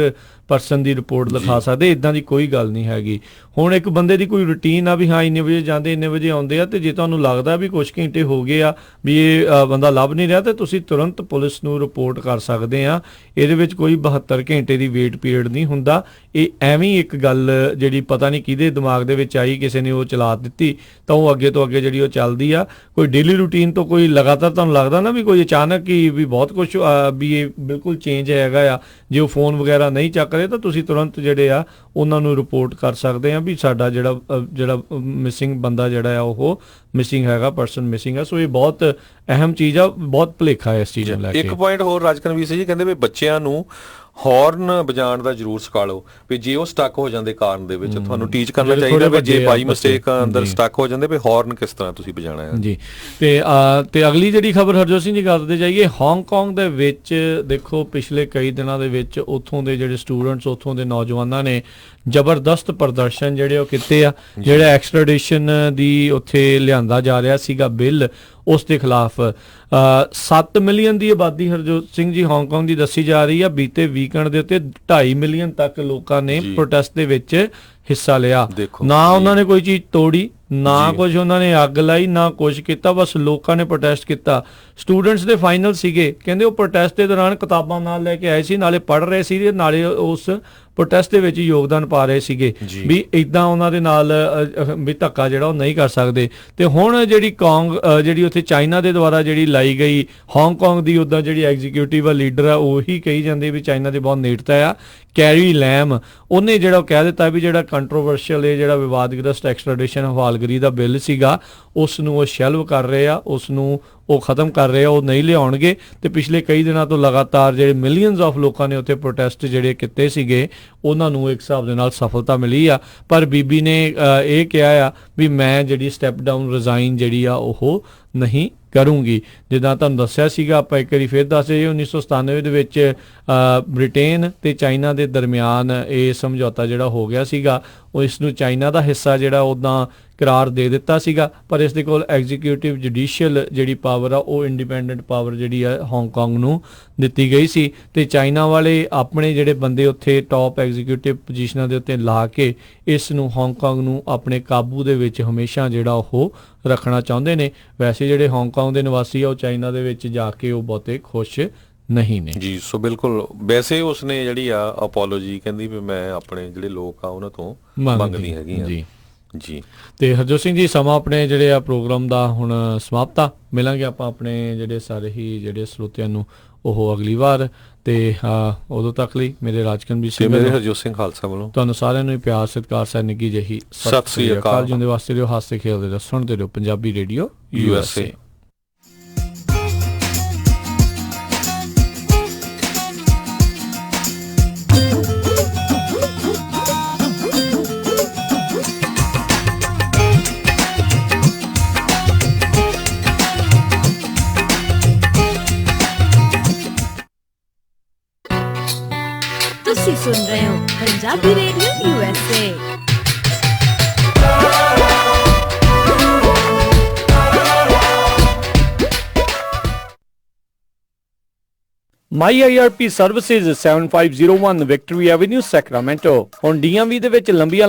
ਪਰਸਨ ਦੀ ਰਿਪੋਰਟ ਲਿਖਾ ਸਕਦੇ। ਇਦਾਂ ਦੀ ਕੋਈ ਗੱਲ ਨਹੀਂ ਹੈਗੀ। ਹੁਣ ਇੱਕ ਬੰਦੇ ਦੀ ਕੋਈ ਰੂਟੀਨ ਆ ਵੀ ਹਾਂ ਇੰਨੇ ਵਜੇ ਜਾਂਦੇ ਇੰਨੇ ਵਜੇ ਆਉਂਦੇ ਆ, ਤੇ ਜੇ ਤੁਹਾਨੂੰ ਲੱਗਦਾ ਵੀ ਕੁਝ ਘੰਟੇ ਹੋ ਗਏ ਆ ਵੀ ਇਹ ਬੰਦਾ ਲੱਭ ਨਹੀਂ ਰਿਹਾ, ਤੇ ਤੁਸੀਂ ਤੁਰੰਤ ਪੁਲਿਸ ਨੂੰ ਰਿਪੋਰਟ ਕਰ ਸਕਦੇ ਆ। ਇਹਦੇ ਵਿੱਚ ਕੋਈ 72 ਘੰਟੇ ਦੀ ਵੇਟ ਪੀਰੀਅਡ ਨਹੀਂ ਹੁੰਦਾ। ਇਹ ਐਵੇਂ ਹੀ ਇੱਕ ਗੱਲ ਜਿਹੜੀ ਪਤਾ ਨਹੀਂ ਕਿਹਦੇ ਦਿਮਾਗ ਦੇ ਵਿੱਚ ਆਈ, ਕਿਸੇ ਨੇ ਉਹ ਚਲਾ ਦਿੱਤੀ, ਤਾਂ ਉਹ ਅੱਗੇ ਤੋਂ ਅੱਗੇ ਜਿਹੜੀ ਉਹ ਚੱਲਦੀ ਆ। ਕੋਈ ਡੇਲੀ ਰੂਟੀਨ ਤੋਂ ਕੋਈ ਲਗਾਤਾਰ ਤੁਹਾਨੂੰ ਲੱਗਦਾ ਨਾ ਵੀ ਕੋਈ ਅਚਾਨਕ ਹੀ ਵੀ ਬਹੁਤ ਕੁਝ ਵੀ ਇਹ ਬਿਲਕੁਲ ਚੇਂਜ ਹੈਗਾ ਆ, ਜੇ ਉਹ ਫੋਨ ਵਗੈਰਾ ਨਹੀਂ ਚੱਕ ਰਹੇ ਤਾਂ ਤੁਸੀਂ ਤੁਰੰਤ ਜਿਹੜੇ ਆ ਉਹਨਾਂ ਨੂੰ ਰਿਪੋਰਟ ਕਰ ਸਕਦੇ ਆ ਵੀ ਸਾਡਾ ਜਿਹੜਾ ਮਿਸਿੰਗ ਬੰਦਾ ਜਿਹੜਾ ਆ ਉਹ ਮਿਸਿੰਗ ਹੈਗਾ, ਪਰਸਨ ਮਿਸਿੰਗ ਆ। ਸੋ ਇਹ ਬਹੁਤ ਅਹਿਮ ਚੀਜ਼ ਆ, ਬਹੁਤ ਭੁਲੇਖਾ ਹੈ ਇਸ ਚੀਜ਼ ਨੂੰ ਲੈ ਕੇ। ਇੱਕ ਪੁਆਇੰਟ ਹੋਰ ਰਾਜਕਨਵੀਰ ਸਿੰਘ ਜੀ ਕਹਿੰਦੇ ਵੀ ਬੱਚਿਆਂ ਨੂੰ ਹਾਰਨ ਵਜਾਉਣ ਦਾ ਜ਼ਰੂਰ ਸਿਖਾ ਲਓ, ਵੀ ਜੇ ਉਹ ਸਟਕ ਹੋ ਜਾਂਦੇ ਕਾਰਨ ਦੇ ਵਿੱਚ ਤੁਹਾਨੂੰ ਟੀਚ ਕਰਨਾ ਚਾਹੀਦਾ ਵੀ ਜੇ ਬਾਈ ਮਿਸਟੇਕ ਅੰਦਰ ਸਟਕ ਹੋ ਜਾਂਦੇ ਵੀ ਹਾਰਨ ਕਿਸ ਤਰ੍ਹਾਂ ਤੁਸੀਂ ਵਜਾਣਾ ਹੈ ਜੀ। ਤੇ ਅਗਲੀ ਜਿਹੜੀ ਖਬਰ ਹਰਜੋਤ ਸਿੰਘ ਜੀ ਕਰਦੇ ਜਾਈਏ, ਹਾਂਗਕਾਂਗ ਦੇ ਵਿੱਚ ਦੇਖੋ ਪਿਛਲੇ ਕਈ ਦਿਨਾਂ ਦੇ ਵਿੱਚ ਉੱਥੋਂ ਦੇ ਜਿਹੜੇ ਸਟੂਡੈਂਟਸ, ਉੱਥੋਂ ਦੇ ਨੌਜਵਾਨਾਂ ਨੇ ਜ਼ਬਰਦਸਤ ਪ੍ਰਦਰਸ਼ਨ ਜਿਹੜੇ ਉਹ ਕੀਤੇ ਆ। ਜਿਹੜਾ ਐਕਸਟ੍ਰੈਡੀਸ਼ਨ ਦੀ ਉੱਥੇ ਲਿਆਂਦਾ ਜਾ ਰਿਹਾ ਸੀਗਾ ਬਿੱਲ, ਉਸ ਦੇ ਖਿਲਾਫ 7 ਮਿਲੀਅਨ ਦੀ ਆਬਾਦੀ ਹਰਜੋਤ ਸਿੰਘ ਜੀ ਹਾਂਗਕਾਂਗ ਦੀ ਦੱਸੀ ਜਾ ਰਹੀ ਆ। ਬੀਤੇ ਵੀਕਐਂਡ ਦੇ ਉੱਤੇ 2.5 ਮਿਲੀਅਨ ਤੱਕ ਲੋਕਾਂ ਨੇ ਪ੍ਰੋਟੈਸਟ ਦੇ ਵਿੱਚ ਹਿੱਸਾ ਲਿਆ। ਨਾ ਉਹਨਾਂ ਨੇ ਕੋਈ ਚੀਜ਼ ਤੋੜੀ, ਨਾ ਕੁਝ ਉਹਨਾਂ ਨੇ ਅੱਗ ਲਾਈ, ਨਾ ਕੁਝ ਕੀਤਾ, ਬਸ ਲੋਕਾਂ ਨੇ ਪ੍ਰੋਟੈਸਟ ਕੀਤਾ। ਸਟੂਡੈਂਟਸ ਦੇ ਫਾਈਨਲ ਸੀਗੇ, ਕਹਿੰਦੇ ਉਹ ਪ੍ਰੋਟੈਸਟ ਦੇ ਦੌਰਾਨ ਕਿਤਾਬਾਂ ਨਾਲ ਲੈ ਕੇ ਆਏ ਸੀ, ਨਾਲੇ ਪੜ੍ਹ ਰਹੇ ਸੀ, ਨਾਲੇ ਉਸ ਪ੍ਰੋਟੈਸਟ ਦੇ ਵਿੱਚ ਯੋਗਦਾਨ ਪਾ ਰਹੇ ਸੀਗੇ ਵੀ ਇਦਾਂ ਉਹਨਾਂ ਦੇ ਨਾਲ ਵੀ ਧੱਕਾ ਜਿਹੜਾ ਉਹ ਨਹੀਂ ਕਰ ਸਕਦੇ। ਤੇ ਹੁਣ ਜਿਹੜੀ ਉੱਥੇ ਚਾਈਨਾ ਦੇ ਦੁਆਰਾ ਜਿਹੜੀ ਲਾਈ ਗਈ ਹਾਂਗਕਾਂਗ ਦੀ ਉੱਦਾਂ ਜਿਹੜੀ ਐਗਜ਼ੀਕਿਊਟਿਵ ਲੀਡਰ ਆ ਉਹੀ ਕਹੀ ਜਾਂਦੇ ਵੀ ਚਾਈਨਾ ਦੇ ਬਹੁਤ ਨੇੜਤਾ ਆ। ਕੈਰੀ ਲੈਮ ਉਹਨੇ ਜਿਹੜਾ ਕਹਿ ਦਿੱਤਾ ਵੀ ਜਿਹੜਾ ਕੰਟਰੋਵਰਸ਼ੀਅਲ ਇਹ ਜਿਹੜਾ ਵਿਵਾਦਗ੍ਰਸਤ ਐਕਸਟ੍ਰੈਡੀਸ਼ਨ ਹਵਾਲਗਰੀ ਦਾ ਬਿੱਲ ਸੀਗਾ ਉਸ ਨੂੰ ਉਹ ਸ਼ੈਲਵ ਕਰ ਰਹੇ ਆ, ਉਸ ਨੂੰ ਉਹ ਖਤਮ ਕਰ ਰਹੇ ਆ, ਉਹ ਨਹੀਂ ਲਿਆਉਣਗੇ। ਤੇ ਪਿਛਲੇ ਕਈ ਦਿਨਾਂ ਤੋਂ ਲਗਾਤਾਰ ਜਿਹੜੇ ਮਿਲੀਅਨਸ ਆਫ ਲੋਕਾਂ ਨੇ ਉੱਥੇ ਪ੍ਰੋਟੈਸਟ ਜਿਹੜੇ ਕੀਤੇ ਸੀਗੇ ਉਹਨਾਂ ਨੂੰ ਇੱਕ ਹਿਸਾਬ ਦੇ ਨਾਲ ਸਫਲਤਾ ਮਿਲੀ ਆ। ਪਰ ਬੀਬੀ ਨੇ ਇਹ ਕਿਹਾ ਆ ਵੀ ਮੈਂ ਜਿਹੜੀ ਸਟੈਪ ਡਾਊਨ ਰਿਜ਼ਾਈਨ ਜਿਹੜੀ ਆ ਉਹ ਨਹੀਂ ਕਰੂੰਗੀ। ਜਿੱਦਾਂ ਤੁਹਾਨੂੰ ਦੱਸਿਆ ਸੀਗਾ, ਆਪਾਂ ਇੱਕ ਵਾਰੀ ਫਿਰ ਦੱਸ ਦਈਏ, 1997 ਦੇ ਵਿੱਚ ਬ੍ਰਿਟੇਨ ਤੇ ਚਾਈਨਾ ਦੇ ਦਰਮਿਆਨ ਇਹ ਸਮਝੌਤਾ ਜਿਹੜਾ ਹੋ ਗਿਆ ਸੀਗਾ, ਉਹ ਇਸ ਨੂੰ ਚਾਈਨਾ ਦਾ ਹਿੱਸਾ ਜਿਹੜਾ ਉੱਦਾਂ ਕਰਾਰ ਦੇ ਦਿੱਤਾ ਸੀਗਾ। ਪਰ ਇਸ ਦੇ ਕੋਲ ਐਗਜ਼ੀਕਿਊਟਿਵ ਜੁਡੀਸ਼ੀਅਲ ਜਿਹੜੀ ਪਾਵਰ ਆ ਉਹ ਇੰਡੀਪੈਂਡੈਂਟ ਪਾਵਰ ਜਿਹੜੀ ਆ ਹਾਂਗਕਾਂਗ ਨੂੰ ਦਿੱਤੀ ਗਈ ਸੀ। ਤੇ ਚਾਈਨਾ ਵਾਲੇ ਆਪਣੇ ਜਿਹੜੇ ਬੰਦੇ ਉੱਥੇ ਟੌਪ ਐਗਜ਼ੀਕਿਊਟਿਵ ਪੋਜੀਸ਼ਨਾਂ ਦੇ ਉੱਤੇ ਲਾ ਕੇ ਇਸ ਨੂੰ ਹਾਂਗਕਾਂਗ ਨੂੰ ਆਪਣੇ ਕਾਬੂ ਦੇ ਵਿੱਚ ਹਮੇਸ਼ਾ ਜਿਹੜਾ ਉਹ ਰੱਖਣਾ ਚਾਹੁੰਦੇ ਨੇ। ਵੈਸੇ ਜਿਹੜੇ ਹਾਂਗਕਾਂਗ ਦੇ ਨਿਵਾਸੀ ਆ ਉਹ ਚਾਈਨਾ ਦੇ ਵਿੱਚ ਜਾ ਕੇ ਉਹ ਬਹੁਤੇ ਖੁਸ਼ ਨਹੀਂ ਨੇ ਜੀ। ਸੋ ਬਿਲਕੁਲ, ਵੈਸੇ ਉਸਨੇ ਜਿਹੜੀ ਆ ਅਪੋਲੋਜੀ ਕਹਿੰਦੀ ਵੀ ਮੈਂ ਆਪਣੇ ਜਿਹੜੇ ਲੋਕ ਆ ਉਹਨਾਂ ਤੋਂ ਮੰਗਦੀ ਹੈਗੀ ਆ ਜੀ। ਤੇ ਹਰਜੋਤ ਸਿੰਘ ਜੀ, ਸਮਾਂ ਆਪਣੇ ਜਿਹੜੇ ਆ ਪ੍ਰੋਗਰਾਮ ਦਾ ਹੁਣ ਸਮਾਪਤ ਆ। ਮਿਲਾਂਗੇ ਆਪਾਂ ਆਪਣੇ ਜਿਹੜੇ ਸਾਰੇ ਹੀ ਜਿਹੜੇ ਸਰੋਤਿਆਂ ਨੂੰ ਉਹ ਅਗਲੀ ਵਾਰ। ਤੇ ਉਦੋਂ ਤੱਕ ਲਈ ਮੇਰੇ ਰਾਜਕਨਵੀਰ ਸਿੰਘ, ਮੇਰੇ ਹਰਜੋਤ ਸਿੰਘ ਖਾਲਸਾ ਵੱਲੋਂ ਤੁਹਾਨੂੰ ਸਾਰਿਆਂ ਨੂੰ ਪਿਆਰ ਸਤਿਕਾਰ ਸਹਿ ਨਿੱਘੀ ਜਿਹੀ ਸਤਿ ਸ੍ਰੀ ਅਕਾਲ। ਜਿਉਂਦੇ ਵਾਸਤੇ ਰਹੋ, ਹਾਸੇ ਖੇਡਦੇ ਰਹੋ, ਸੁਣਦੇ ਰਹੋ ਪੰਜਾਬੀ ਰੇਡੀਓ USA। ਤੁਸੀਂ ਸੁਣ ਰਹੇ ਹੋ Punjabi radio USA। My IRP Services 7501 Victory Avenue, Sacramento। ਹੁਣ DMV ਦੇ ਵਿੱਚ ਲੰਬੀਆਂ